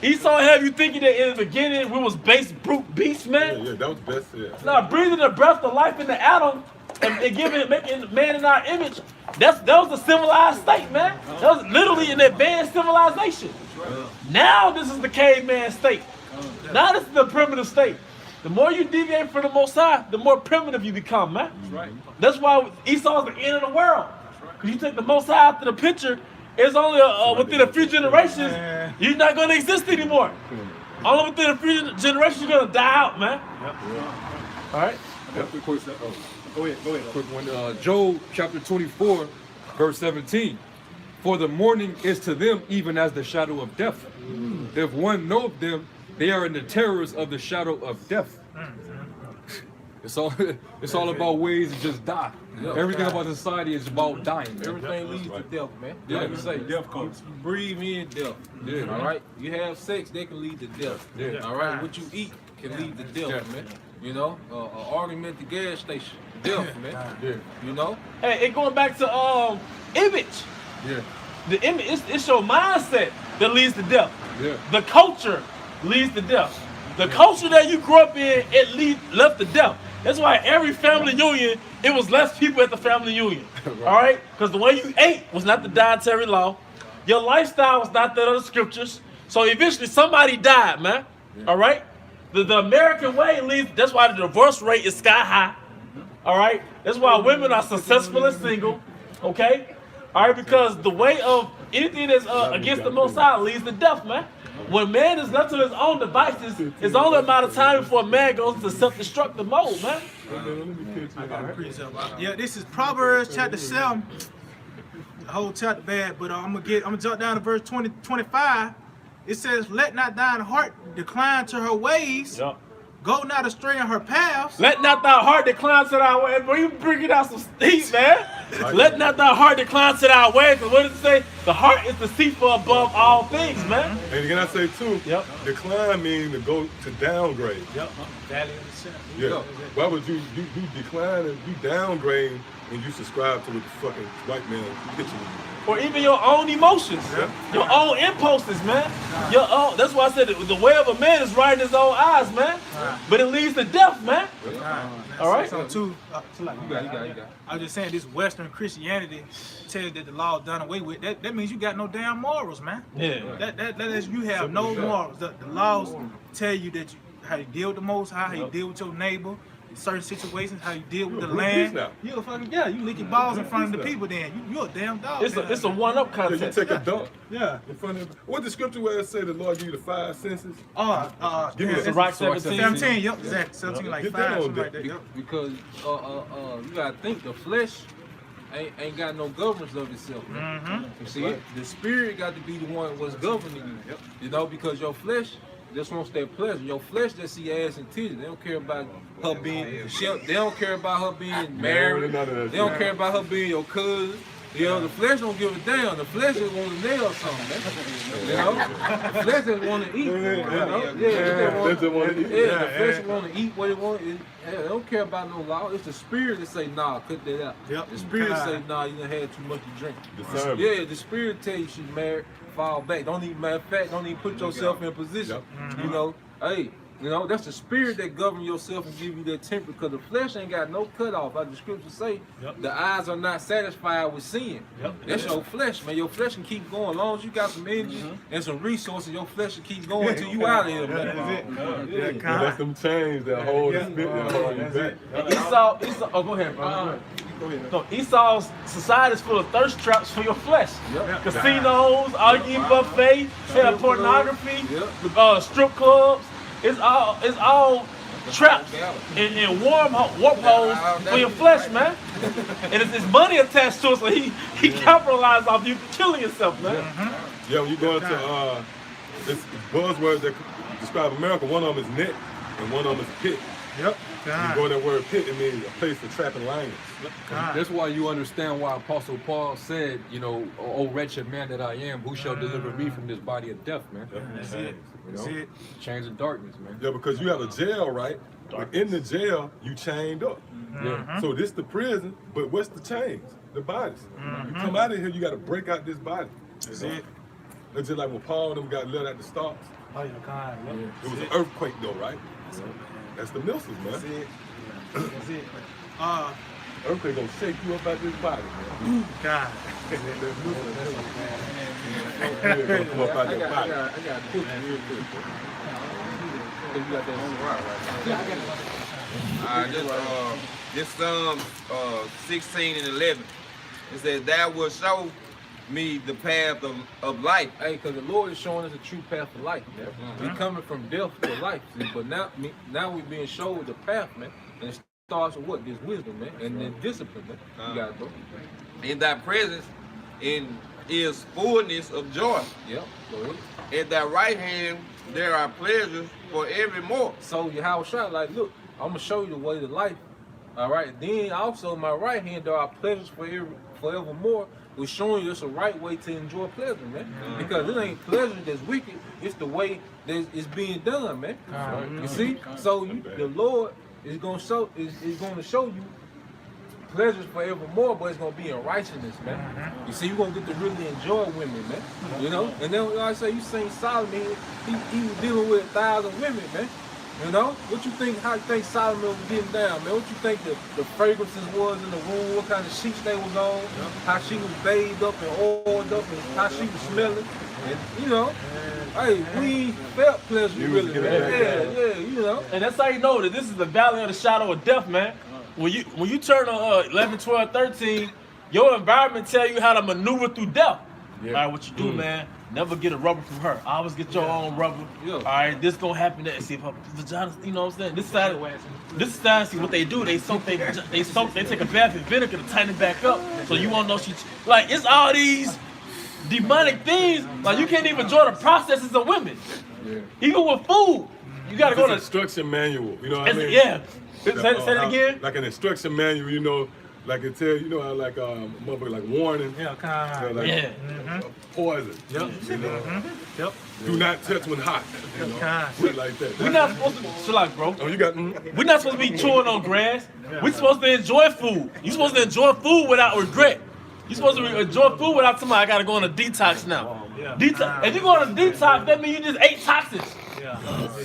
Esau have you thinking that in the beginning we was base brute beasts, man? Yeah, that was best. Now breathing the breath of life into Adam and making man in our image, that was the civilized state, man. That was literally an advanced civilization. Now this is the caveman state. Now this is the primitive state. The more you deviate from the Most High, the more primitive you become, man. That's right. That's why Esau's the end of the world. Because you take the Most High out of the picture, it's only within a few generations, you're not going to exist anymore. Only within a few generations, you're going to die out, man. All right? Go ahead. Quick one. Job chapter 24, verse 17. For the morning is to them even as the shadow of death. If one know of them, they are in the terrors of the shadow of death. It's all about ways to just die. Yeah. Everything about society is about dying. Everything leads to death, man. Yeah. Like you say, Death comes. you breathe in death. Yeah. All right. You have sex, that can lead to death. Yeah. All right. What you eat can lead to death, man. You know, an argument at the gas station, death, man. Yeah. You know. Hey, it going back to image. Yeah. The image, it's your mindset that leads to death. Yeah. The culture leads to death. The culture that you grew up in, it left to death. That's why every family union, it was less people at the family union. Right. All right? Because the way you ate was not the dietary law. Your lifestyle was not that of the scriptures. So eventually somebody died, man. All right? The American way leads, that's why the divorce rate is sky high. All right? That's why women are successful and single. Okay? All right? Because the way of anything that's against the Most High leads to death, man. When man is left to his own devices, it's only a matter of time before man goes to self-destructive mode, man. Yeah, this is Proverbs chapter 7. The whole chapter bad, but I'm gonna jump down to verse 25. It says, "Let not thine heart decline to her ways. Yep. Go not astray in her paths." Let not thy heart decline to thy way. Boy, you bringing out some heat, man. Let not thy heart decline to thy way. Because what does it say? The heart is deceitful above all things, man. And can I say too? Yep. Decline means to go to downgrade. Yep. Valley of the sinner. Yeah. Why would you decline and you downgrade when you subscribe to what the fucking white man pitching you? Or even your own emotions, your own impulses, man. Your own. That's why I said the way of a man is right in his own eyes, man. But it leads to death, man. All right. So too, You got. I was just saying this Western Christianity tells that the law is done away with. That means you got no damn morals, man. Yeah. That is, you have no morals. The laws tell you that how you deal with the Most High, how you deal with your neighbor, in certain situations, how you deal with the land. You a fucking you lick your balls in front of the people. Then you a damn dog. It's a one-up Yeah, you contest. take a dump Yeah. in front of what the scripture where it say the Lord give you the 5 senses. Give me the- It's a rock 17. 17. Yep. Exactly. 17 like Get 5, that on something like deck. that. Yep. Because you gotta think the flesh ain't got no governance of itself. Man. You see, the spirit got to be the one what's governing you. You know, because your flesh just wants that pleasure. Your flesh just see ass and titties. They don't care about her being. They don't care about her being married. none of that They don't shit. care about her being your cousin. You know, the flesh don't give a damn. The flesh just want to nail something, man. You know, the flesh just want to eat. You know? They just wanna eat. Yeah, the flesh want to eat what it want. They don't care about no law. It's the spirit that say, nah, cut that out. Yep. The spirit say, nah, you done had too much to drink. Discernment. Yeah, the spirit tell you should marry, fall back. Don't even, matter of fact, don't even put yourself in position. You know, hey, you know, that's the spirit that govern yourself and give you that temper, because the flesh ain't got no cutoff. Like the scriptures say, the eyes are not satisfied with sin. That's your flesh, man. Your flesh can keep going. As long as you got some energy and some resources, your flesh can keep going till you out of here, man. Let them change that whole spirit. That whole back. Esau, oh, go ahead, bro. No, Esau's society is full of thirst traps for your flesh. Casinos, all-you-eat buffet, pornography, strip clubs. It's all traps and warp holes for your flesh, man. And it's money attached to it, so he capitalized off you killing yourself, man. Yeah, when you go into this buzzwords that describe America, one of them is net and one of them is pit. Yep. You go in that word pit, it means a place for trapping lions. That's why you understand why Apostle Paul said, you know, "O wretched man that I am, who shall deliver me from this body of death, man?" That's it. You That's know? it. Chains of darkness, man. Yeah, because you have a jail, right? But in the jail, you chained up. Yeah. So this the prison, but what's the chains? The bodies. You come out of here, you got to break out this body. That's it. It's just like when Paul and them got let out the stocks. Oh, yeah, God. Yep. It was an earthquake though, right? That's the missiles, That's man. it. That's it. Earthquake gonna shake you up out this body, man. God. Gonna come up out I that body. got a question real quick. because you got that on right. This Psalms 16 and 11. It says, "Thou wilt show me the path of life." Hey, because the Lord is showing us the true path of life, man. We coming from death to life, see? But now we're being showed the path, man. And it starts with what? This wisdom, man, and then discipline, man. You got it, bro. In thy presence is fullness of joy. Yep, go ahead. At thy right hand there are pleasures for evermore. So Yahweh shot like, look, I'm gonna show you the way to life. All right. Then also my right hand there are pleasures forevermore. We're showing you it's a right way to enjoy pleasure, man. Because it ain't pleasure that's wicked. It's the way that it's being done, man. You see? So the Lord is gonna show you pleasures forevermore, but it's gonna be in righteousness, man. You see, you're gonna get to really enjoy women, man. You know? And then like I say, you seen Solomon, he was dealing with 1,000 women, man. You know? What you think, how you think Solomon was getting down, man? What you think the fragrances was in the room, what kind of sheets they was on, how she was bathed up and oiled up, and how she was smelling. And, you know, hey, we felt pleasure really, man. Yeah, you know. And that's how you know that this is the valley of the shadow of death, man. When you turn 11, 12, 13, your environment tell you how to maneuver through death. Yeah. All right, what you do, man, never get a rubber from her. Always get your own rubber. Yeah. All right, this gonna happen. See if her vagina, you know what I'm saying? This side, see what they do. They take a bath in vinegar to tighten it back up, so you won't know she. Like, it's all these demonic things. Like, you can't even enjoy the processes of women. Yeah. Even with food, you gotta go It's to an instruction manual. You know what I mean? Yeah. Say it again. Like an instruction manual, you know, like it tell you know, like motherfucker, like warning. Yeah, kind of. Like poison. Yep. You know? Yep. Do not touch when hot. You know? Shit like that. We're not supposed to chill out, bro. Oh, you got. We're not supposed to be chewing on grass. We're supposed to enjoy food. You're supposed to enjoy food without regret. You're supposed to enjoy food without somebody, I gotta go on a detox now. If you go on a detox, that means you just ate toxins.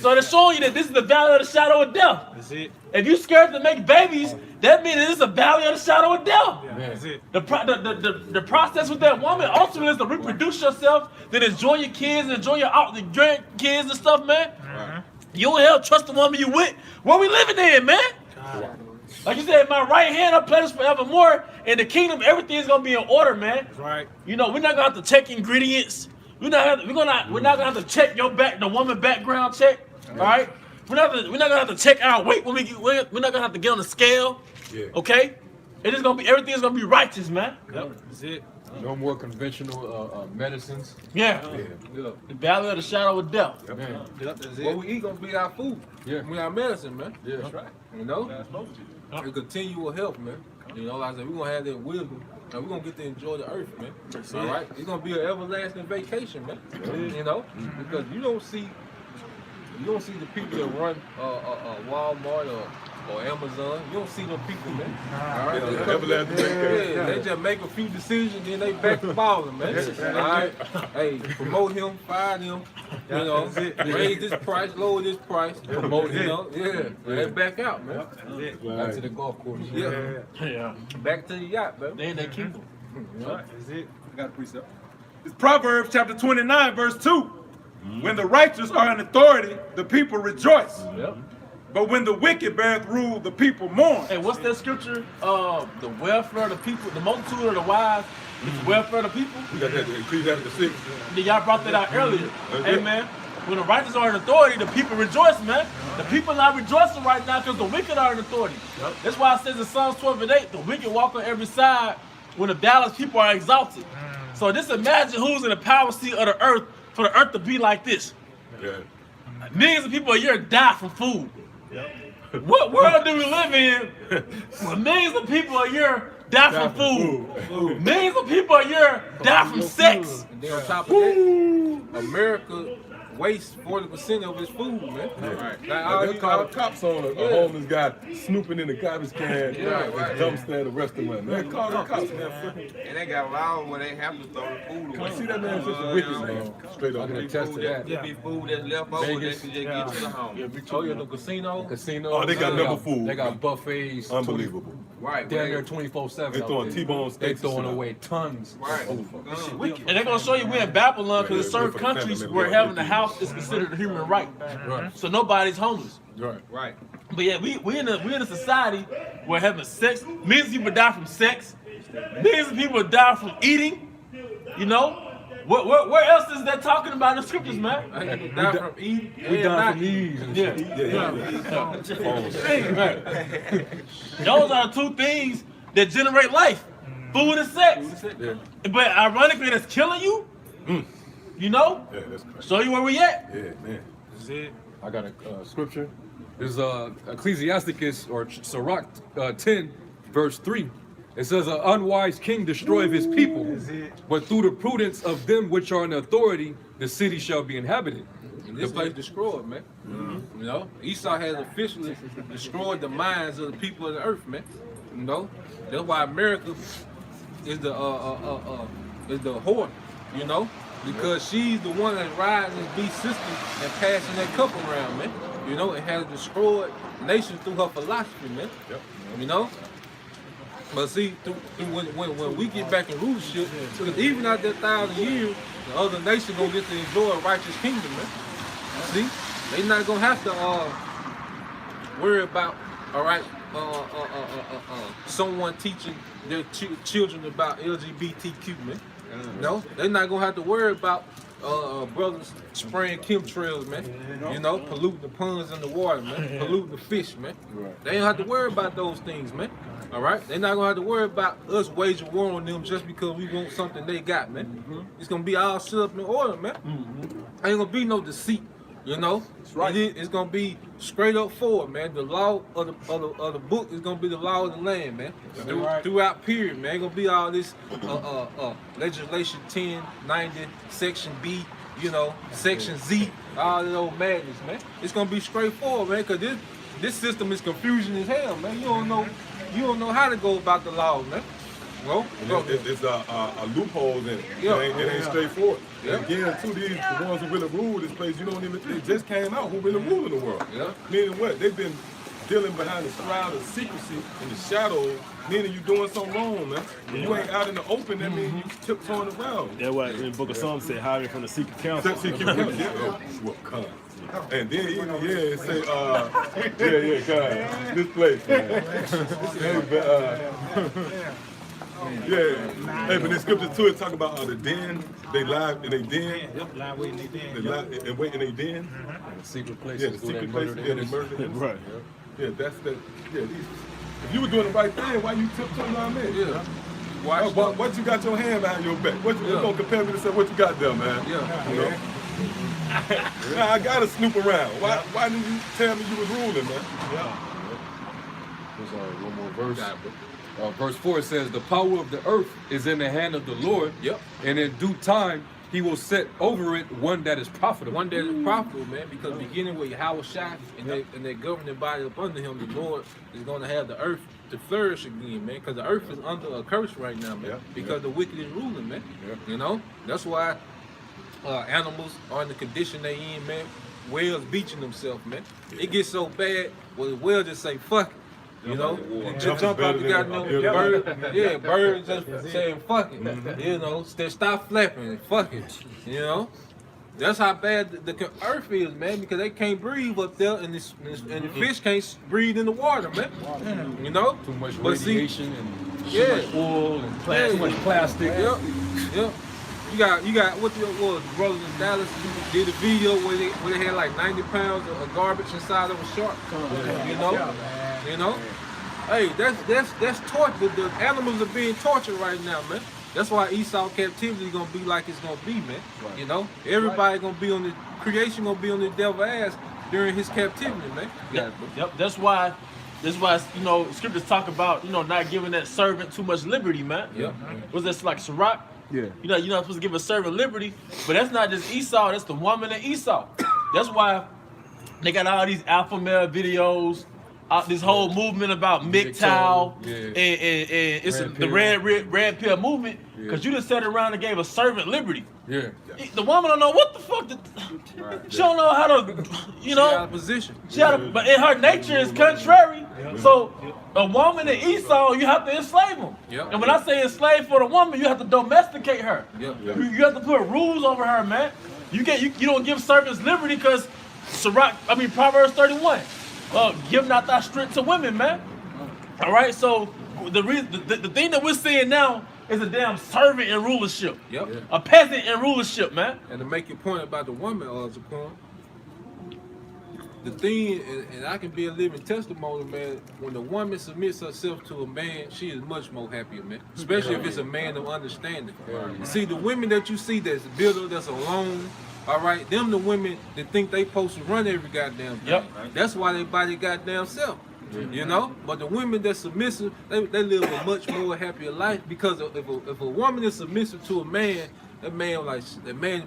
So they're showing you that this is the valley of the shadow of death. That's it. If you're scared to make babies, that means this is a valley of the shadow of death. That's it. The process with that woman ultimately is to reproduce yourself, then enjoy your kids, and enjoy your grandkids and stuff, man. You don't hell trust the woman you with. Where we living in, man? Like you said, my right hand are pleasures forevermore. In the kingdom, everything's gonna be in order, man. That's right. You know, we're not gonna have to check ingredients. We're not gonna have to check the woman background check. All right. We're not gonna have to check our weight when we're not gonna have to get on the scale. Yeah. Okay. Everything's gonna be righteous, man. Yep. That's it. No more conventional medicines. Yeah. Yeah. The valley of the shadow of death. Man. Yep. That's What it. we eat gonna be our food. Yeah. We our medicine, man. Yeah, that's right. You know? It continual health, man. You know, like I said, we're gonna have that wisdom and we're gonna get to enjoy the earth, man. All right? It's gonna be an everlasting vacation, man. You know? Because you don't see the people that run Walmart or Amazon. You don't see them people, man. All right? Yeah, everlasting vacation. Yeah, they just make a few decisions, then they back to balling, man. All right? Hey, promote him, fire him. You know, raise this price, lower this price, promote him. Yeah, they back out, man. Back to the golf course. Yeah. Back to the yacht, man. They in that kingdom. That's it. I got a precept. It's Proverbs chapter 29, verse 2. When the righteous are in authority, the people rejoice. Yep. But when the wicked beareth rule, the people mourn. Hey, what's that scripture? The welfare of the people, the multitude of the wise, is the welfare of the people. We got that Ecclesiastes 6. Y'all brought that out earlier. Hey, man, when the righteous are in authority, the people rejoice, man. The people not rejoicing right now because the wicked are in authority. That's why it says in Psalms 12 and 8, the wicked walk on every side when the balanced people are exalted. So just imagine who's in the power seat of the earth for the earth to be like this. Yeah. Millions of people a year die from food. What world do we live in where millions of people a year die from food? Millions of people a year die from sex. And then on top of that, America wastes 40% of its food, man. Right. Like, all They you call the got, cops on a homeless guy snooping in the garbage can and dumpster arrest him. They call the cops. And they got laws where they have to throw the food away. See that man such a wicked man. Straight I up. can attest to that. There be food that's left over that you just get to the home. Victoria, the casino. Casino. Oh, they got number food. They got buffets. Unbelievable. Right. Down there 24/7. They throwing T-bone They steaks. throwing away tons. Right. And they're gonna show you we're in Babylon because there's certain countries where having a house house is considered a human right. So nobody's homeless. Right. But yeah, we in a society where having sex, millions of people die from sex, millions of people die from eating. You know, where else is that talking about in the scriptures, man? People die from eating. We die from ease. Those are the two things that generate life: food and sex. But ironically, that's killing you. You know? Yeah, that's crazy. Show you where we at. Yeah, man. That's it. I got a scripture. There's Ecclesiasticus or Sirach 10, verse 3. It says, "An unwise king destroyeth his people, but through the prudence of them which are in authority, the city shall be inhabited." And this place destroyed, man. You know, Esau has officially destroyed the minds of the people of the earth, man. You know, that's why America is the whore. You know, because she's the one that's riding this beast system and passing that cup around, man. You know, it has destroyed nations through her philosophy, man. You know. But see, when we get back in rulership, because even after 1,000 years, the other nation gonna get to enjoy a righteous kingdom, man. See, they not gonna have to worry about, all right, someone teaching their children about LGBTQ, man. No, they not gonna have to worry about brothers spraying chemtrails, man. You know, polluting the ponds in the water, man. Polluting the fish, man. They don't have to worry about those things, man. All right, they're not gonna have to worry about us waging war on them just because we want something they got, man. It's gonna be all set up in order, man. Ain't gonna be no deceit, you know. It's gonna be straight up forward, man. The law of the book is gonna be the law of the land, man. Throughout period, man. Ain't gonna be all this legislation 1090 section B, you know, section Z, all that old madness, man. It's gonna be straightforward, man, because this system is confusing as hell, man. You don't know how to go about the law, man. Well, it's a loophole in it. It ain't straightforward. And again, too, the ones who really rule this place, you don't even, they just came out who really ruling the world. Meaning what? They've been dealing behind the shroud of secrecy in the shadows, meaning you doing something wrong, man. When you ain't out in the open, that means you tiptoeing around. That's why in the book of Psalms said, hiding from the secret counsel. And then even, it say, God, this place, man. Hey, but the scriptures too, it talk about the den, they lie in their den. Lie waiting in their den. They lie and wait in their den. The secret place. Yeah, the secret place, they murder him. Right. Yeah, that's the, if you were doing the right thing, why you tiptoeing around there? Yeah. What you got your hand behind your back? What you gonna compare me to say what you got there, man? You know? Now, I gotta snoop around. Why didn't you tell me you was ruling, man? There's one more verse. Verse 4 says, "The power of the earth is in the hand of the Lord, and in due time he will set over it one that is profitable." One that is profitable, man, because beginning with Yahweh Shai and their governing body up under him, the Lord is going to have the earth to flourish again, man, because the earth is under a curse right now, man, because the wicked is ruling, man. You know, that's why animals are in the condition they in, man. Whales beaching themselves, man. It gets so bad, well, the whale just say, fuck it. You know, just jump out the goddamn bird. Birds just saying fuck it. You know, stop flapping, fuck it. You know, that's how bad the earth is, man, because they can't breathe up there, and the fish can't breathe in the water, man. You know, too much radiation and too much oil and too much plastic. Yep. You got what the brothers in Dallas did a video where they had like 90 pounds of garbage inside of a shark. You know. Hey, that's torture. The animals are being tortured right now, man. That's why Esau captivity gonna be like it's gonna be, man. You know, everybody gonna be on the creation gonna be on the devil's ass during his captivity, man. Yep. That's why you know scriptures talk about not giving that servant too much liberty, man. Was that like Sirach? Yeah. You're not supposed to give a servant liberty, but that's not just Esau. That's the woman in Esau. That's why they got all these alpha male videos. This whole movement about MGTOW and it's the red pill movement because you just sat around and gave a servant liberty. Yeah. The woman don't know what the fuck. She don't know how to, She out of position. But in her nature is contrary. So a woman in Esau, you have to enslave them. And when I say enslave for the woman, you have to domesticate her. You have to put rules over her, man. You don't give servants liberty because Proverbs 31. Give not thy strength to women, man. All right, so the thing that we're seeing now is a damn servant in rulership. Yep. A peasant in rulership, man. And to make your point about the woman, Zaquan, the thing, and I can be a living testimony, man, when the woman submits herself to a man, she is much more happier, man. Especially if it's a man of understanding. You see, the women that you see that's bitter, that's alone, all right, them the women that think they supposed to run every goddamn thing. Yep. That's why they buy their goddamn self. You know, but the women that's submissive, they live a much more happier life because if a woman is submissive to a man, that man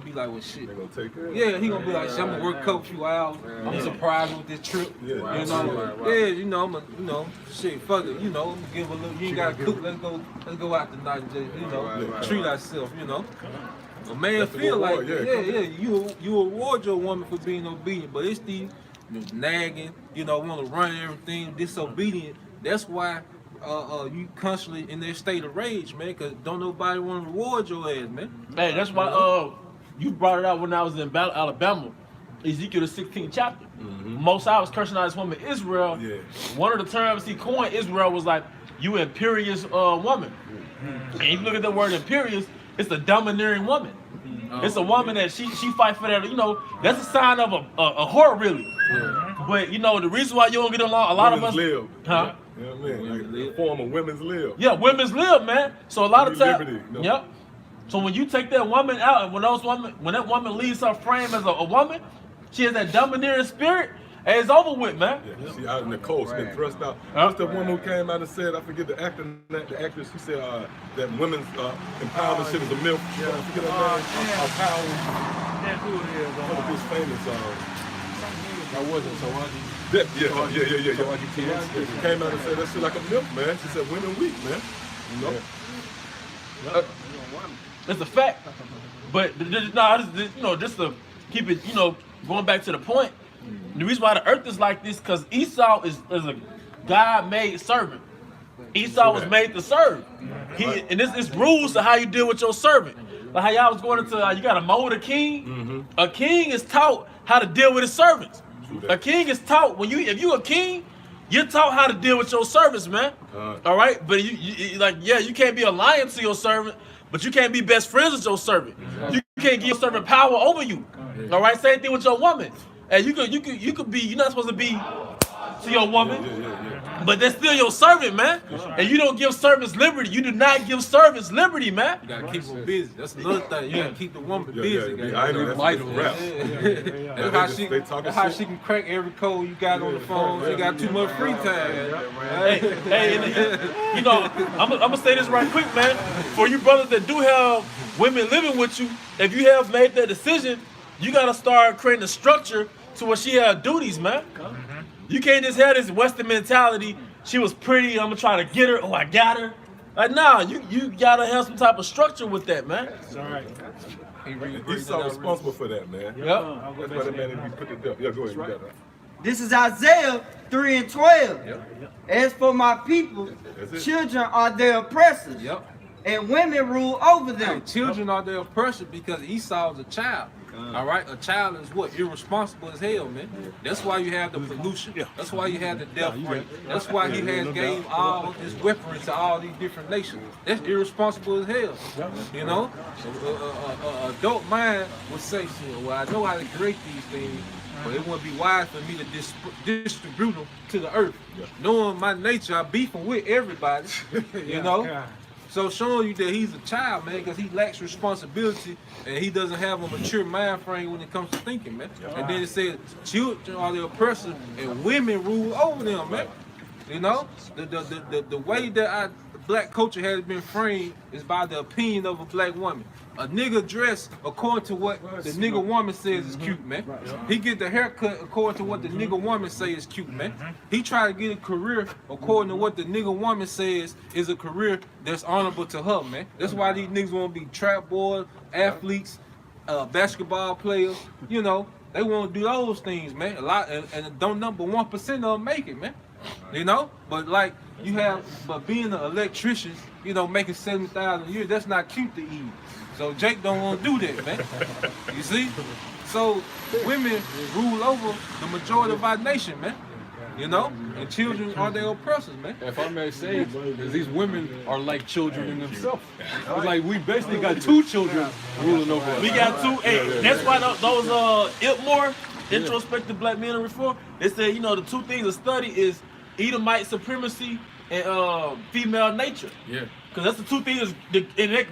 be like, well, shit. They gonna take care of it. Yeah, he gonna be like, shit, I'm gonna work a couple few hours. I'm surprised with this trip. Yeah. You know, yeah, you know, I'm shit, fuck it. You know, I'm gonna give a little. You ain't gotta cook. Let's go out tonight and just, you know, treat ourselves. You know. A man feel like, you reward your woman for being obedient, but it's the nagging, you know, want to run everything, disobedient. That's why you constantly in that state of rage, man, because don't nobody want to reward your ass, man. Hey, that's why you brought it out when I was in Alabama, Ezekiel the 16th chapter. Most I was cursing out this woman Israel. Yeah. One of the terms he coined Israel was like, you imperious woman. And you look at the word imperious, it's a domineering woman. It's a woman that she fight for that, you know, that's a sign of a whore, really. But, you know, the reason why you don't get along, a lot of us... live. Huh? You know what I mean? Like the form of women's live. Yeah, women's live, man. So a lot of times... Liberty, no. Yep. So when you take that woman out, and when that woman leaves her frame as a woman, she has that domineering spirit, and it's over with, man. Yeah, she out in the coast, been thrust out. What's the woman who came out and said, I forget the actress, she said that women's empowerment shit is a myth. Yeah, I forget her name. Power. That's who it is. One of these famous. I wasn't, so I Yeah. She came out and said that shit like a myth, man. She said women weak, man. You know? It's a fact. But just to keep it, going back to the point, the reason why the earth is like this, because Esau is a God-made servant. Esau was made to serve. And it's rules to how you deal with your servant. Like how y'all was going into, you got to mold a king. A king is taught how to deal with his servants. A king is taught, if you a king, you're taught how to deal with your servants, man. All right? But you can't be a lion to your servant, but you can't be best friends with your servant. You can't give your servant power over you. All right? Same thing with your woman. And you could be, you're not supposed to be to your woman, but they're still your servant, man. And you don't give servants liberty. You do not give servants liberty, man. You gotta keep them busy. That's another thing. You gotta keep the woman busy. That's how she can crack every code you got on the phone. She got too much free time. I'm gonna say this right quick, man. For you brothers that do have women living with you, if you have made that decision, you gotta start creating a structure to where she have duties, man. You can't just have this Western mentality. She was pretty, I'm gonna try to get her. Oh, I got her. Like, nah, you gotta have some type of structure with that, man. That's all right. He's so responsible for that, man. Yep. That's why that man need to be put to death. Yeah, go ahead. You got that. This is Isaiah 3:12. As for my people, children are their oppressors, and women rule over them. Children are their oppressor because Esau is a child. All right, a child is what? Irresponsible as hell, man. That's why you have the pollution. That's why you have the death rate. That's why he has gave all his weaponry to all these different nations. That's irresponsible as hell. You know, adult mind would say, well, I know how to create these things, but it wouldn't be wise for me to distribute them to the earth. Knowing my nature, I beefing with everybody. You know. So showing you that he's a child, man, because he lacks responsibility and he doesn't have a mature mind frame when it comes to thinking, man. And then it says children are the oppressor and women rule over them, man. You know, the way that black culture has been framed is by the opinion of a black woman. A nigga dress according to what the nigga woman says is cute, man. He get the haircut according to what the nigga woman says is cute, man. He try to get a career according to what the nigga woman says is a career that's honorable to her, man. That's why these niggas want to be trap boys, athletes, basketball players. You know, they want to do those things, man. A lot, and don't number 1% of them make it, man. You know, but like you have, but being an electrician, you know, making 70,000 a year, that's not cute to Eve. So Jake don't want to do that, man. You see? So women rule over the majority of our nation, man. You know, and children are their oppressors, man. If I may say, these women are like children in themselves. It's like we basically got two children ruling over us. We got two. Hey, that's why those Iltmore introspective black men of reform. They said, you know, the two things to study is Edomite supremacy and female nature. Yeah. Because that's the two things,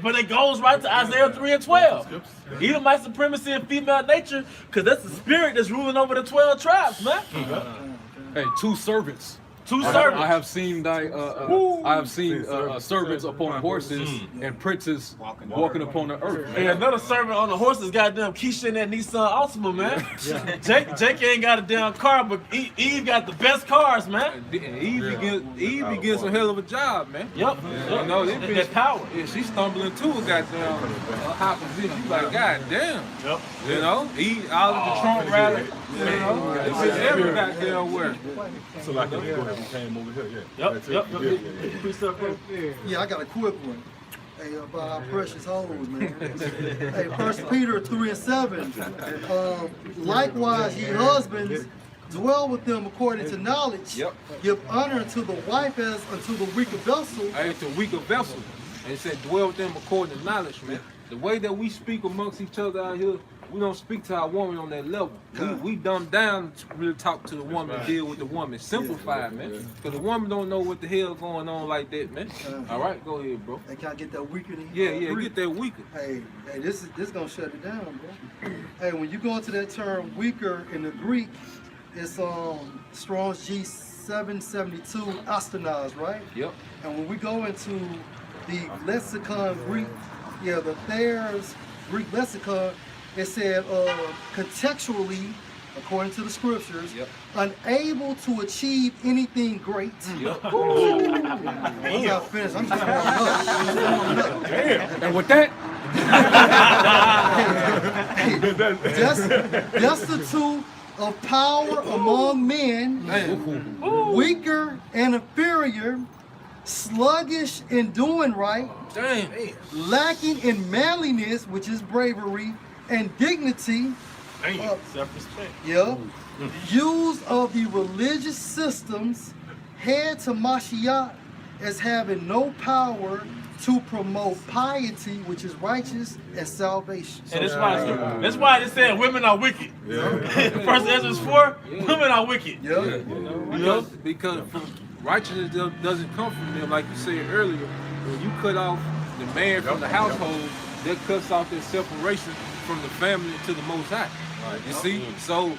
but it goes right to Isaiah 3 and 12. Edomite supremacy and female nature, because that's the spirit that's ruling over the 12 tribes, man. Hey, two servants. Two servants. I have seen servants upon horses and princes walking upon the earth. Hey, another servant on the horse is goddamn Keisha in that Nissan Altima, man. Jake ain't got a damn car, but Eve got the best cars, man. And Eve begins a hell of a job, man. Yep. You know, that power. Yeah, she's stumbling too, goddamn high position. You like, goddamn. Yep. You know, Eve out of the Trump rally. You know, it's every goddamn where. So like, go ahead. We came over here, yeah. Yep. Yeah, I got a quick one. Hey, about our precious hoes, man. Hey, 1 Peter 3 and 7. Likewise, ye husbands, dwell with them according to knowledge. Yep. Give honor unto the wife as unto the weaker vessel. Hey, it's a weaker vessel. And it said, dwell with them according to knowledge, man. The way that we speak amongst each other out here, we don't speak to our woman on that level. We dumb down to really talk to the woman, deal with the woman. Simplify, man. Because the woman don't know what the hell going on like that, man. All right, go ahead, bro. Hey, can I get that weaker? Yeah, get that weaker. Hey, this gonna shut it down, bro. Hey, when you go into that term weaker in the Greek, it's Strong's G772 astenaz, right? Yep. And when we go into the lexicon Greek, the Thayer's Greek lexicon, it said contextually, according to the scriptures, unable to achieve anything great. Yep. I'm not finished. I'm just warming up. Damn. And with that, destitute of power among men, weaker and inferior, sluggish in doing right, lacking in manliness, which is bravery, and dignity, self-respect. Use of the religious systems, head to Mashiach as having no power to promote piety, which is righteous, and salvation. And that's why they said women are wicked. First Ezra 4, women are wicked. Because righteousness doesn't come from them, like you said earlier. When you cut off the man from the household, that cuts off that separation from the family to the Most High. You see? So,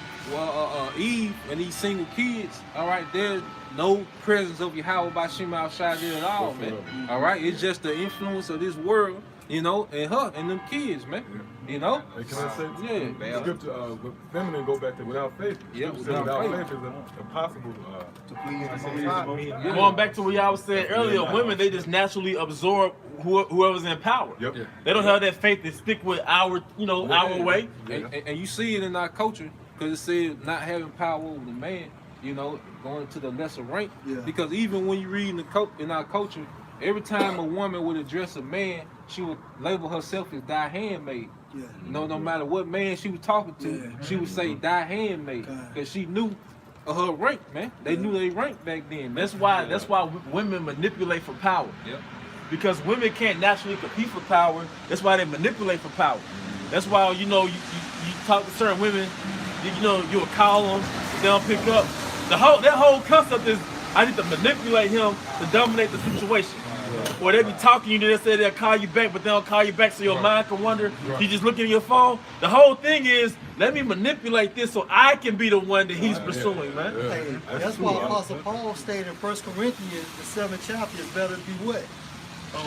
Eve and these single kids, all right, there's no presence of Yahweh by Shema outside there at all, man. All right? It's just the influence of this world, you know, and her and them kids, man. You know? Hey, can I say? The scripture, with feminine go back to without faith. Yeah, without faith is impossible to please the Most High. Going back to what y'all was saying earlier, women, they just naturally absorb whoever's in power. They don't have that faith to stick with our way. And you see it in our culture, because it says not having power over the man, you know, going to the lesser rank. Because even when you read in our culture, every time a woman would address a man, she would label herself as thy handmaid. You know, no matter what man she was talking to, she would say thy handmaid, because she knew her rank, man. They knew their rank back then. That's why women manipulate for power. Because women can't naturally compete for power. That's why they manipulate for power. That's why, you know, you talk to certain women, you know, you'll call them, they don't pick up. That whole concept is I need to manipulate him to dominate the situation. Or they be talking to you, they say they'll call you back, but they don't call you back, so your mind can wonder. You just look at your phone. The whole thing is, let me manipulate this so I can be the one that he's pursuing, man. Hey, that's why Apostle Paul stated in 1 Corinthians, the 7th chapter, it's better to be what?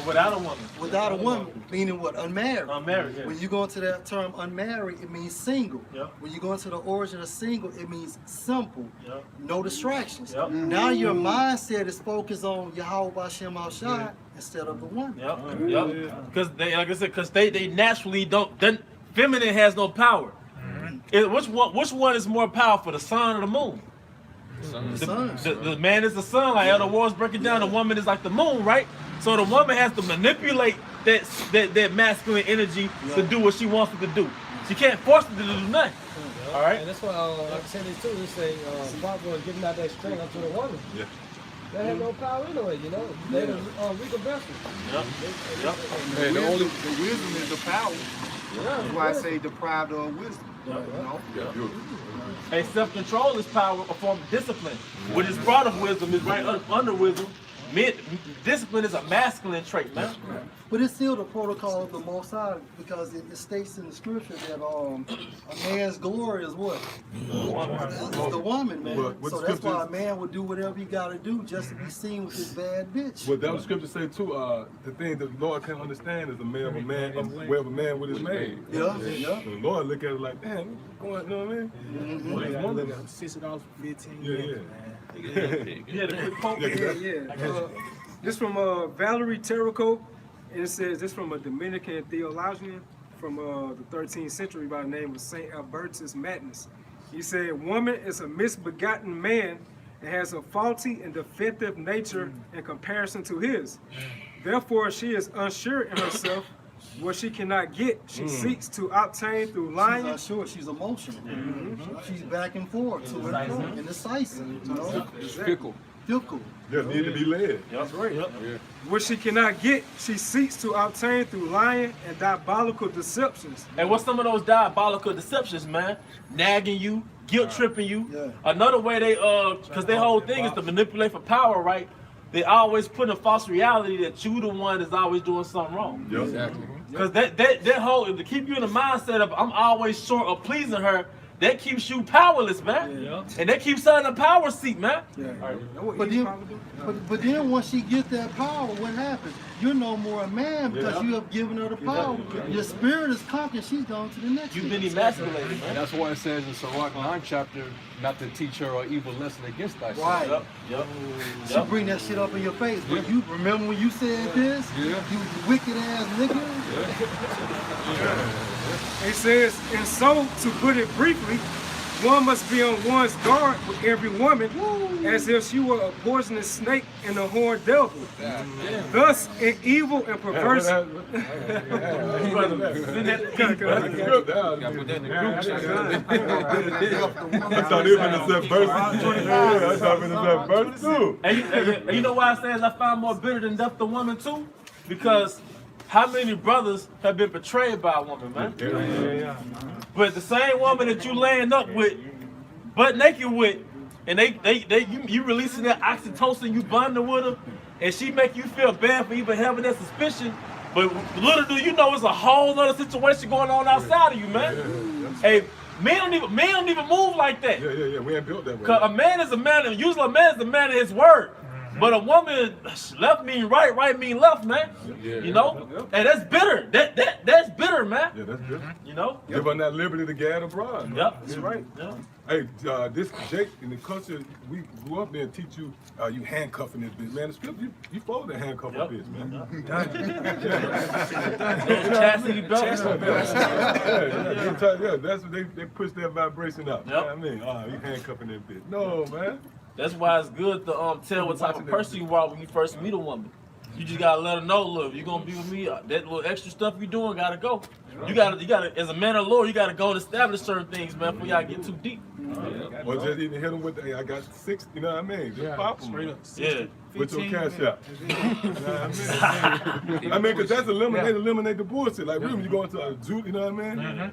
Without a woman. Without a woman, meaning what? Unmarried. Unmarried, yeah. When you go into that term unmarried, it means single. Yep. When you go into the origin of single, it means simple. Yep. No distractions. Yep. Now your mindset is focused on Yahweh Bashem Al-Shai instead of the woman. Because they, like I said, because they naturally don't. Feminine has no power. Which one is more powerful, the sun or the moon? The man is the sun, like Elder Wars breaking down. The woman is like the moon, right? So the woman has to manipulate that masculine energy to do what she wants it to do. She can't force it to do nothing. All right. And that's why, like I said this too, they say Father was giving out that strength unto the woman. Yeah. They had no power anyway, you know. They the weaker vessel. Yep. Hey, the only The wisdom is the power. That's why I say deprived of wisdom. You know? Hey, self-control is power, a form of discipline. What is brought of wisdom is right under wisdom. Discipline is a masculine trait, man. But it's still the protocol of the Most High because it states in the scripture that a man's glory is what? It's the woman, man. But what So the that's why a scripture- man would do whatever he got to do just to be seen with his bad bitch. Well, that was scripture say too. The thing that the Lord can't understand is the man of a man, way of a man with his maid. Yeah. The Lord look at it like, damn, going, you know what I mean? Well, his woman- $60 for 15 Yeah, minutes, yeah. Yeah, the quick poke. This from Valerie Terrico, and it says this from a Dominican theologian from the 13th century by the name of Saint Albertus Magnus. He said, "Woman is a misbegotten man and has a faulty and defective nature in comparison to his. Therefore, she is unsure in herself. What she cannot get, she seeks to obtain through lying." She's not sure. She's emotional. She's back and forth to and fro, indecisive. You know? fickle. Fickle. Yeah, need to be led. That's right. What she cannot get, she seeks to obtain through lying and diabolical deceptions. And what's some of those diabolical deceptions, man? Nagging you, guilt tripping you. Yeah. Another way they because their whole thing is to manipulate for power, right? They always put in a false reality that you the one that's always doing something wrong. Yep. Exactly. Because that whole, to keep you in the mindset of I'm always short of pleasing her, that keeps you powerless, man. Yeah. And that keeps her in a power seat, man. But then once she gets that power, what happens? You're no more a man because you have given her the power. Your spirit is conquered. She's gone to the next. You've been stage. emasculated, And man. that's why it says in Sirach 9 chapter not to teach her an evil lesson against thyself. Right. Yep. She bring that shit up in your face. But you remember when you said this? Yeah. You wicked ass nigga. It says, and so, to put it briefly, one must be on one's guard with every woman, as if she were a poisonous snake and a horned devil. Thus, an evil and perverse. I thought it was in the verse. I thought it was in the verse too. And you know why it says I find more bitter than death the woman too? Because how many brothers have been betrayed by a woman, man? But the same woman that you laying up with, butt naked with, and you releasing that oxytocin, you bonding with her, and she make you feel bad for even having that suspicion. But little do you know, it's a whole other situation going on outside of you, man. Hey, men don't even move like that. Yeah. We ain't built that way. Cause a man is a man, and usually a man is a man of his word. But a woman, left mean right, right mean left, man. You know? And that's bitter. That's bitter, man. Yeah, that's good. You know? Give her that liberty to gad abroad. Yep, that's right. Yeah. Hey, this Jake, in the culture we grew up in, teach you you handcuffing this bitch, man. The script, you follow the handcuff a bitch, man. Chastity belt. Yeah, that's what they push that vibration up. You know what I mean? You handcuffing that bitch. No, man. That's why it's good to tell what type of person you are when you first meet a woman. You just gotta let her know, look, you gonna be with me, that little extra stuff you doing gotta go. You gotta, as a man of the Lord, you gotta go and establish certain things, man, before y'all get too deep. Or just even hit them with, hey, I got 6, you know what I mean? Just pop them. Yeah. With your cash out. You know what I mean, because that's eliminate the bullshit. Like, really, when you go into a Jew, you know what I mean?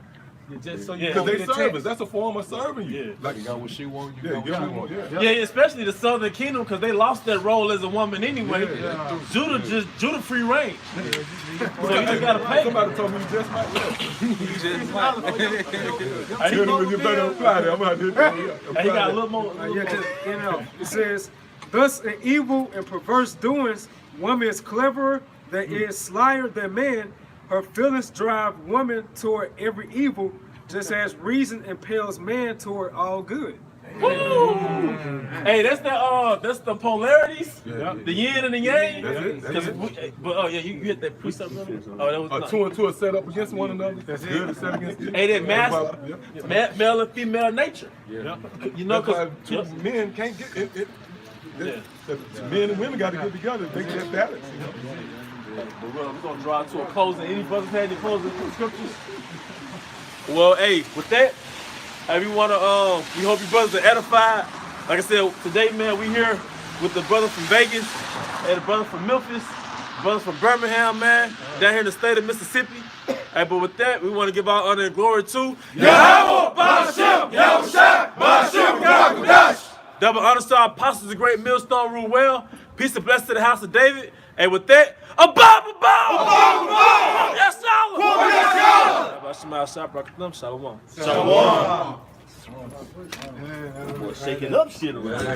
Just so you Because don't they get a service, text. that's a form of serving you. Yeah. Like, You got what she want, you yeah, got get what what you you want. want. Yeah, especially the Southern Kingdom, because they lost that role as a woman anyway. Judah free reign. So you just gotta pay. Somebody told me you just might live. Hey, You better apply that. I'm out here. he got a little more. It says, thus in evil and perverse doings, woman is cleverer, that is slyer than man. Her feelings drive woman toward every evil, just as reason impels man toward all good. Woo! Hey, that's the polarities, the yin and the yang. But yeah, you hit that precept. Oh, that was 2 and 2 are set up against one another. That's good. Set against good. Hey, that male and female nature. Yeah. You know, because two men can't get it. Men and women got to get together. They get balance. But we're gonna draw to a closing. Any brothers have any closing scriptures? Well, hey, with that, we hope you brothers are edified. Like I said, today, man, we here with the brother from Vegas and the brother from Memphis, brothers from Birmingham, man, down here in the state of Mississippi. Hey, but with that, we want to give our honor and glory to Yahweh, Ba'ashem, Yahushua, Ba'ashem, Gakudash. Double honor to our apostles, the great millstone rule well. Peace and blessings to the house of David. And with that, Yes, Shalom. Shalom. Shalom. Boy, shaking up shit around.